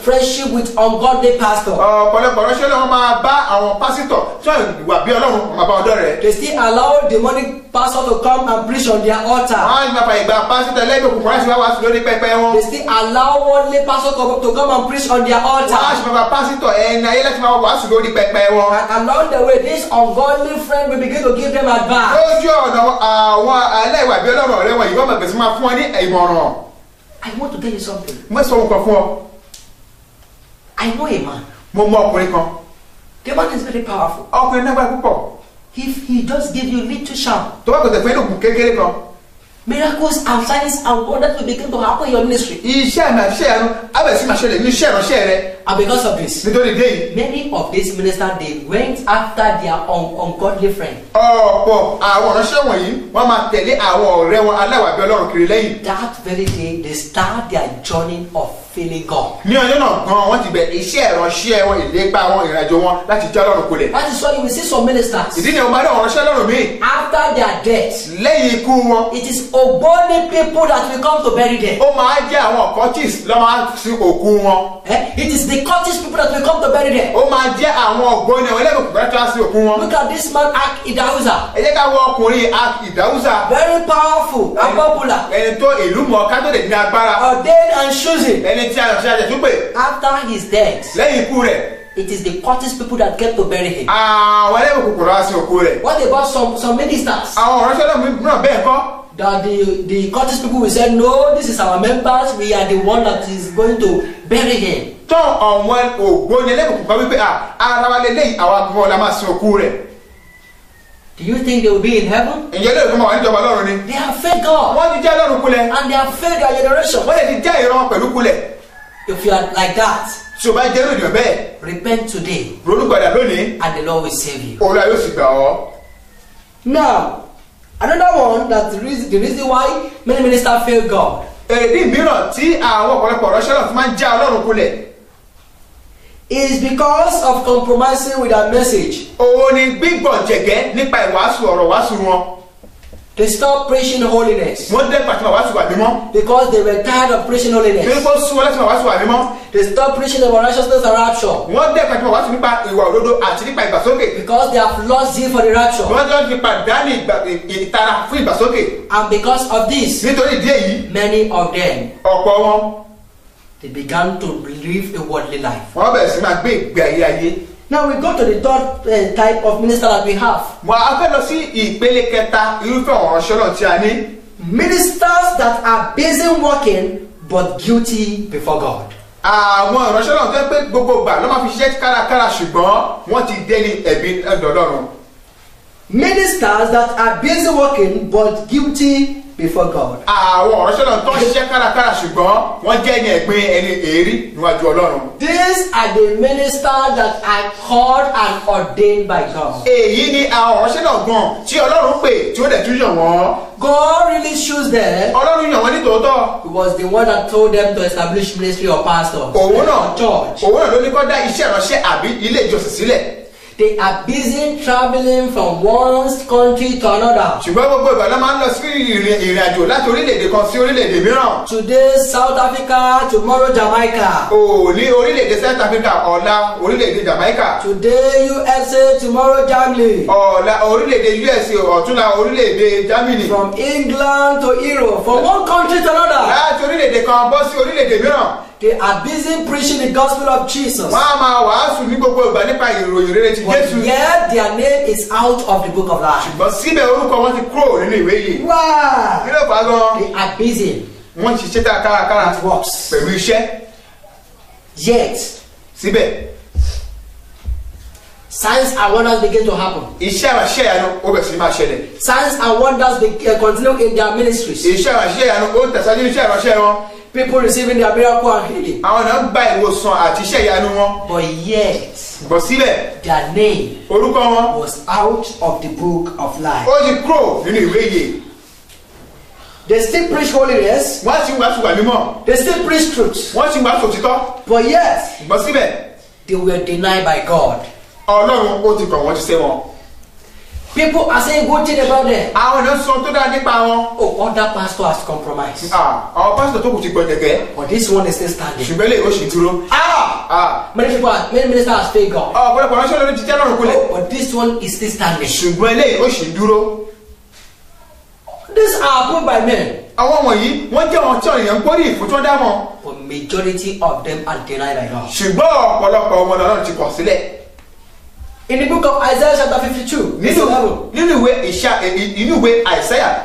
friendship with ungodly pastor. ọ̀pọ̀lọpọ̀ ránṣẹ́ Ọlọ́run máa bá àwọn pásítọ̀ tí wọ́n wà bí Ọlọ́run wọ́n máa bá wọn dọ́rẹ̀ ẹ́. They still allow demonic pastor to come and preach on their altar. wọ́n á máa fa ìgbà pásítọ̀ ẹlẹ́gbẹ̀ẹ́ òkùnkùn láti wá wàásù lórí pẹpẹ wọn. They still allow worldly pastor to come and preach on their wọ́n á altar. sì máa fa pásítọ̀ ẹni ayé láti máa wàásù lórí pẹpẹ wọn. And along the way, this ungodly friend will begin to give them advice. lójú ọ̀nà àwọn aláìwà bí Ọlọ́run ọ̀rẹ́ wọn yìí wọ́n máa bẹ̀rẹ̀ sí máa fún wọn ní ìmọ̀ràn. I want to tell you something. mo sọ nǹkan fún ọ. I know a man. mo mọ ọkùnrin kan. The man is very powerful. ọkùnrin náà gbà púpọ̀. If he just give you little charm, tó bá gbọdọ̀ fẹ́ lóògùn kékeré kan. miracles and signs and wonders will begin to happen in your ministry. iṣẹ́ àmì àṣẹ ẹnu abẹ́sí máa ṣẹlẹ̀ ní iṣẹ́ ìránṣẹ́ rẹ. And because of this, nítorí dé yìí. many of these ministers, they went after their ungodly friend. ọ̀pọ̀ àwọn ìránṣẹ́ wọ̀nyí wọ́n máa tẹ̀lé àwọn ọ̀rẹ́ wọn aláìwà bí Ọlọ́run kiri lẹ́yìn. That very day, they start their journey of failing God. ní ọjọ́ náà gan wọ́n ti bẹ̀ iṣẹ́ ìránṣẹ́ wọn ìlépa wọn ìrìnàjò wọn láti já Ọlọ́run kulẹ̀. That is why you will see some ministers, ìdí ni ọmọ adé àwọn ìránṣẹ́ Ọlọ́run míì after their death, lẹ́yìn ikú wọn. it is ogboni people that will come to bury them. ó máa jẹ́ àwọn cultists ló máa sin òkú wọn. It is the cultist people that will come to bury them. ó máa jẹ́ àwọn ògbóni àwọn ẹlẹ́gbẹ̀ẹ́ kòkòrò tó á sin òkú wọn. Look at this man, Ak Idauza. ẹ jẹ́ ká wọ ọkùnrin Ìdáhùsà. Very powerful and popular. ẹni tó ìlú mọ̀ọ́ká tó lè ní agbára. Ordained and chosen. ẹni tí a yàn sí àjẹsùn pé. After his death, lẹ́yìn ikú rẹ̀. it is the cultist people that came to bury him. àwọn ẹlẹ́gbẹ̀ẹ́ kòkòrò á sin òkú rẹ̀. What about some ministers? àwọn ìránṣẹ́ náà bẹ́ẹ̀ kọ́. That the cultist people will say, no, this is our members, we are the one that is going to bury him. tán àwọn ògbóni ẹlẹ́gbẹ̀ẹ́ kòkòrò wípé ara wa lélẹ́yìn àwọn akọ̀wọ́ la máa sin òkú rẹ̀. Do you think they will be in heaven? ìyẹn lè fún wa níjọba Ọlọ́run ni. They have failed God. wọ́n ti já Ọlọ́run kulẹ̀. And they have failed their generation. wọ́n lè ti já ìran pẹ̀lú kulẹ̀. If you are like that, tí o bá jẹ́ ènìyàn bẹ́ẹ̀. repent today ronúpìwàdà lónìí. and the Lord will save you. Olúwa yóò sì gbà ọ́. Now, another one that the reason why many ministers fail God èrèdí mìíràn tí àwọn ọ̀pọ̀lọpọ̀ ránṣẹ́ náà fi máa ń já Ọlọ́run kulẹ̀. is because of compromising with their message. òun ni gbígbọ̀n jẹ̀gẹ́ nípa ìwàásù ọ̀rọ̀ wàásù wọn. They stopped preaching holiness wọ́n dẹ́ pàtó wàásù wà mímọ́. because they were tired of preaching bí holiness. wọ́n sún wọn láti wàásù wà mímọ́. They stopped preaching about righteousness and rapture wọ́n dẹ́ pàtó wàásù nípa ìwà òdodo àti nípa ìgbàsókè. because they have lost zeal for the rapture. wọ́n jọ fi pàdánù ìtara fún ìgbàsókè. And because of this, nítorí ìdí èyí many of them, ọ̀pọ̀ wọn they began to live a worldly life. wọ́n bẹ̀rẹ̀ sí máa gbé ìgbé ayé ayé. Now we go to the third type of minister that we have. Wà á fẹ́ lọ sí ìpele kẹta irúfẹ́ àwọn ìránṣẹ́ náà tí a ní. Ministers that are busy working but guilty before God. Àwọn ìránṣẹ́ náà fẹ́ pé gbogbo ìgbà ló máa fi ṣiṣẹ́ kárakára ṣùgbọ́n wọ́n ti dé ní ẹ̀bi ọ̀dọ̀ Ọlọ́run. Ministers that are busy working but guilty before God. Àwọn ìránṣẹ́ náà tó ń ṣiṣẹ́ kárakára ṣùgbọ́n wọ́n jẹ́ ẹni ẹ̀gbin ẹni èérí níwájú Ọlọ́run. These are the ministers that are called and ordained by God. Èyí ni àwọn ìránṣẹ́ náà gan tí Ọlọ́run pè tí ó dẹ̀ tún yàn wọ́n. God really chose them. Ọlọ́run yàn wọ́n ní tòótọ́. He was the one that told them to establish ministry or pastors. Òun náà church. Òun náà ló ní kó dá iṣẹ́ ìránṣẹ́ àbí ilé ìjọsìn sílẹ̀. They are busy traveling from one country to another. Ṣùgbọ́n gbogbo ìgbà ló máa ń lọ sí ìrìn àjò láti orílẹ̀-èdè kan sí orílẹ̀-èdè mìíràn. Today South Africa, tomorrow Jamaica. Ní orílẹ̀-èdè South Africa, ọ̀la orílẹ̀-èdè Jamaica. Today USA, tomorrow Germany. Ọ̀la orílẹ̀-èdè USA, ọ̀túnla orílẹ̀-èdè Germany. From England to Europe, from one country to another. Láti orílẹ̀-èdè kan bọ́ sí orílẹ̀-èdè mìíràn. They are busy preaching the gospel of Jesus. Wọ́n á máa wàásù ní gbogbo ìgbà nípa ìròyìn rere ti Jésù. But yet their name is out of the book of life. Ṣùgbọ́n síbẹ̀ orúkọ wọn ti kúrò nínú ìwé yìí. Wow! Kí ló fà á gan? They are busy. Wọ́n ti ṣiṣẹ́ kárakára It works. pẹ̀lú iṣẹ́. Yet Síbẹ̀ signs and wonders begin to happen. iṣẹ́ ìránṣẹ́ ìyanu ó bẹ̀rẹ̀ sí máa ṣẹlẹ̀. Signs and wonders continue in their ministries. Iṣẹ́ ìránṣẹ́ ìyanu ó tẹ̀síwájú ní iṣẹ́ ìránṣẹ́ wọn. People receiving their miracle and healing. Àwọn náà ń gba ìwòsàn àti iṣẹ́ ìyanu wọn. But yet Bọ̀ síbẹ̀ their name orúkọ wọn was out of the book of life. ó ti kúrò nínú ìwé yìí. They still preach holiness. Wọ́n ti ń wàásù wà mímọ́. They still preach truth. Wọ́n ti ń wàásù òtítọ́. But yet Bọ̀ síbẹ̀ they were denied by God. Ọlọ́run ó ti kọ̀ wọ́n ti sẹ́ wọn. People are saying good thing about them. Àwọn ènìyàn sọ tó dáa nípa wọn. Oh, other pastor has compromised. Àwọn pásítọ̀ tó kù ti gbọ́ gẹ́gẹ́. But this one is still standing. Ṣùgbọ́n lè ó ṣì dúró. Many ministers have failed God. Ọ̀pọ̀lọpọ̀ ránṣẹ́ lórí ti jẹ́ lọ́rùn kulẹ̀. Oh, but this one is still standing. Ṣùgbọ́n lè ó ṣì dúró. These are put by men. Àwọn wọ̀nyí wọ́n jẹ́ wọn tí ènìyàn ń gbórí ìfún tí wọ́n dá wọn. But majority of them are denied by God. Ṣùgbọ́n ọ̀pọ̀lọpọ̀ ọmọ náà ti kọ̀ sílẹ̀. In the book of Isaiah chapter 52, nínú ìwé Àìsáyà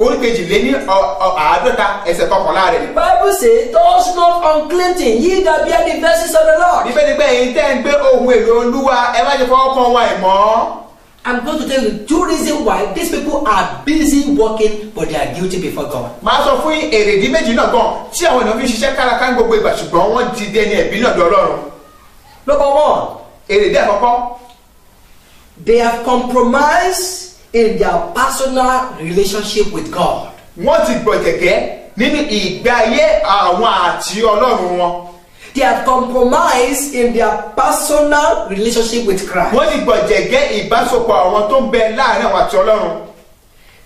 oríkejìléní àádọ́ta ẹsẹ̀ kọkànlá rẹ̀. the Bible says, "Touch not unclean things, ye that bear the mercies of the Lord." Bíbélì ni pé èyí tẹ́ ń gbé ohun èlò Olúwa ẹ má ṣe fọwọ́ kan wa ìmọ̀. I'm going to tell you two reasons why these people are busy working, but they are guilty before God. Màá sọ fún èrèdí méjì náà gan tí àwọn ènìyàn fi ń ṣiṣẹ́ kárakára gbogbo ìgbà ṣùgbọ́n wọ́n ti dẹni ẹ̀bí náà dọ̀ Ọlọ́run. Number one, Èrèdí àkọ́kọ́. they have compromised in their personal relationship with God. Wọ́n ti gbọ̀jẹ̀gẹ́ nínú ìgbé ayé àwọn àti Ọlọ́run wọn. They have compromised in their personal relationship with Christ. Wọ́n ti gbọ̀jẹ̀gẹ́ ìbásopọ̀ àwọn tó ń bẹ láàrin àwọn àti Ọlọ́run.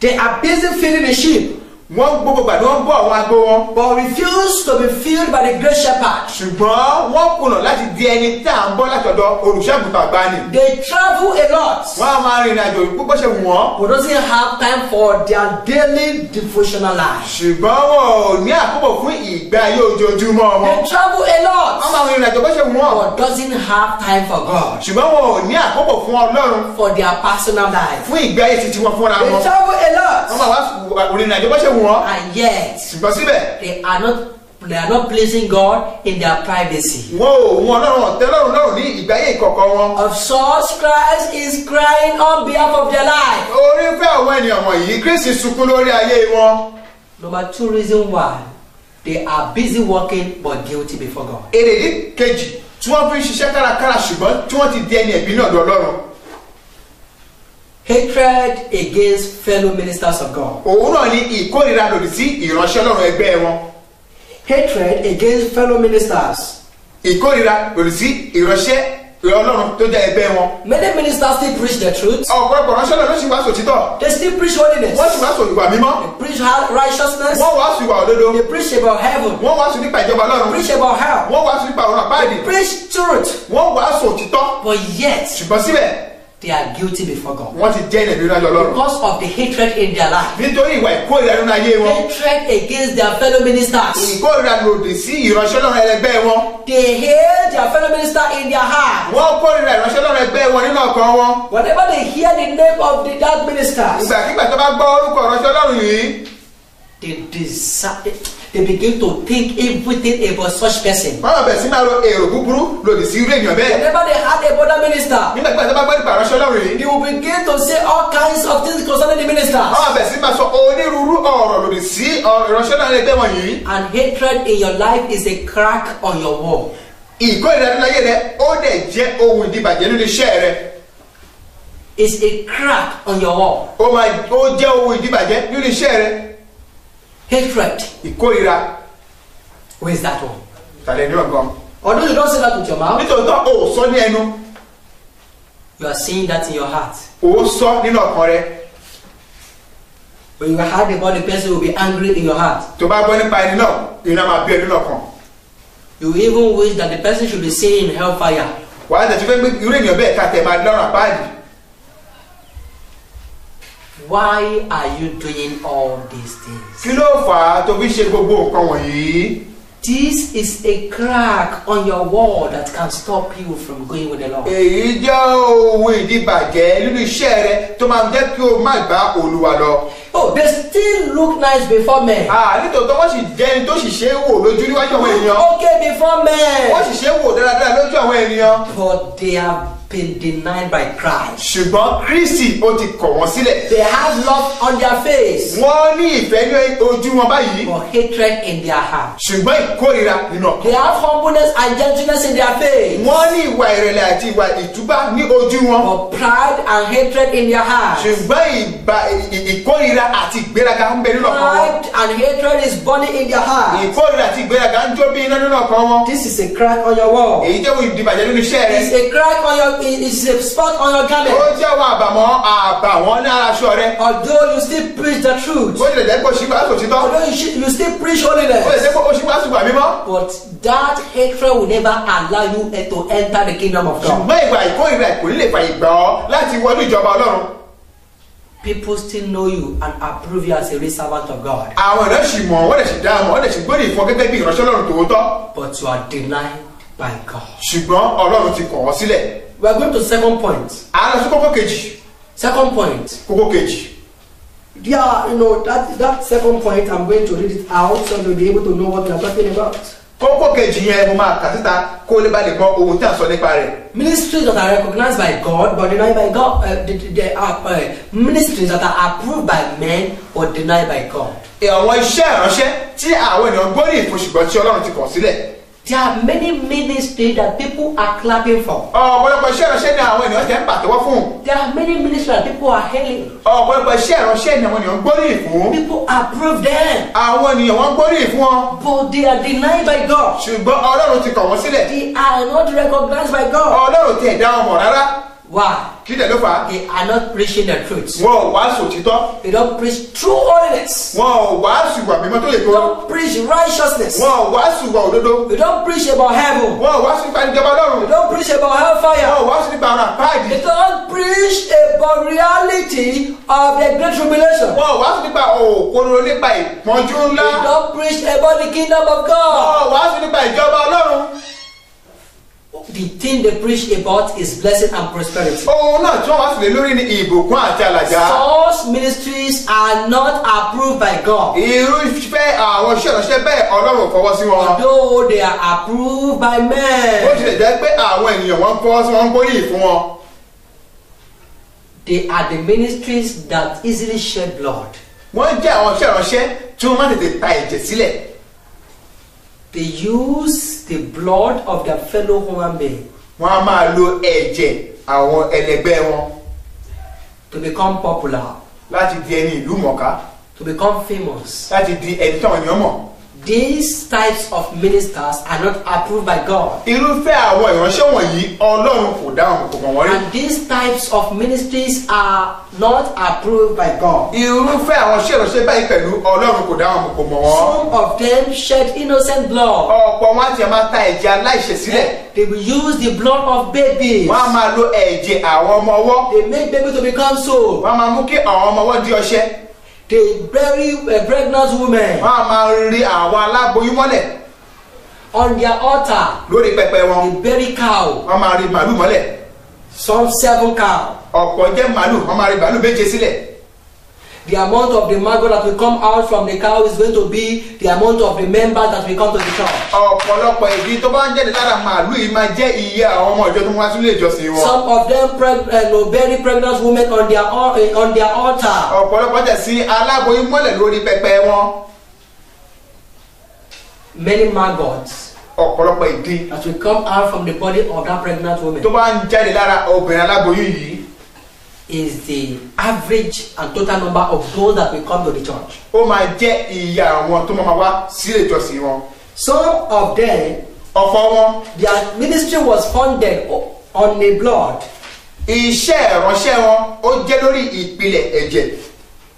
They are busy feeding the sheep, Wọ́n gbogbo ìgbà ni wọ́n bọ́ àwọn agbo wọn. but refuse to be filled by the great shepherd. Ṣùgbọ́n wọ́n kùnà láti di ẹni tí à ń bọ́ láti ọ̀dọ̀ olùṣègùtàn àgbáni. They travel a lot, Wọ́n á máa rìnrìn àjò púpọ̀ ṣe wù wọ́n. but doesn't have time for their daily devotional life. Ṣùgbọ́n wọn ò ní àkókò fún ìgbé ayé ojoojúmọ́ wọn. They travel a Wọ́n lot, máa rìnrìn àjò bó ṣe wù wọ́n. but doesn't have time for God, Ṣùgbọ́n wọn ò ní àkókò fún Ọlọ́run for their personal life. fún ìgbé ayé titi wọn fúnra They wọn. travel a Wọ́n máa lot, wá rìnrìn àjò bó ṣe wù wọ́n. and yet Ṣùgbọ́n síbẹ̀ they are not pleasing God in their privacy. wọn ò wọn Ọlọ́run ọ̀tẹ́ lọ́rùn ní ìgbé ayé ìkọ̀kọ̀ wọn. Of such, Christ is crying on behalf of their life. Orí fẹ́ àwọn ènìyàn wọ̀nyí Kristi sunkún lórí ayé wọn. Number two reason why they are busy working but guilty before God. Èrèdí kejì tí wọ́n fi ń ṣiṣẹ́ kárakára ṣùgbọ́n tí wọ́n ti di ẹni ẹ̀bí náà dọ̀ Ọlọ́run. Hatred against fellow ministers of God. Òun náà ni ìkórìíra lòdì sí ìránṣẹ́ Ọlọ́run ẹgbẹ́ wọn. Hatred against fellow ministers. Ìkórìíra lòdì sí ìránṣẹ́ Ọlọ́run tó jẹ́ ẹgbẹ́ wọn. Many ministers still preach the truth. Ọ̀pọ̀lọpọ̀ ránṣẹ́ Ọlọ́run ló sì wàásù òtítọ́. They still preach holiness. Wọ́n sì wàásù ìwà mímọ́. They preach righteousness. Wọ́n wàásù ìwà òdodo. They preach about heaven. Wọ́n wàásù nípa ìjọba Ọlọ́run. They preach about hell. Wọ́n wàásù nípa ọ̀run àpáàdì. They preach truth. Wọ́n wàásù òtítọ́. But yet Ṣùgbọ́n síbẹ̀ they are guilty before God. Wọ́n ti jẹ́ ẹ̀bi nínú Ọlọ́run. Because of the hatred in their life. Nítorí ìwà ìkórìíra nínú ayé wọn. Hatred against their fellow ministers. Ìkórìíra lòdì sí ìránṣẹ́ Ọlọ́run ẹlẹgbẹ́ wọn. They hate their fellow minister in their heart. Wọ́n kórìíra ìránṣẹ́ Ọlọ́run ẹgbẹ́ wọn nínú ọkàn wọn. Whenever they hear the name of that minister, Ìgbàkigbà tó bá gbọ́ orúkọ ìránṣẹ́ Ọlọ́run yìí, they begin to think everything about such person. wọ́n bẹ̀rẹ̀ sí máa ro èrò búburú lòdì sí irú ènìyàn bẹ́ẹ̀. Whenever they have about minister, Nígbàkigbà tó bá gbọ́ nípa ìránṣẹ́ Ọlọ́run yìí, they will begin to say all kinds of things concerning the minister. wọ́n bẹ̀rẹ̀ sí máa sọ onírúurú ọ̀rọ̀ lòdì sí ìránṣẹ́ Ọlọ́run ẹgbẹ́ wọn yìí. And hatred in your life is a crack on your wall. Ìkórìíra nínú ayé rẹ ó dẹ̀ jẹ́ ohun ìdìbàjẹ́ nínú iṣẹ́ rẹ. It's a crack on your wall. Ó jẹ́ ohun ìdìbàjẹ́ nínú iṣẹ́ rẹ. Hatred. Ìkórìíra. Where is that one? Tàlẹ́ ní ọ̀gán. Although you don't say that with your mouth, Nítòótọ́ o sọ ní ẹnu. you are saying that in your heart. O sọ nínú ọkàn rẹ. When you heard about the person, you will be angry in your heart. Tó bá gbọ́ nípa ẹni náà, iná máa bí ẹ nínú ọkàn. You even wish that the person should be seen in hellfire. Wàá tẹ̀sí fẹ́ gbé irú ènìyàn bẹ́ẹ̀ ká tẹ̀ máa lọ́rùn àpáàdì. Why are you doing all these things? Kí ló fà á tó fi ṣe gbogbo nǹkan wọ̀nyí? This is a crack on your wall that can stop you from going with the Lord. Èyí jẹ́ ohun ìdìbàjẹ́ nínú iṣẹ́ rẹ tó máa ń jẹ́ kí o má bá Olúwa lọ. Oh, they still look nice before men. Nítòótọ́ wọ́n sì jẹ́ ẹni tó sì ṣe é wò lójú níwájú àwọn ènìyàn. Okay before men. Wọ́n sì ṣe é wò dáradára lójú àwọn ènìyàn. But they have been denied by Christ. Ṣùgbọ́n Kristi ó ti kọ̀ wọ́n sílẹ̀. They have love on their face. Wọ́n ní ìfẹ́ ní ojú wọn báyìí. But hatred in their heart. Ṣùgbọ́n ìkórìíra nínú ọkàn. They have humbleness and gentleness in their face. Wọ́n ní ìwà ìrẹ̀lẹ̀ àti ìwà ìtúbà ní ojú wọn. But pride and hatred in their heart. Ṣùgbọ́n ìkórìíra àti ìgbéraga ń bẹ nínú ọkàn wọn. Pride and hatred is burning in their heart. Ìkórìíra àti ìgbéraga ń jó bí iná nínú ọkàn wọn. This is a crack on your wall. Èyí jẹ́ ohun ìdìbàjẹ́ nínú iṣẹ́ rẹ. It's a crack on your. It's a spot on your garment. Ó jẹ́ ohun àbàwọ́n ní ara aṣọ rẹ. Although you still preach the truth. Ó lè jẹ́ pé oṣù wàásù òtítọ́. Although you still preach Ó lè holiness. jẹ́ pé oṣù wàásù wà mímọ́. But that hatred will never allow you to enter the kingdom of God. Ṣùgbọ́n ìwà ìkórìíra kò ní lè fàyè gbà ọ́ láti wọnú ìjọba Ọlọ́run. People still know you and approve you as a real servant of God. Àwọn ọ̀rẹ́ sì mọ̀ wọ́n lè sì dá mọ̀ wọ́n lè sì gbórí ìfọ́ gẹ́gẹ́ bí ìránṣẹ́ Ọlọ́run tòótọ́. But you are denied by God. Ṣùgbọ́n Ọlọ́run ti kọ̀ wọ́n sílẹ̀. We are going to second point. A lọ sí kókó kejì. Second point. Kókó kejì. Yeah, you know that second point. I'm going to read it out so you'll be able to know what we are talking about. Kókó kejì yẹn mo máa kà síta kó lè bá lè mọ ohun tí a sọ nípa rẹ̀. Ministries that are recognized by God but denied by God. They are ministries that are approved by men but denied by God. Àwọn iṣẹ́ ìránṣẹ́ tí àwọn ènìyàn gbóríyìn fún ṣùgbọ́n tí Ọlọ́run ti kọ̀ sílẹ̀. There are many ministries that people are clapping for. Ọ̀pọ̀lọpọ̀ iṣẹ́ ìránṣẹ́ ni àwọn ènìyàn tẹ̀ ń pàtẹ́wọ́ fún. There are many ministries that people are hailing. Ọ̀pọ̀lọpọ̀ iṣẹ́ ìránṣẹ́ ni àwọn ènìyàn gbóríyìn fún. People approve them. Àwọn ènìyàn wọ́n gbóríyìn fún wọn. But they are denied by God. Ṣùgbọ́n Ọlọ́run ti kọ̀ wọ́n sílẹ̀. They are not recognized by God. Ọlọ́run ti ẹ̀dá wọn mọ̀ rárá. Why? Kí lè ló fà á? They are not preaching the truth. Wọn ò wàásù òtítọ́. They don't preach true holiness. Wọn ò wàásù ìwà mímọ́ tó lè They kó. don't preach righteousness. Wọn ò wàásù ìwà òdodo. They don't preach about heaven. Wọn ò wàásù nípa ìjọba They Ọlọ́run. don't preach about hellfire. Wọn ò wàásù nípa ọ̀rọ̀ àpáàdì. They don't preach about reality of the great tribulation. Wọn ò wàásù nípa òkòrò nípa ìpọ́njú ńlá. They don't preach about the kingdom of God. Wọn ò wàásù nípa ìjọba Ọlọ́run. The thing they preach about is blessing and prosperity. Ohun náà tí wọ́n wàásù lé lórí ni ìbùkún àti àlàjá. Such ministries are not approved by God. Irúfẹ́ àwọn iṣẹ́ ìránṣẹ́ bẹ́ẹ̀ Ọlọ́run fọwọ́ sí wọn. Although they are approved by men. Ó tilẹ̀ jẹ́ pé àwọn ènìyàn wọ́n fọwọ́ sí wọn gbóríyìn fún wọn. They are the ministries that easily shed blood. Wọ́n jẹ́ àwọn iṣẹ́ ìránṣẹ́ tí wọ́n máa tètè ta ẹ̀jẹ̀ sílẹ̀. They use the blood of their fellow human being Wọ́n á máa lo ẹ̀jẹ̀ àwọn ẹlẹgbẹ́ wọn to become popular, láti di ẹni ìlú mọ̀ká, to become famous. láti di ẹni tí àwọn ènìyàn mọ̀. These types of ministers are not approved by God. Irúfẹ́ àwọn ìránṣẹ́ wọ̀nyí Ọlọ́run kò dá wọn kò mọ̀ wọ́n rí. And these types of ministries are not approved by God. Irúfẹ́ àwọn ìránṣẹ́ báyìí pẹ̀lú Ọlọ́run kò dá wọn kò mọ̀ wọ́n. Some of them shed innocent blood. Ọ̀pọ̀ wọn àti ẹ̀ máa ta ẹ̀jẹ̀ aláìṣẹ̀ sílẹ̀. They will use the blood of babies. Wọ́n á máa lo ẹ̀jẹ̀ àwọn ọmọ ọwọ́. They make baby to become soap. Wọ́n á máa mú kí àwọn ọmọ ọwọ́ di ọṣẹ. They bury pregnant women. Wọ́n á máa rí àwọn aláboyún mọ́lẹ̀. On their altar. Lórí pẹpẹ wọn. They bury cow. Wọ́n máa rí màlúù mọ́lẹ̀. Some 7 cow. Ọ̀pọ̀ jẹ́ màlúù, wọ́n máa rí màlúù méje sílẹ̀. The amount of the maggot that will come out from the cow is going to be the amount of the members that will come to the church. Ọ̀pọ̀lọpọ̀ ìdí tó bá ń jáde lára màlúù yìí máa jẹ́ iye àwọn ọmọ ìjọ tó ń wá sílé ìjọsìn wọn. Some of them bury pregnant women on their altar. Ọ̀pọ̀lọpọ̀ jẹ́ sí aláboyún mọ́lẹ̀ lórí pẹpẹ wọn. Many maggots. Ọ̀pọ̀lọpọ̀ ìdí that will come out from the body of that pregnant woman. Tó bá ń jáde lára obìnrin aláboyún yìí. Is the average and total number of those that will come to the church. Ó máa jẹ́ iye àwọn tó máa wá sílé ìjọsìn wọn. Some of them. Ọ̀pọ̀ wọn. Their ministry was funded on the blood. Iṣẹ́ ìránṣẹ́ wọn ó jẹ́ lórí ìpìlẹ̀ ẹ̀jẹ̀.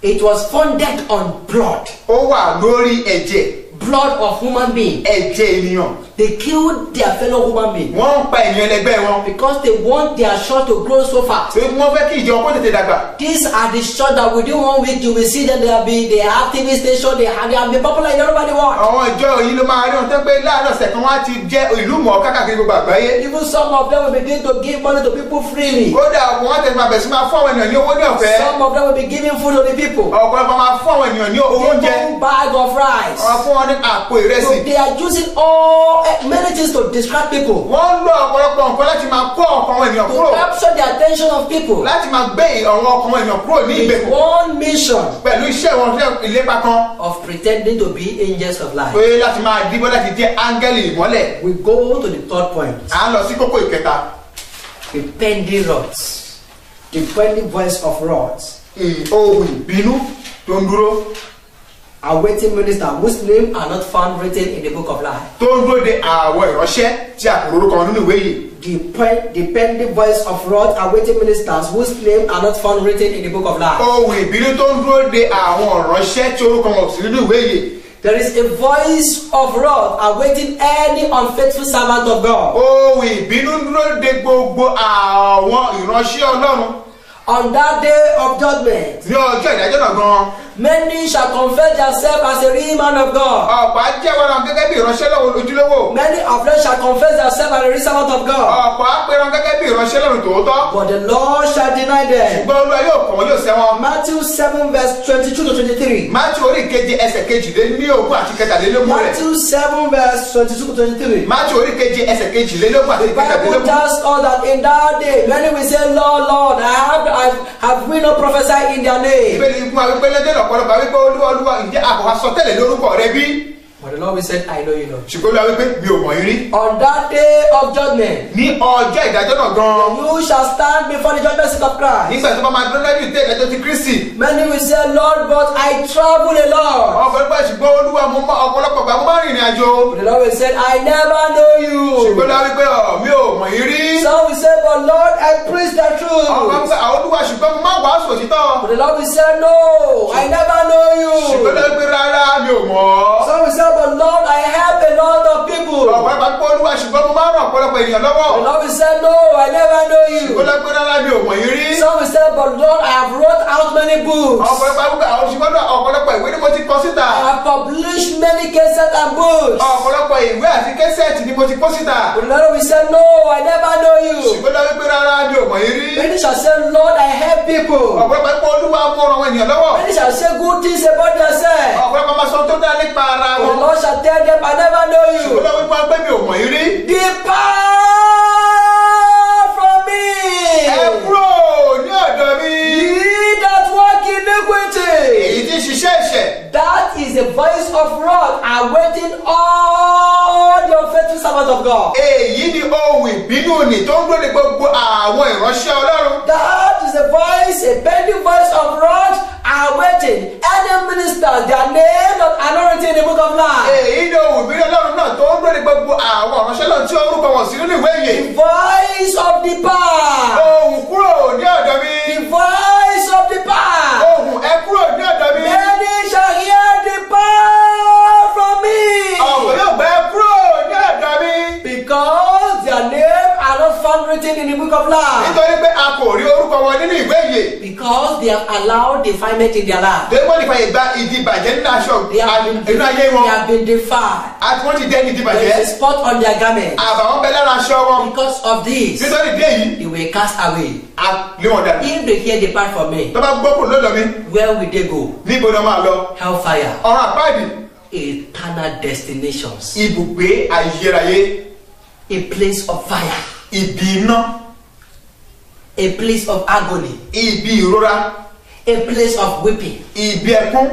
It was funded on blood. Ó wà lórí ẹ̀jẹ̀. Blood of human being. Ẹ̀jẹ̀ ènìyàn. They killed their fellow human being. Wọ́n ń pa ènìyàn ẹlẹgbẹ́ wọn. Because they want their church to grow so fast. Wọ́n fẹ́ kí ìjọ wọn tètè dàgbà. These are the church that within 1 week you will see that they have TV station, they have been popular in everybody world. Àwọn ìjọ yìí ló máa rí wọn tẹ́ pé láàárọ̀ ọ̀sẹ̀ kan wọ́n á ti jẹ́ ìlú mọ̀ọ́ká káàkiri gbogbo àgbáyé. Even some of them will begin to give money to people freely. Kódà wọ́n tẹ̀sí máa bẹ̀rẹ̀ sí máa fún àwọn ènìyàn ní owó ní ọ̀fẹ́. Some of them will be giving food to the people. Ọ̀pọ̀lọpọ̀ máa fún àwọn ènìyàn ní owó oúnjẹ. One bag of rice. Wọ́n fún wọn ní àpò ìrẹsì. So they are using all many things to distract people. Wọ́n ń lo ọ̀pọ̀lọpọ̀ nǹkan láti máa kó ọkàn àwọn ènìyàn kúrò. To capture the attention of people. Láti máa gbé àwọn ọkàn àwọn ènìyàn kúrò ní ìgbèkùn. One mission. Pẹ̀lú iṣẹ́ wọn ìlépa kan. Of pretending to be angels of light. Pé láti máa díbọ́ láti jẹ́ áńgẹ́lì ìmọ́lẹ̀. We go to the third point. À ń lọ sí kókó ìkẹta. The pending rods. The pending voice of rods. Ohùn ìbínú tó ń dúró. Awaiting minister whose name are not found written in the book of life. Tó ń dúró de àwọn ìránṣẹ́ tí a kò lórúkọ wọn nínú ìwé yìí. The pending voice of rods awaiting ministers whose name are not found written in the book of life. Ohùn ìbínú tó ń dúró de àwọn ìránṣẹ́ tí orúkọ wọn ò sí nínú ìwé yìí. There is a voice of wrath awaiting any unfaithful servant of God. Ohùn ìbínú ń dúró de gbogbo àwọn ìránṣẹ́ Ọlọ́run. On that day of judgment. Ní ọjọ́ ìdájọ́ náà gan. Many shall confess themselves as a real man of God. Ọ̀pọ̀ á jẹ́wọ́ náà gẹ́gẹ́ bí ìránṣẹ́ lọ́wọ́ ojúlówó. Many of them shall confess themselves as a real servant of God. Ọ̀pọ̀ á pé wọn gẹ́gẹ́ bí ìránṣẹ́ lọ́run tòótọ́. But the Lord shall deny them. Ṣùgbọ́n Olúwa yóò kọ̀ wọ́n yóò sẹ́ wọn. Matthew 7 verse 22 to 23. Mátíù orí keje ẹsẹ̀ kejìlélógún àti kẹtàlélógún rẹ̀. Matthew 7 verse 22 to 23. Mátíù orí keje ẹsẹ̀ kejìlélógún àti The Bible kẹtàlélógún. tells us that in that day many will say, Lord, Lord, have we not prophesied in their name? Ìbéèrè ikú àwípé lẹ́dẹ̀ lọ́pọ̀lọpọ̀ àwípé Olúwa ǹjẹ́ àkọ́kọ́ sọ tẹ́lẹ̀ lórúkọ rẹ bí? But the Lord will say, I know you not. Ṣùgbọ́n Olúwa wípé mi ò mọ̀ yín rí. On that day of judgment. Ní ọjọ́ ìdájọ́ náà gan. You shall stand before the judgment seat of Christ. Nígbà tó bá máa dúró lẹ́yìn ìtẹ́ ìdájọ́ ti Kristi. Many will say, Lord, but I travel a lot. Ọ̀pọ̀lọpọ̀ ṣùgbọ́n Olúwa ọ̀pọ̀lọpọ̀ gbà mo máa rìnrìn àjò. The Lord will say, I never know you. Ṣùgbọ́n Olúwa wípé mi ò mọ̀ yín rí. Some will say, but Lord, I preach the truth. Olúwa ṣùgbọ́n mo máa wàásù òtítọ́. But the Lord will say, no, I never know you. Ṣùgbọ́n Olúwa wípé rárá mi ò mọ̀. Some will say, but Lord, I help a lot of people. Ọ̀pọ̀lọpọ̀ pé Olúwa ṣùgbọ́n mo máa ràn ọ̀pọ̀lọpọ̀ ènìyàn lọ́wọ́. The Lord will say, no, I never know you. Ṣùgbọ́n Olúwa wípé rárá mi ò mọ̀ yín rí. Some will say, but Lord, I have wrote out many books. Ọ̀pọ̀lọpọ̀ ìwé ni mo ti kọ síta. I have published many cases and books. Ọ̀pọ̀lọpọ̀ ìwé àti kẹ́sẹ̀tì ni mo ti kọ síta. But the Lord will say, no, I never know you. Ṣùgbọ́n Olúwa wípé rárá mi ò mọ̀ yín rí. Many shall say, Lord, I help people. Ọ̀pọ̀lọpọ̀ pé Olúwa mú ọ̀rọ̀ àwọn ènìyàn lọ́wọ́. Many shall say good things about themselves. Ọ̀pọ̀lọpọ̀ máa sọ tó dá nípa ara But wọn. the Lord shall tell them, I never know you. Ṣùgbọ́n Olúwa wípé pé mi ò mọ̀ yín rí. Depart from me. Ẹ kúrò ní ọ̀dọ̀ mi. Ye that walk in iniquity. Èyí tí ń ṣiṣẹ́ ẹ̀ṣẹ̀. That is the voice of wrath awaiting all the unfaithful servants of God. Èyí ni ohùn ìbínú ni tó ń dúró de gbogbo àwọn ìránṣẹ́ Ọlọ́run. That is the voice, a pending voice of wrath are waiting. Any minister, their name not anointed in the book of life. èyí ló wù mí lọ́rùn náà tó ń gbé gbogbo àwọn ọ̀ránṣẹ́ náà tí orúkọ wọn sí nínú ìwé yìí. The voice of the power. ohùn kúrò ní ọ̀dọ̀ mi. The voice of the power. ohùn ẹ kúrò ní ọ̀dọ̀ mi. Many shall hear the power from me. ọ̀pọ̀ yóò gbẹ kúrò ní ọ̀dọ̀ mi. Because their name are not found written in the book of life. nítorí pé a kò rí orúkọ wọn nínú ìwé yìí. Because they have allowed defilement in their life. torí wọ́n ti fa ìgbà ìdìbàjẹ́ nínú aṣọ They have been inú ayé wọn. they have been defiled. àti wọ́n ti dẹ́ ní There ìdìbàjẹ́. is a spot on their garment. àbàwọ́n bẹ lára aṣọ wọn. Because of this, nítorí ìdí èyí they were cast away. a lé wọn dànù. If they hear depart from me, tó bá gbókùn lọ́dọ̀ mi where will they go? níbo ni wọ́n máa lọ. Hellfire. ọ̀run àpáàdì. Eternal destinations. ibùgbé ayérayé. A place of fire. ibi iná. A place of agony. ibi ìrora. A place of weeping. ibi ẹkún.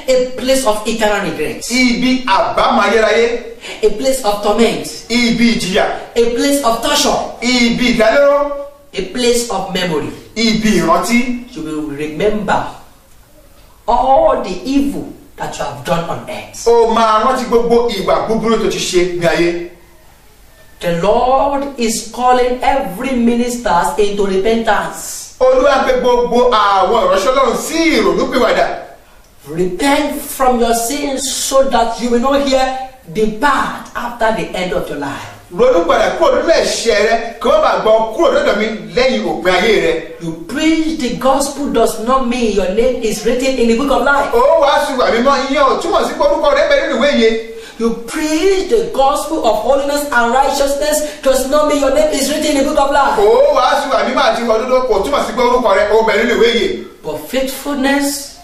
A place of eternal regret. ibi àbámọ̀ ayérayé. A place of torment. ibi ìjìyà. A place of torture. ibi ìdálóró. A place of memory. ibi ìrántí. You will remember all the evil that you have done on earth. o máa rántí gbogbo ìwà búburú tó ti ṣe ní ayé. The Lord is calling every minister into repentance. olúwa pè gbogbo àwọn ìránṣẹ́ Ọlọ́run sí ìrònúpìwàdà. Repent from your sins so that you will not hear depart after the end of your life. ronúpìwàdà kúrò nínú ẹ̀ṣẹ̀ rẹ kí wọ́n bá gbọ́ kúrò lọ́dọ̀ mi lẹ́yìn òpin ayé rẹ. You preach the gospel does not mean your name is written in the book of life. ó wàásù ìwà mímọ́ ìyẹn ò túmọ̀ sí pé orúkọ rẹ bẹ nínú ìwé yẹn. You preach the gospel of holiness and righteousness does not mean your name is written in the book of life. ó wàásù ìwà mímọ́ àti ìwà òdodo kò túmọ̀ sí pé orúkọ rẹ ó bẹ nínú ìwé yẹn. But faithfulness,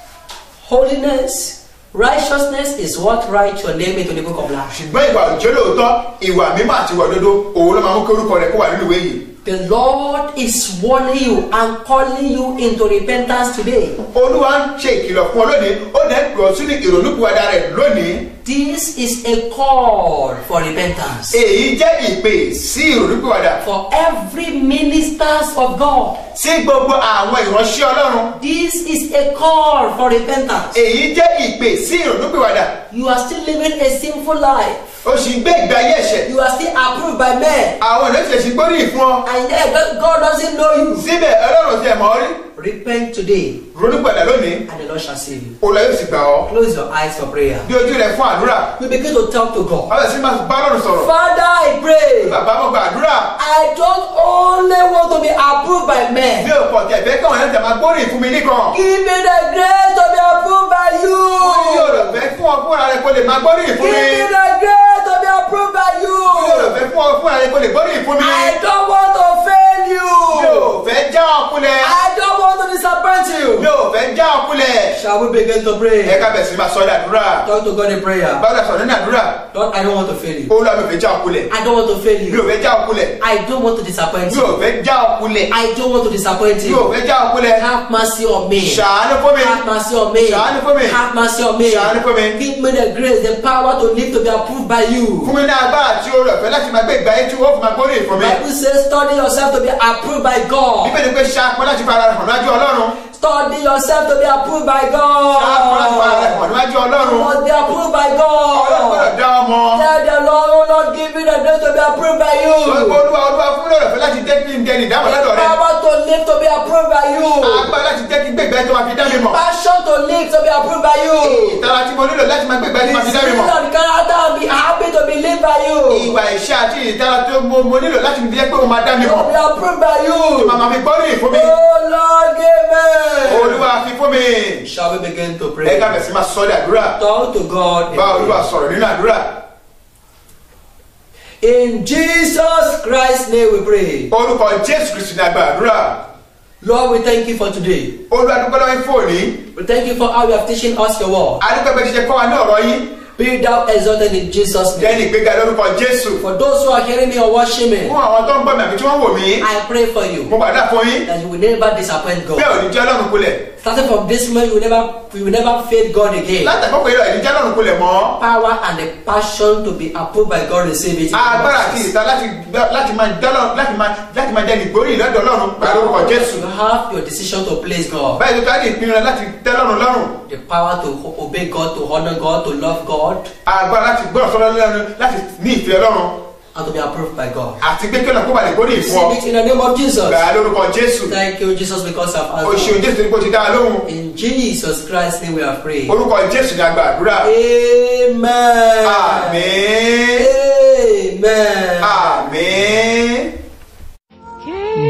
holiness, righteousness is what writes your name into the book of life. ṣùgbọ́n ìwà òjò lóòótọ́ ìwà mímọ́ àti ìwà òdodo òun ló máa mú kí orúkọ rẹ kó wà nínú ìwé yìí. The Lord is warning you and calling you into repentance today. olúwa ń ṣe ìkìlọ̀ fún ọ lónìí ó dẹ̀ ń pè ọ́ sínú ìrònúpìwàdà rẹ lónìí. This is a call for repentance. èyí jẹ́ ìpè sí ìrònúpìwàdà. For every ministers of God. sí gbogbo àwọn ìránṣẹ́ Ọlọ́run. This is a call for repentance. èyí jẹ́ ìpè sí ìrònúpìwàdà. You are still living a sinful life. o sì ń gbé ìgbé ayé ẹ̀ṣẹ̀. You are still approved by men. àwọn ènìyàn ṣe gbóríyìn fún ọ. And yet God doesn't know you. síbẹ̀ Ọlọ́run ti ẹ̀ mọ́ rí. Repent today ronúpìwàdà lónìí. and the Lord shall save you. olùwà yóò sì gbà ọ́. Close your eyes for prayer. bí ojú rẹ fún àdúrà. You begin to talk to God. ọ̀rẹ́ sí máa bá Ọlọ́run sọ̀rọ̀. Father, I pray. bàbá mo gba àdúrà. I don't only want to be approved by men. bí o pọ̀ tẹ̀ fẹ́ káwọn ẹ̀ńtẹ̀ máa gbóríyìn fún mi nìkan. Give me the grace to be approved by you. ó ní ọ̀rọ̀ fẹ́ fún ọ fúnra rẹ kó lè máa gbóríyìn fún Give mi. me the grace to be approved by you. ó ní ọ̀rọ̀ fẹ́ fún ọ fúnra rẹ kó lè gbóríyìn fún mi. I don't want to fail mi you. ò fẹ́ já ọkùnlẹ̀. I don't want to disappoint you. mi ò fẹ́ já ọkùnlẹ̀. Shall we begin to pray? ẹ ká bẹ̀ sí máa sọ ní àdúrà. Talk to God in prayer. báwo sọ nínú àdúrà. Lord, I don't want to fail you. olúwa mi ò fẹ́ já ọkùnlẹ̀. I don't want to fail mi ò you. fẹ́ já ọkùnlẹ̀. I don't want to disappoint mi ò you. fẹ́ já ọkùnlẹ̀. I don't want to disappoint mi ò you. fẹ́ já ọkùnlẹ̀. Have mercy on me. ṣàánú fún mi. Have mercy on me. Ṣàánú fún mi. Have mercy on me. Ṣàánú fún mi. Give me the grace, the power to live to be approved by you. fún mi ní agbára tí o rẹ̀ fẹ́ láti máa gbé ìgbà yẹn tí o fi máa gbóríyìn fún mi. Bible says, study yourself to be approved by God. bíbélì pé ṣàpọ̀ láti fara rẹ̀ hàn níwájú Ọlọ́run. Study yourself to be approved by ṣàpọ̀ láti fara rẹ̀ God. hàn níwájú Ọlọ́run. You must be approved by Ọlọ́run gbọ́dọ̀ God. dá ọmọ. Tell the Lord, oh Lord, give me the grace to be approved by you. olúwa fún mi lọ́rọ̀ fẹ́ láti jẹ́ kí n dẹni ìdáhùn lọ́dọ̀ rẹ. Power to live to be approved by you. agbára láti jẹ́ kí n gbé ìgbà yẹn tó máa fi dá mi mọ̀. Passion to live to be approved by you. ìtara tí mo nílò láti máa gbé ìgbà yẹn tó máa fi dá mi Spirit mọ̀. and character and be happy to be lived by you. ìwà ìṣe àti ìtara tí mo nílò láti fi jẹ́ pé mo máa dá mi To mọ̀. be approved by you. màmá mi gbóríyìn fún mi. Oh Lord, give me. olúwa fi fún mi. Shall we begin to ẹ pray? ká bẹ̀ sí máa sọ ní àdúrà. Talk to God. in bá prayer. olúwa sọ̀rọ̀ nínú àdúrà. In Jesus Christ's name we pray. orúkọ Jésù Kristi ní agbára àdúrà. Lord, we thank you for today. olúwa dúpẹ́ lọ́wọ́ yín fún òní. We thank you for how you have teaching us your word. adúpẹ́ bẹ́ẹ̀ ṣe kọ́ wa ní ọ̀rọ̀ yín. Be thou exalted in Jesus' name. jẹ́ ní ìgbéga lórúkọ Jésù. For those who are hearing me or watching me, fún àwọn tó ń gbọ́ mi àbí tí wọ́n wò mí. I pray for you mo gbàdúrà fún yín. that you will never disappoint bẹ́ẹ̀ God. ò ní jẹ́ Ọlọ́run kulẹ̀. Starting from this moment, we will never fail God again. Látàkọ́kọ́ ìrọ̀ ìdíjà lọ́run kò lè mọ́. Power and the passion to be approved by God, receive it. Agbára àti ìta láti máa jẹ́ ìgbórí ìlọ́dọ̀ Ọlọ́run pẹ̀lú orúkọ Jésù. You have your decision to please God. Báyìí tó ní ìpinnu láti tẹ́ lọ́run lọ́rùn. The power to obey God, to honor God, to love God. Agbára láti gbọ́dọ̀ sọ́dọ̀ lọ́run láti ní ìfẹ́ Ọlọ́run. And to be approved by God. Àti pé kí ọ̀nà kó balẹ̀ gbórí ìfọ́. Receive it in the name of Jesus. Gbà lórúkọ Jésù. Thank you, Jesus, because I've answered. O ṣeun Jésù nípa ti dá a lóhùn. In Jesus Christ's name we are praying. Orúkọ Jésù ni a gba àdúrà. Amen. Àmín. Amen. Àmín.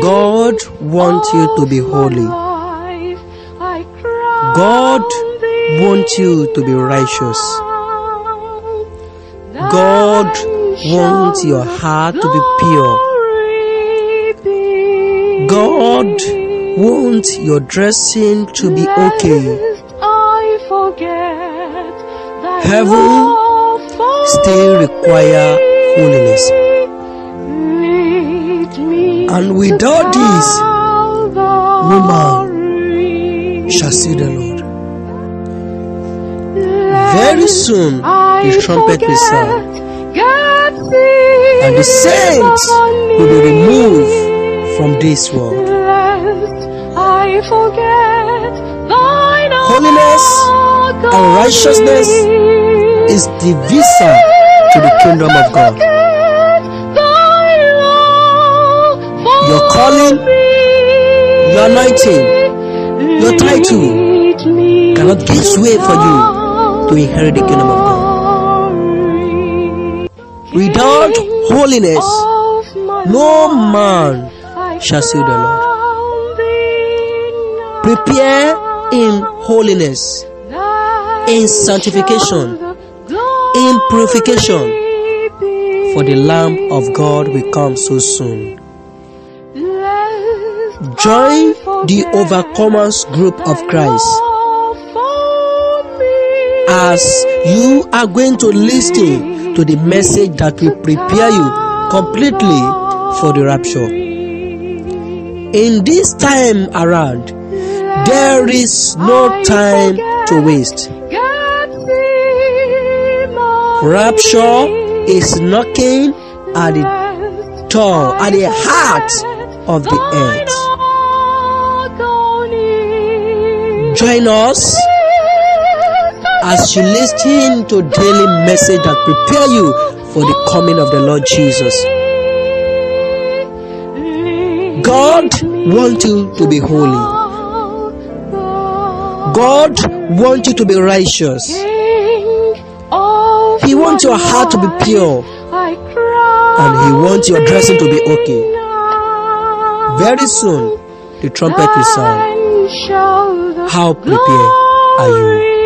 God wants you to be holy. God wants you to be righteous. God wants your heart to be pure. God wants your dressing to be okay. Heaven still requires holiness. And without this, woman shall see the Lord. Very soon, the trumpet will sound, and the saints will be removed from this world. Holiness and righteousness is the visa to the kingdom of God. Your calling, your anointing, your title cannot give way for you to inherit the kingdom of God. Without holiness, no man shall see the Lord. Prepare in holiness, in sanctification, in purification, for the Lamb of God will come so soon. Join the overcomers group of Christ as you are going to listen to the message that will prepare you completely for the rapture. In this time around, there is no time to waste. Rapture is knocking at the door, at the heart of the earth. Join us as you listen to daily message that prepare you for the coming of the Lord Jesus. God wants you to be holy. God wants you to be righteous. He wants your heart to be pure, and He wants your dressing to be okay. Very soon, the trumpet will sound. How prepared are you?